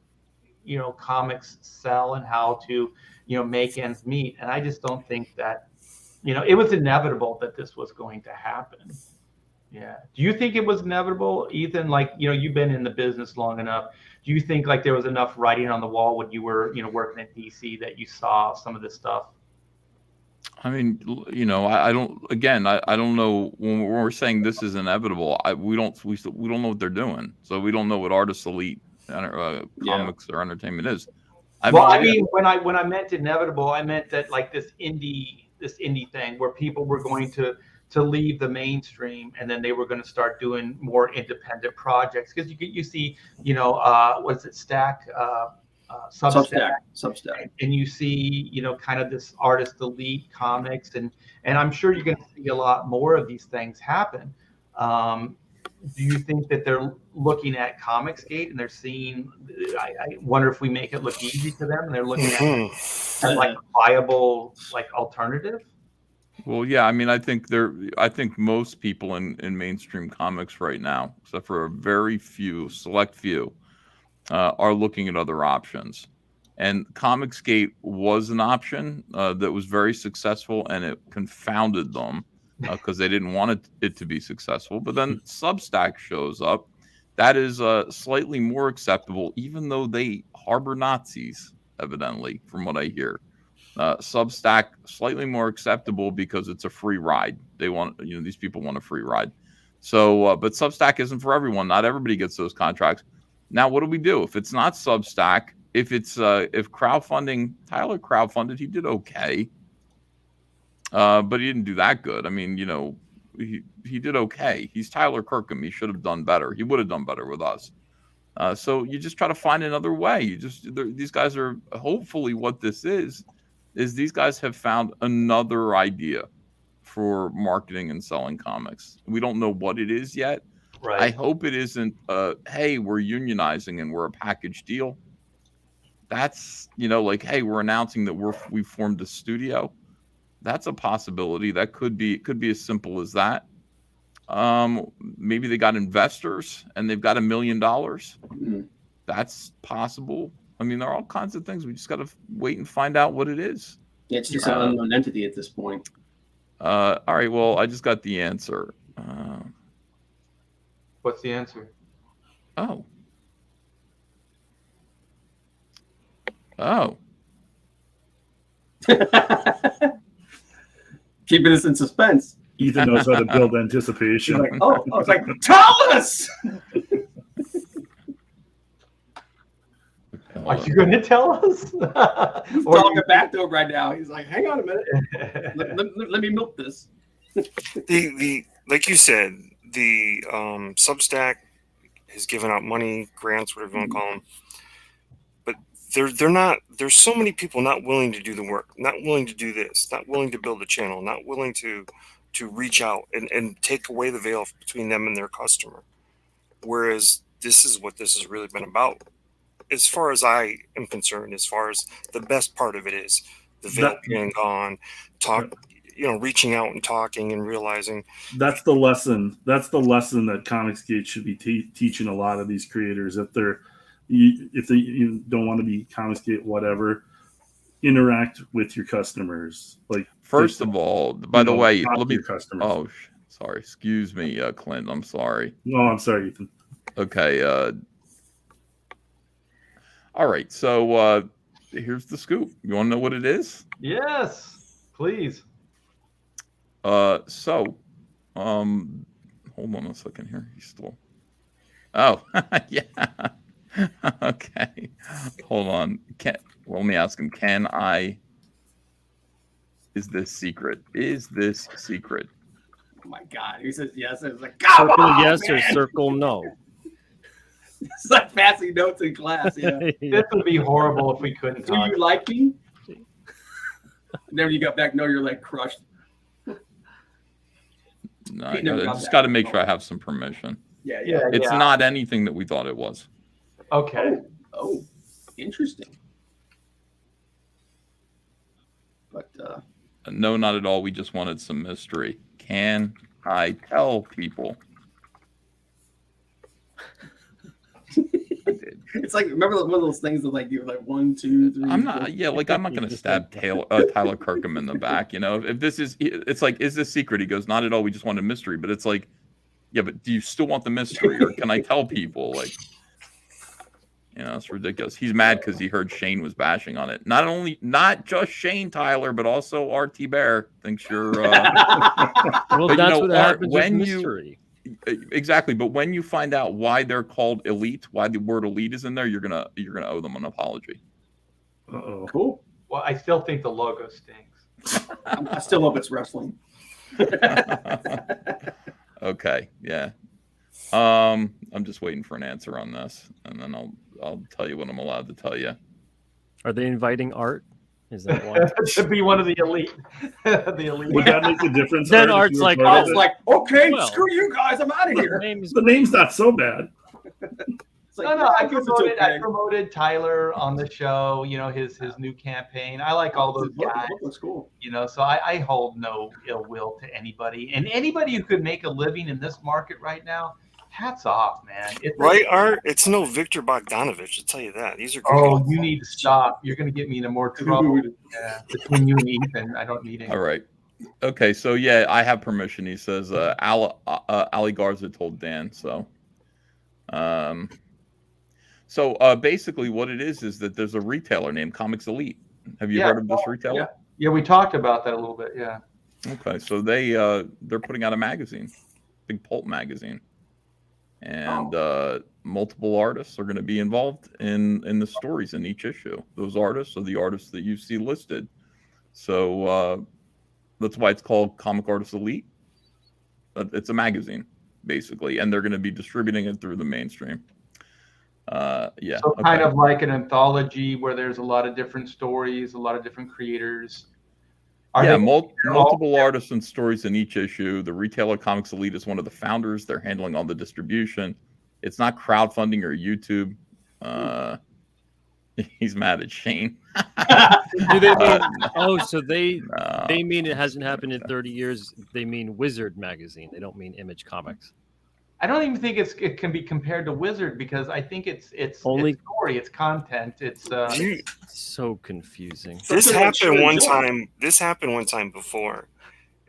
comics sell and how to make ends meet. And I just don't think that it was inevitable that this was going to happen. Yeah. Do you think it was inevitable, Ethan? Like, you've been in the business long enough. Do you think like there was enough writing on the wall when you were working at DC that you saw some of this stuff? I mean, I don't know when we're saying this is inevitable. We don't know what they're doing. So we don't know what artists elite comics or entertainment is. I mean, when I meant inevitable, I meant that like this indie thing where people were going to leave the mainstream and then they were going to start doing more independent projects, because you see, what's it, Substack, and you see, kind of this artist elite comics, and I'm sure you're going to see a lot more of these things happen. Do you think that they're looking at Comicsgate and they're seeing? I wonder if we make it look easy to them, and they're looking at like a viable alternative. Well, yeah, I mean, I think most people in mainstream comics right now, except for a very select few, are looking at other options. And Comicsgate was an option that was very successful, and it confounded them because they didn't want it to be successful. But then Substack shows up. That is slightly more acceptable, even though they harbor Nazis, evidently, from what I hear. Substack slightly more acceptable because it's a free ride. They want, these people want a free ride. So, but Substack isn't for everyone. Not everybody gets those contracts. Now, what do we do if it's not Substack? If crowdfunding, Tyler crowdfunded, he did okay, but he didn't do that good. I mean, he did okay. He's Tyler Kirkham. He should have done better. He would have done better with us. So you just try to find another way. These guys are, hopefully what this is these guys have found another idea for marketing and selling comics. We don't know what it is yet. Right. I hope it isn't, hey, we're unionizing and we're a package deal. That's, hey, we're announcing that we've formed a studio. That's a possibility. That could be as simple as that. Maybe they got investors and they've got $1 million. That's possible. I mean, there are all kinds of things. We just got to wait and find out what it is. Yeah, it's just an unknown entity at this point. All right. Well, I just got the answer. What's the answer? Oh. Keeping us in suspense. Ethan knows how to build anticipation. He's like, I was like, tell us. Are you going to tell us? He's talking back to him right now. He's like, hang on a minute. Let me milk this. The like you said, the Substack has given out money, grants, whatever you want to call them. But they're not. There's so many people not willing to do the work, not willing to do this, not willing to build a channel, not willing to reach out and take away the veil between them and their customer. Whereas this is what this has really been about. As far as I am concerned, as far as the best part of it is the veil being gone, reaching out and talking and realizing. That's the lesson. That's the lesson that Comicsgate should be teaching a lot of these creators. If they don't want to be Comicsgate, whatever, interact with your customers. Like, first of all, by the way, let me. Customers. Oh, sorry. Excuse me, Clint. I'm sorry. No, I'm sorry, Ethan. Okay. All right, so here's the scoop. You want to know what it is? Yes, please. So, hold on a second here. He's still. Oh, yeah. Okay. Hold on. Let me ask him. Is this secret? Is this secret? Oh my God. He says yes. It's like, circle yes or circle no. It's like passing notes in class. Yeah. This would be horrible if we couldn't Do talk. you like me? And then when you got back, no, you're like crushed. No, I just got to make sure I have some permission. Yeah. It's not anything that we thought it was. Okay. Oh, interesting. But no, not at all. We just wanted some mystery. Can I tell people? It's like, remember one of those things that like you're like 1, 2, 3. I'm not. Yeah, like I'm not going to stab Tyler Kirkham in the back. If this is, it's like, is this secret? He goes, not at all. We just wanted mystery. But it's like, yeah, but do you still want the mystery, or can I tell people? Like, it's ridiculous. He's mad because he heard Shane was bashing on it. Not just Shane, Tyler, but also RT Bear thinks you're. Well, that's what happens with mystery. exactly. But when you find out why they're called elite, why the word elite is in there, you're gonna owe them an apology. Uh-oh. Cool. Well, I still think the logo stinks. I still hope it's wrestling. Okay, yeah. I'm just waiting for an answer on this, and then I'll tell you what I'm allowed to tell you. Are they inviting Art? Is that one? To be one of the elite. The elite. Would that make a difference? Then Art, if Art's you were like, part I of was it? like, okay, Well, screw you guys, I'm out of here. The name's not so bad. It's like, No, yeah, I guess it's promoted. I okay. promoted Tyler on the show. You know, his new campaign. I like all those guys. That's cool. You know, so I hold no ill will to anybody, and anybody who could make a living in this market right now. Hats off, man. Right, Art? It's no Victor Bogdanovich, I'll tell you that. These are great Oh, guys. Oh. you need to stop. You're going to get me into more trouble. Yeah, between you and Ethan, I don't need it. All right. Okay, so yeah, I have permission. He says Ali Garza told Dan. So, basically, what it is that there's a retailer named Comics Elite. Have you heard of this retailer? Yeah, we talked about that a little bit. Yeah. Okay, so they're putting out a magazine, big pulp magazine, and multiple artists are going to be involved in the stories in each issue. Those artists are the artists that you see listed. So that's why it's called Comic Artists Elite. It's a magazine, basically, and they're going to be distributing it through the mainstream. Yeah. So kind of like an anthology where there's a lot of different stories, a lot of different creators. Multiple artists and stories in each issue. The retailer Comics Elite is one of the founders. They're handling all the distribution. It's not crowdfunding or YouTube. He's mad at Shane. Do they mean? So they mean it hasn't happened in 30 years. They mean Wizard magazine. They don't mean Image Comics. I don't even think it can be compared to Wizard because I think it's Only it's story, it's content, it's so confusing. This happened one time. This happened one time before,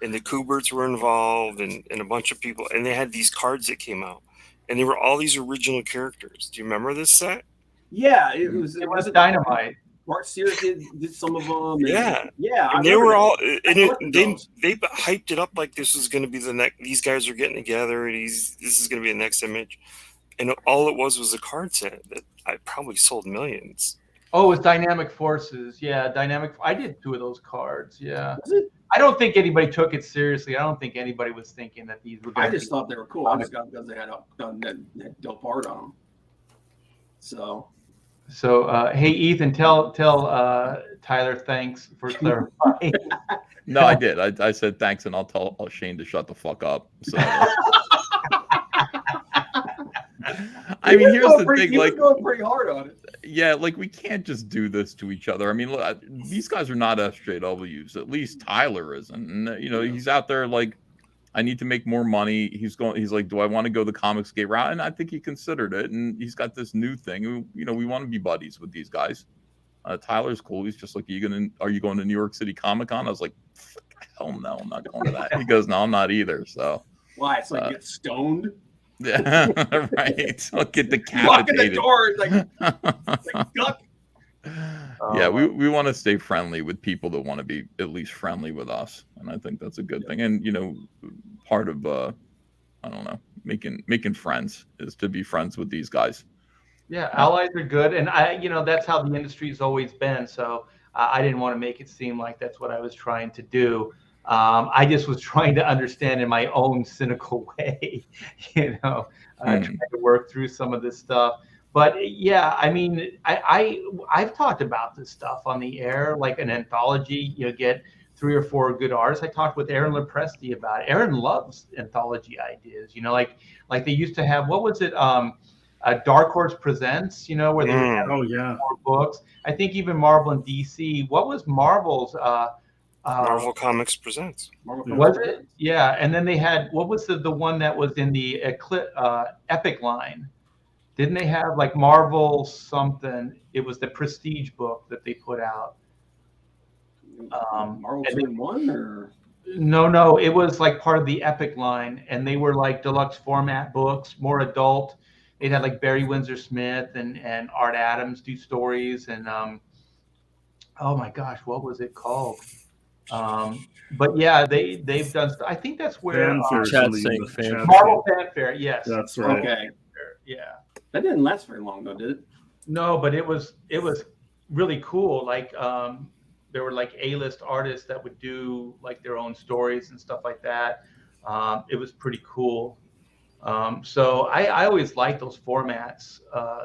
and the Kuberts were involved, and a bunch of people, and they had these cards that came out, and they were all these original characters. Do you remember this set? Yeah, it was Dynamite. Bart Sears did some of them. Yeah, yeah. And they were all, and they hyped it up like this was going to be the next. These guys are getting together, and this is going to be the next Image, and all it was a card set that I probably sold millions. Oh, it's Dynamic Forces. Yeah, Dynamic. I did 2 of those cards. Yeah. Was it? I don't think anybody took it seriously. I don't think anybody was thinking that these were. I just thought they were cool. I just got because they had that dope art on them. So, hey, Ethan, tell Tyler thanks for clarifying. No, I did. I said thanks, and I'll tell Shane to shut the fuck up. So, I mean, here's the thing. He was going pretty hard on it. Yeah, like we can't just do this to each other. I mean, look, these guys are not SJWs. At least Tyler isn't. And he's out there like, I need to make more money. He's like, do I want to go the Comicsgate route? And I think he considered it. And he's got this new thing. We want to be buddies with these guys. Tyler's cool. He's just like, are you going to New York City Comic Con? I was like, hell no, I'm not going to that. He goes, no, I'm not either. So why? It's like get stoned. Yeah, right. I'll get decapitated. Lock in the door, like duck. Yeah, we want to stay friendly with people that want to be at least friendly with us, and I think that's a good thing. And part of I don't know, making friends is to be friends with these guys. Yeah, allies are good, and that's how the industry's always been. So I didn't want to make it seem like that's what I was trying to do. I just was trying to understand in my own cynical way, trying to work through some of this stuff. But yeah, I mean, I've talked about this stuff on the air, like an anthology. You get 3 or 4 good artists. I talked with Aaron Lepresti about it. Aaron loves anthology ideas. Like they used to have. What was it? Dark Horse Presents. Where they would have 4 books. I think even Marvel and DC. What was Marvel's? Marvel Comics Presents. Was it? Yeah, and then they had, what was the one that was in the Epic line? Didn't they have like Marvel something? It was the Prestige book that they put out. Marvel 1 or? No, it was like part of the Epic line, and they were like deluxe format books, more adult. They had like Barry Windsor Smith and Art Adams do stories, and oh my gosh, what was it called? But yeah, they've done. I think that's where Fanfare. Chat's something in saying the fanfare. chat. Marvel Fanfare. Yes, That's right. Okay. yeah. That didn't last very long though, did it? No, but it was really cool. Like there were like A-list artists that would do like their own stories and stuff like that. It was pretty cool. So I always like those formats,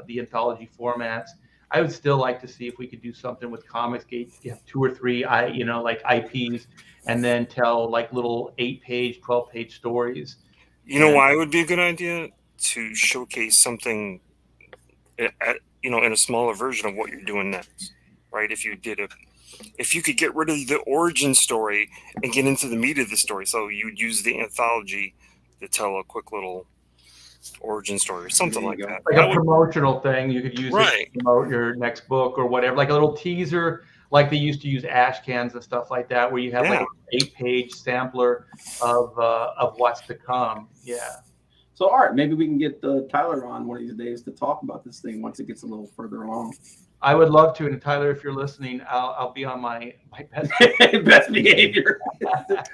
the anthology formats. I would still like to see if we could do something with Comicsgate. You have 2 or 3, like IPs, and then tell like little 8-page, 12-page stories. You know why it would be a good idea to showcase something, in a smaller version of what you're doing next, right? If you could get rid of the origin story and get into the meat of the story, so you'd use the anthology to tell a quick little origin story or something like that. Like a promotional thing, you could use it Right. to promote your next book or whatever, like a little teaser, like they used to use ash cans and stuff like that, where you have like an 8-page sampler of what's to come. Yeah. So, all right, maybe we can get Tyler on one of these days to talk about this thing once it gets a little further along. I would love to, and Tyler, if you're listening, I'll be on my best best behavior.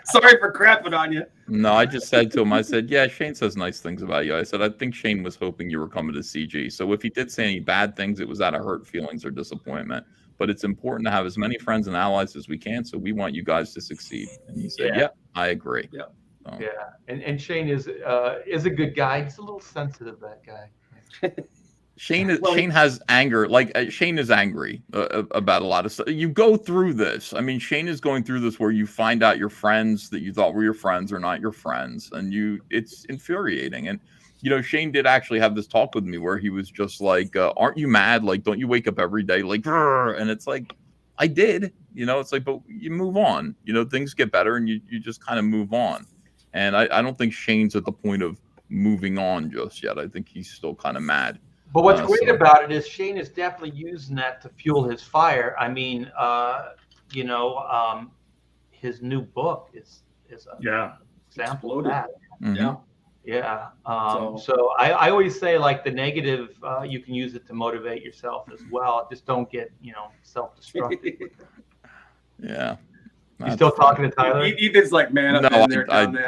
Sorry for crapping on you. No, I just said to him, I said, yeah, Shane says nice things about you. I said, I think Shane was hoping you were coming to CG. So if he did say any bad things, it was out of hurt feelings or disappointment. But it's important to have as many friends and allies as we can. So we want you guys to succeed. And he said, yeah, I agree. Yeah. So. Yeah. And Shane is a good guy. He's a little sensitive, that guy. Shane has anger. Like Shane is angry about a lot of stuff. You go through this. I mean, Shane is going through this where you find out your friends that you thought were your friends are not your friends, and it's infuriating. And Shane did actually have this talk with me where he was just like, "Aren't you mad? Like, don't you wake up every day like?" And it's like, I did. It's like, but you move on. Things get better, and you just kind of move on. And I don't think Shane's at the point of moving on just yet. I think he's still kind of mad. But what's great about it is Shane is definitely using that to fuel his fire. I mean, his new book is a example of that. Mm-hmm. Yeah. So I always say, like, the negative, you can use it to motivate yourself as well. Just don't get, self-destructive. Yeah. You still talking to Tyler? Ethan's like, man, no,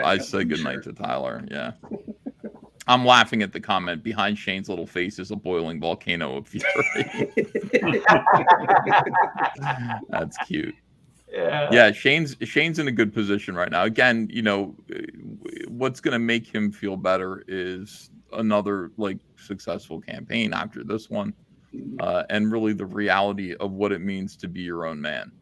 I said goodnight to Tyler. Yeah. I'm laughing at the comment. Behind Shane's little face is a boiling volcano of fury. That's cute. Yeah, Shane's in a good position right now. Again, what's going to make him feel better is another successful campaign after this one, and really the reality of what it means to be your own man.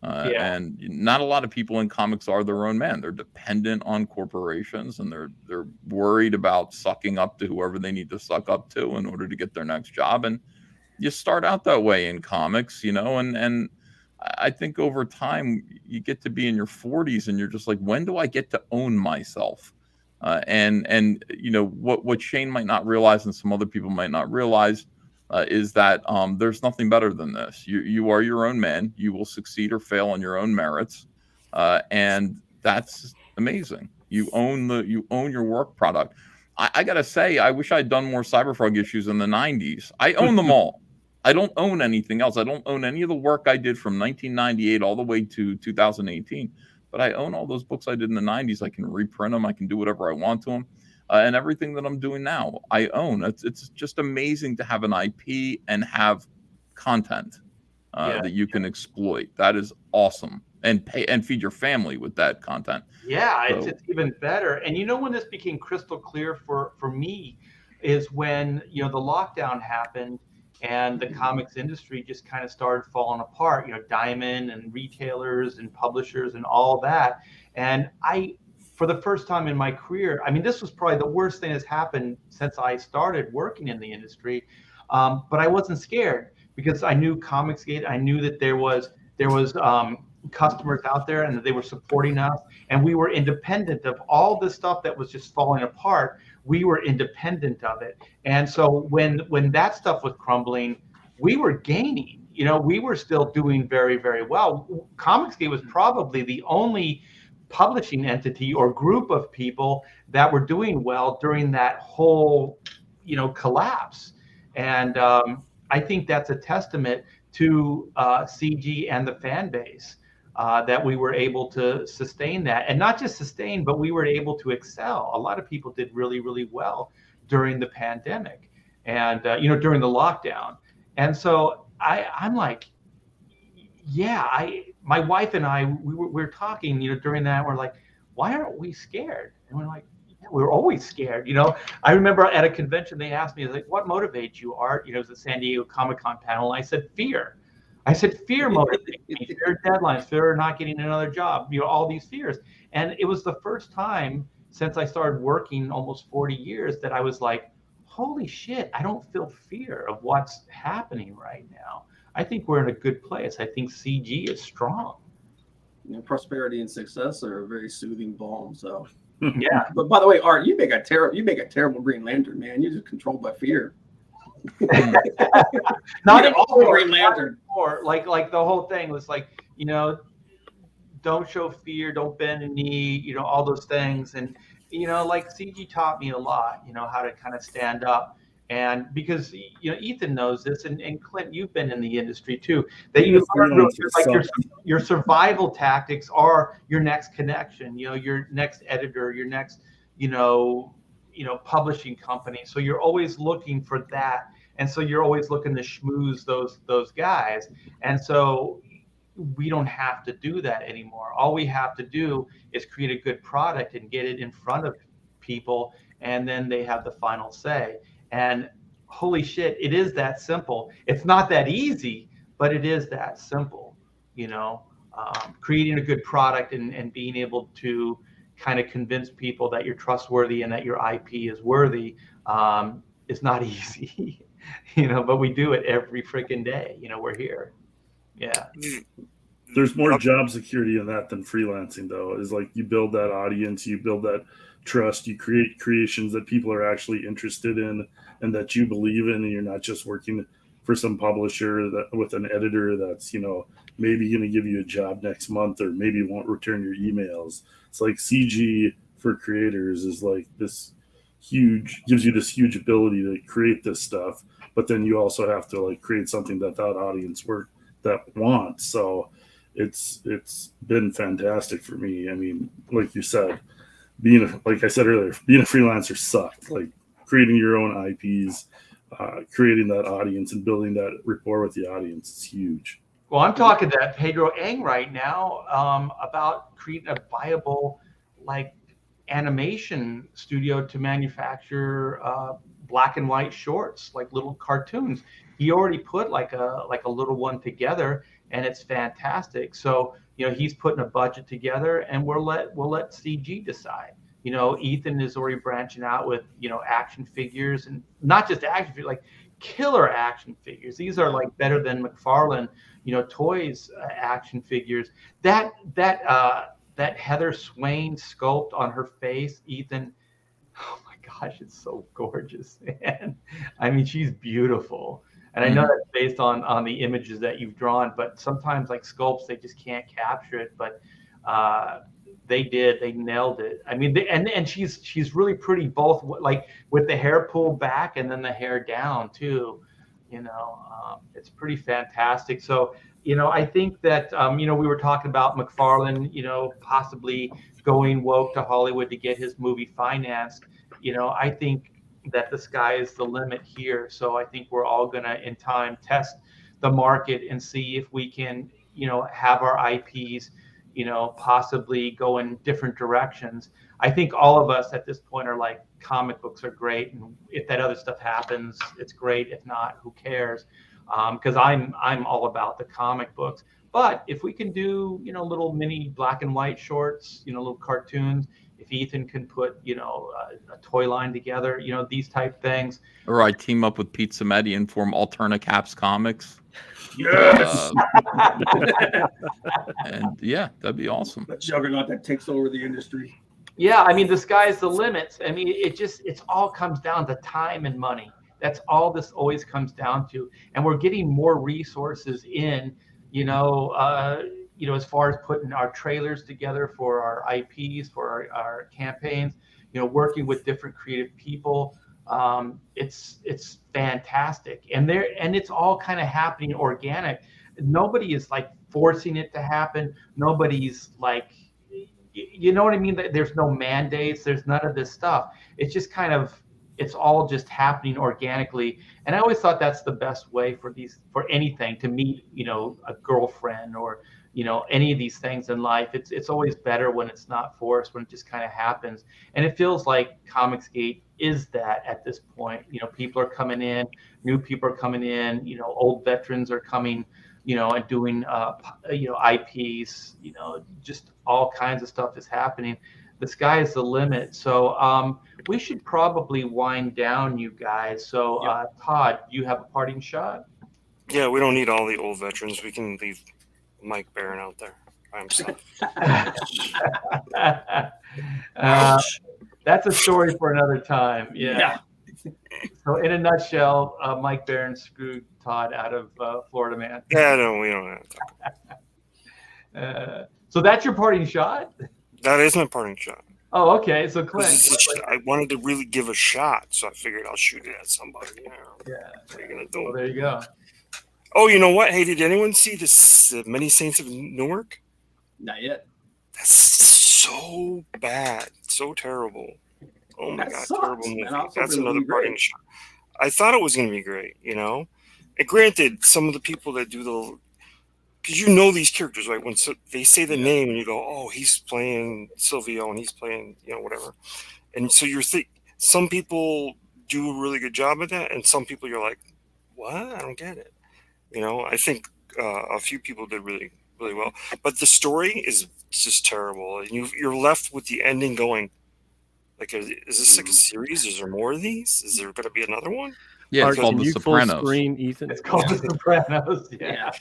And not a lot of people in comics are their own man. They're dependent on corporations, and they're worried about sucking up to whoever they need to suck up to in order to get their next job. And you start out that way in comics, and I think over time you get to be in your 40s and you're just like, when do I get to own myself? And what Shane might not realize and some other people might not realize is that there's nothing better than this. You are your own man. You will succeed or fail on your own merits, and that's amazing. You own your work product. I gotta say, I wish I'd done more Cyberfrog issues in the 90s. I own them all. I don't own anything else. I don't own any of the work I did from 1998 all the way to 2018. But I own all those books I did in the 90s. I can reprint them. I can do whatever I want to them. And everything that I'm doing now, I own. It's just amazing to have an IP and have content that you can exploit. That is awesome, and pay and feed your family with that content. Yeah, so it's even better. And when this became crystal clear for me is when the lockdown happened and the comics industry just kind of started falling apart. Diamond and retailers and publishers and all that. And for the first time in my career, I mean, this was probably the worst thing that's happened since I started working in the industry. But I wasn't scared because I knew Comicsgate. I knew that there was customers out there and that they were supporting us, and we were independent of all this stuff that was just falling apart. We were independent of it. And so when that stuff was crumbling, we were gaining. We were still doing very, very well. Comicsgate was probably the only publishing entity or group of people that were doing well during that whole collapse. And I think that's a testament to CG and the fan base. that we were able to sustain that, and not just sustain, but we were able to excel. A lot of people did really, really well during the pandemic, and during the lockdown. And so I'm like, yeah, my wife and I, we were talking, during that. We're like, why aren't we scared? And we're like, yeah, we're always scared. I remember at a convention they asked me, like, what motivates you, Art? It was the San Diego Comic-Con panel. And I said, fear. Fear motivates me. Fear of deadlines, fear of not getting another job, all these fears. And it was the first time since I started working almost 40 years that I was like, holy shit, I don't feel fear of what's happening right now. I think we're in a good place. I think CG is strong. Prosperity and success are a very soothing balm. So, yeah. But by the way, Art, you make a terrible Green Lantern, man. You're just controlled by fear. Not all Green Lantern. Or like the whole thing was like, don't show fear, don't bend a knee, all those things. And like CG taught me a lot, how to kind of stand up. And because Ethan knows this, and Clint, you've been in the industry too, that you learn like your survival tactics are your next connection, your next editor, your next publishing company. So you're always looking for that, and so you're always looking to schmooze those guys. And so we don't have to do that anymore. All we have to do is create a good product and get it in front of people, and then they have the final say. And holy shit, it is that simple. It's not that easy, but it is that simple. Creating a good product and being able to kind of convince people that you're trustworthy and that your IP is worthy is not easy, but we do it every freaking day. We're here. Yeah. There's more job security in that than freelancing, though. Is like you build that audience, you build that trust, you create creations that people are actually interested in and that you believe in, and you're not just working for some publisher that with an editor that's maybe going to give you a job next month or maybe won't return your emails. It's like CG for creators is like this gives you this huge ability to create this stuff, but then you also have to like create something that audience that wants. So it's been fantastic for me. I mean, like you said, like I said earlier, being a freelancer sucked. Like creating your own IPs, creating that audience and building that rapport with the audience is huge. Well, I'm talking to Pedro Eng right now about creating a viable like animation studio to manufacture black and white shorts, like little cartoons. He already put like a little one together, and it's fantastic. So he's putting a budget together, and we'll let CG decide. Ethan is already branching out with action figures, and not just action figures, like killer action figures. These are like better than McFarlane toys action figures. That Heather Swain sculpt on her face, Ethan, oh my gosh, it's so gorgeous, man. I mean, she's beautiful. And I know that's based on the images that you've drawn, but sometimes like sculpts, they just can't capture it. But they nailed it. I mean, and she's really pretty, both like with the hair pulled back and then the hair down too. It's pretty fantastic. So I think that we were talking about McFarlane, possibly going woke to Hollywood to get his movie financed. I think that the sky is the limit here. So I think we're all gonna in time test the market and see if we can have our IPs possibly go in different directions. I think all of us at this point are like, comic books are great, and if that other stuff happens, it's great. If not, who cares? Because I'm all about the comic books. But if we can do little mini black and white shorts, little cartoons, if Ethan can put a toy line together, these type things. Or I team up with Pete Samedi and form Alterna Comics. Yes. And yeah, that'd be awesome. That juggernaut that takes over the industry. Yeah, I mean, the sky's the limit. I mean, it's all comes down to time and money. That's all this always comes down to. And we're getting more resources in, as far as putting our trailers together for our IPs, for our campaigns, working with different creative people. It's fantastic. And it's all kind of happening organic. nobody is like forcing it to happen. Nobody's like, you know what I mean? There's no mandates. There's none of this stuff. It's just kind of, it's all just happening organically. And I always thought that's the best way for anything to meet, you know, a girlfriend or, you know, any of these things in life. It's always better when it's not forced, when it just kind of happens. And it feels like Comicsgate is that at this point. You know, people are coming in, new people are coming in, you know, old veterans are coming, you know, and doing, you know, IPs, you know, just all kinds of stuff is happening. The sky is the limit. So we should probably wind down, you guys. So Todd, you have a parting shot? Yeah, we don't need all the old veterans. We can leave Mike Barron out there by himself. That's a story for another time. Yeah. So in a nutshell, Mike Barron screwed Todd out of Florida Man. Yeah, no, we don't have to talk about so that's your parting shot? that. Isn't a parting shot. Oh, okay. So Clint. I wanted to really give a shot, so I figured I'll shoot it at somebody. You know? Yeah. What are you gonna do? Well, there you go. Oh, you know what? Hey, did anyone see this Many Saints of Newark? Not yet. That's so bad, so terrible. Oh my That god, sucks, terrible man. movie. I thought That's it would another be parting great. shot. I thought it was going to be great, you know. And granted, some of the people that do the, because you know these characters, right? When they say the name and you go, oh, he's playing Silvio and he's playing, you know, whatever. And so some people do a really good job at that, and some people you're like, what? I don't get it. You know, I think a few people did really, really well, but the story is just terrible, and you're left with the ending going, like, is this like a series? Is there more of these? Is there going to be another one? Yeah, Art, it's called can The you full Sopranos. screen, Ethan? It's called The Sopranos. Yeah.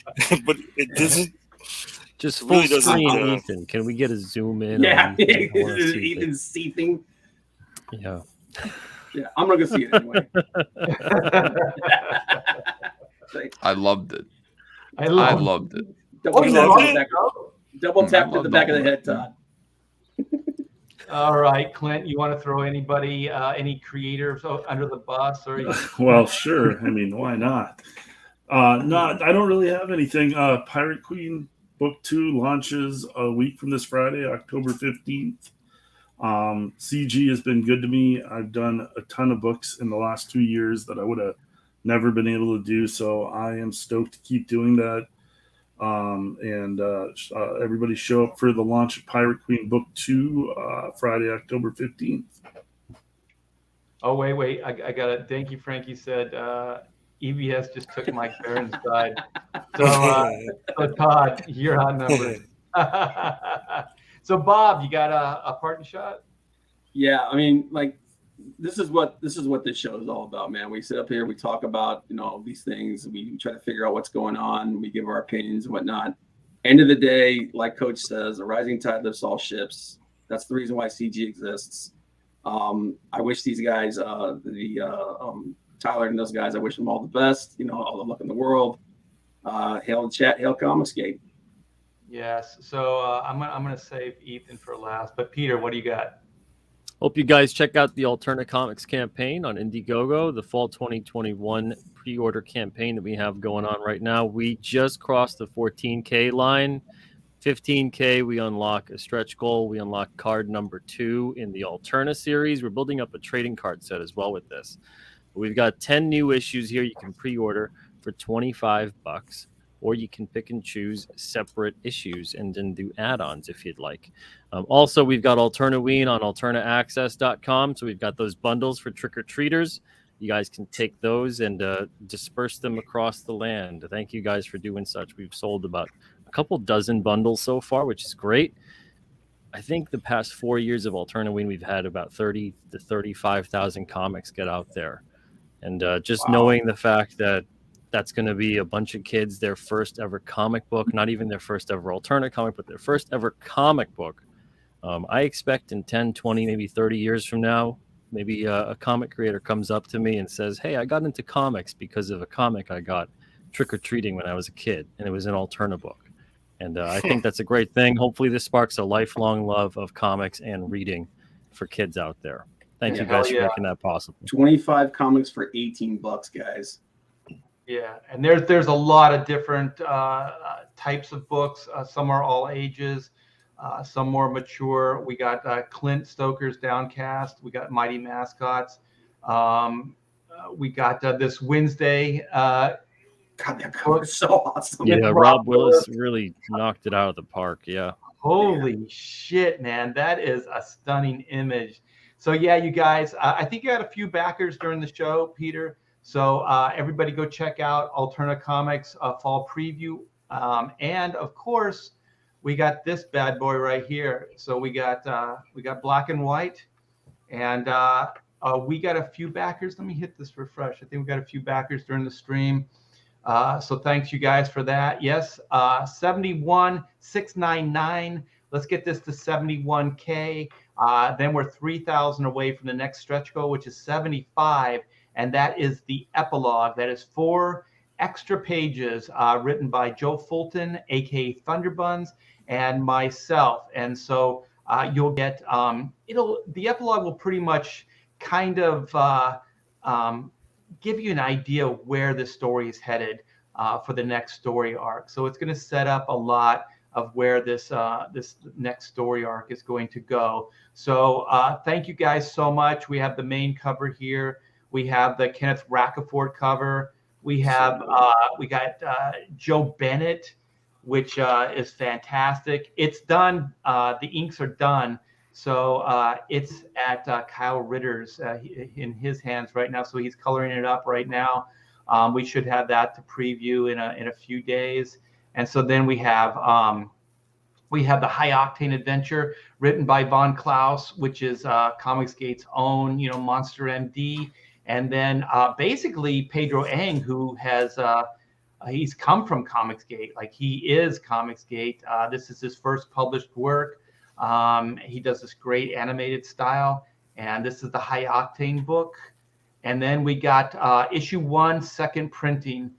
But it doesn't. Just It full really doesn't, screen, Ethan. Can we get a zoom in? Yeah, on Ethan? I wanna see even seething. it. Yeah. Yeah, I'm not gonna see it anyway. I loved it. I I love loved it. Double you tap loved to the it? back. Double tap to love the back of the double head, tap. Todd. All right, Clint, you want to throw anybody, any creators under the bus, or Well, sure. I mean, why not? Not. I don't really have anything. Pirate Queen Book 2 launches a week from this Friday, October 15th. CG has been good to me. I've done a ton of books in the last 2 years that I would have never been able to do, so I am stoked to keep doing that. Everybody show up for the launch of Pirate Queen Book 2 Friday, October 15th. Oh, wait. I got it. Thank you, Frankie said EBS just took Mike Barron's side. So Todd, you're on numbers. So Bob, you got a parting shot? Yeah, I mean, like, this is what this show is all about, man. We sit up here, we talk about, you know, these things, we try to figure out what's going on, we give our opinions and whatnot. End of the day, like Coach says, a rising tide lifts all ships. That's the reason why CG exists. I wish these guys, Tyler and those guys, I wish them all the best, you know, all the luck in the world. Hail chat, hail Comicsgate. Yes. So I'm gonna save Ethan for last. But Peter, what do you got? Hope you guys check out the Alterna Comics campaign on Indiegogo, the fall 2021 pre-order campaign that we have going on right now. We just crossed the 14K line. 15K, we unlock a stretch goal. We unlock card number 2 in the Alterna series. We're building up a trading card set as well with this. We've got 10 new issues here you can pre-order for $25, or you can pick and choose separate issues and then do add-ons if you'd like. Also, we've got Alternaween on alternaaccess.com. So we've got those bundles for trick-or-treaters. You guys can take those and disperse them across the land. Thank you guys for doing such. We've sold about a couple dozen bundles so far, which is great. I think the past 4 years of Alternaween, we've had about 30 to 35,000 comics get out there. And just knowing the fact that that's going to be a bunch of kids, their first ever comic book, not even their first ever Alterna comic, but their first ever comic book. I expect in 10, 20, maybe 30 years from now, maybe a comic creator comes up to me and says, hey, I got into comics because of a comic I got trick-or-treating when I was a kid, and it was an Alterna book. And I think that's a great thing. Hopefully this sparks a lifelong love of comics and reading for kids out there. Thank you guys for making that possible. 25 comics for $18, guys. Yeah, and there's a lot of different types of books. Some are all ages, some more mature. We got Clint Stoker's Downcast. We got Mighty Mascots. We got this Wednesday. God, that cover is so awesome. Yeah, Rob Willis really knocked it out of the park. Yeah. Holy shit, man. That is a stunning image. So yeah, you guys, I think you had a few backers during the show, Peter. So everybody go check out Alterna Comics fall preview. And of course, we got this bad boy right here. So we got Black and White, and we got a few backers. Let me hit this refresh. I think we got a few backers during the stream. So thanks you guys for that. Yes, 71,699. Let's get this to 71K. Then we're 3,000 away from the next stretch goal, which is 75. And that is the epilogue. That is 4 extra pages written by Joe Fulton, aka Thunderbuns, and myself. And so you'll get the epilogue will pretty much kind of give you an idea of where the story is headed for the next story arc. So it's going to set up a lot of where this next story arc is going to go. So thank you guys so much. We have the main cover here. We have the Kenneth Rocafort cover. We have we got Joe Bennett, which is fantastic. It's done. The inks are done. So it's at Kyle Ritter's in his hands right now. So he's coloring it up right now. We should have that to preview in a few days. And so then we have the High Octane Adventure written by Von Klaus, which is Comicsgate's own, Monster MD. And then basically Pedro Ang, who has he's come from Comicsgate, like he is Comicsgate. This is his first published work. He does this great animated style, and this is the High Octane book. And then we got issue 1, second printing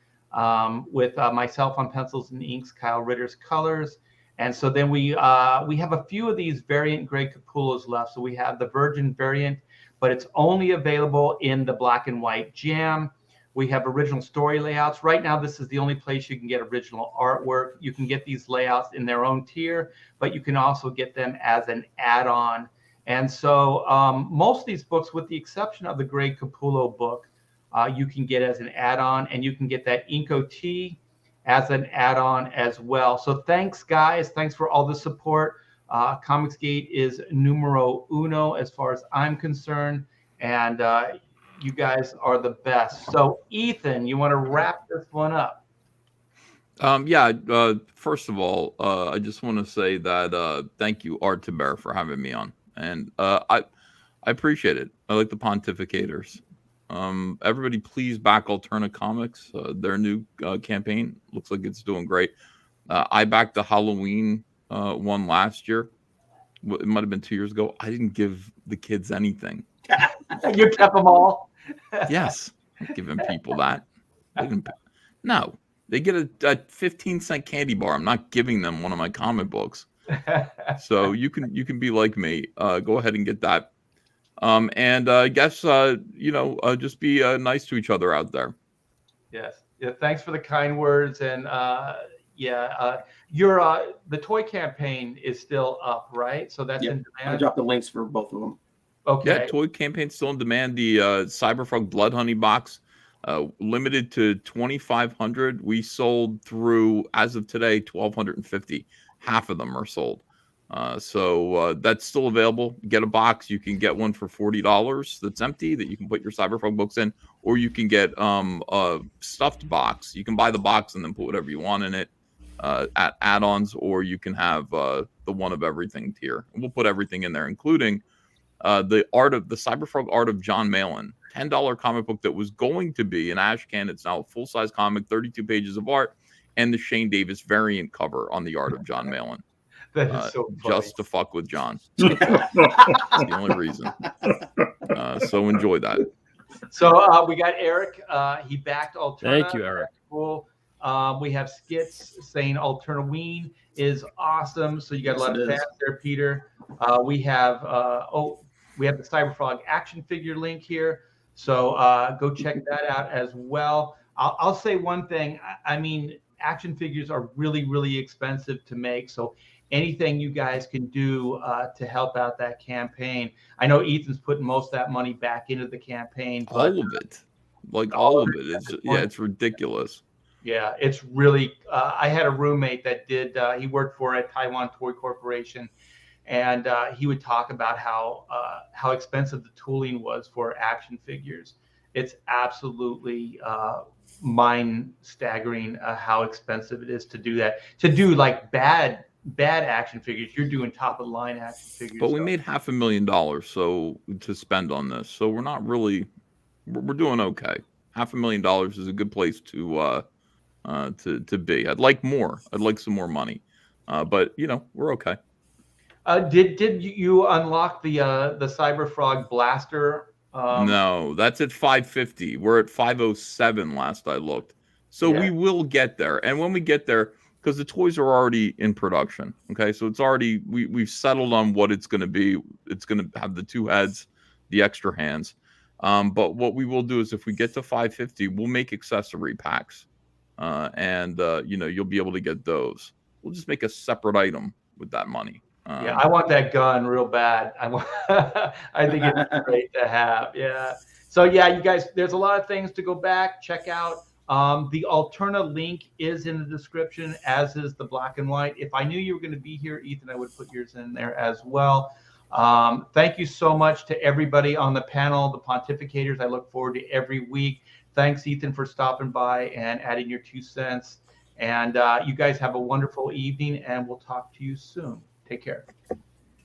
with myself on pencils and inks, Kyle Ritter's colors. And so then we have a few of these variant Greg Capullos left. So we have the Virgin variant, but it's only available in the black and white jam. We have original story layouts. Right now, this is the only place you can get original artwork. You can get these layouts in their own tier, but you can also get them as an add-on. And so most of these books, with the exception of the Greg Capullo book, you can get as an add-on, and you can get that Inco T as an add-on as well. So thanks, guys. Thanks for all the support. Comicsgate is numero uno as far as I'm concerned, and you guys are the best. So, Ethan, you want to wrap this one up? First of all, I just want to say that thank you, Art Taber, for having me on, and I appreciate it. I like the Pontificators. Everybody, please back Alterna Comics. Their new campaign looks like it's doing great. I backed the Halloween one last year. It might have been 2 years ago. I didn't give the kids anything. You kept them all? Yes, I'm giving people that. No, they get a 15-cent candy bar. I'm not giving them one of my comic books. So you can be like me. Go ahead and get that. And I guess just be nice to each other out there. Yes. Yeah. Thanks for the kind words. And your the toy campaign is still up, right? So that's in demand. I dropped the links for both of them. Okay. Yeah, toy campaign still in demand. The Cyberfrog Blood Honey box, limited to 2,500. We sold through, as of today, 1,250. Half of them are sold. So that's still available. Get a box. You can get one for $40 that's empty that you can put your Cyberfrog books in, or you can get a stuffed box. You can buy the box and then put whatever you want in it at add-ons, or you can have the one of everything tier. And we'll put everything in there, including the Cyberfrog art of John Malin, $10 comic book that was going to be an ash can. It's now a full-size comic, 32 pages of art, and the Shane Davis variant cover on the art of John Malin. That is so funny. Just to fuck with John. That's the only reason. So enjoy that. So we got Eric. He backed Alterna. Thank you, Eric. Cool. We have Skits saying Alterna Ween is awesome. So you got a lot of fans there, Peter. We have the Cyberfrog action figure link here. So go check that out as well. I'll say one thing. I mean, action figures are really, really expensive to make. So anything you guys can do to help out that campaign. I know Ethan's putting most of that money back into the campaign. But, all of it, like all of it is, yeah, it's ridiculous. Yeah, it's really. I had a roommate that did. He worked for a Taiwan Toy Corporation, and he would talk about how expensive the tooling was for action figures. It's absolutely mind staggering how expensive it is to do that. To do like bad action figures, you're doing top of the line action figures. But we made $500,000 so to spend on this, so we're not really, we're doing okay. $500,000 is a good place to be. I'd like more. I'd like some more money, but you know, we're okay. Did you unlock the Cyber Frog blaster? No, that's at 550. We're at 507 last I looked. So we will get there. And when we get there, because the toys are already in production. Okay. So it's already, we've settled on what it's going to be. It's going to have the 2 heads, the extra hands. But what we will do is if we get to 550, we'll make accessory packs. And you know, you'll be able to get those. We'll just make a separate item with that money. Yeah, I want that gun real bad. I think it's great to have. Yeah. So yeah, you guys, there's a lot of things to go back, check out. The Alterna link is in the description, as is the black and white. If I knew you were going to be here, Ethan, I would put yours in there as well. Thank you so much to everybody on the panel, the Pontificators. I look forward to every week. Thanks, Ethan, for stopping by and adding your 2 cents. And you guys have a wonderful evening, and we'll talk to you soon. Take care.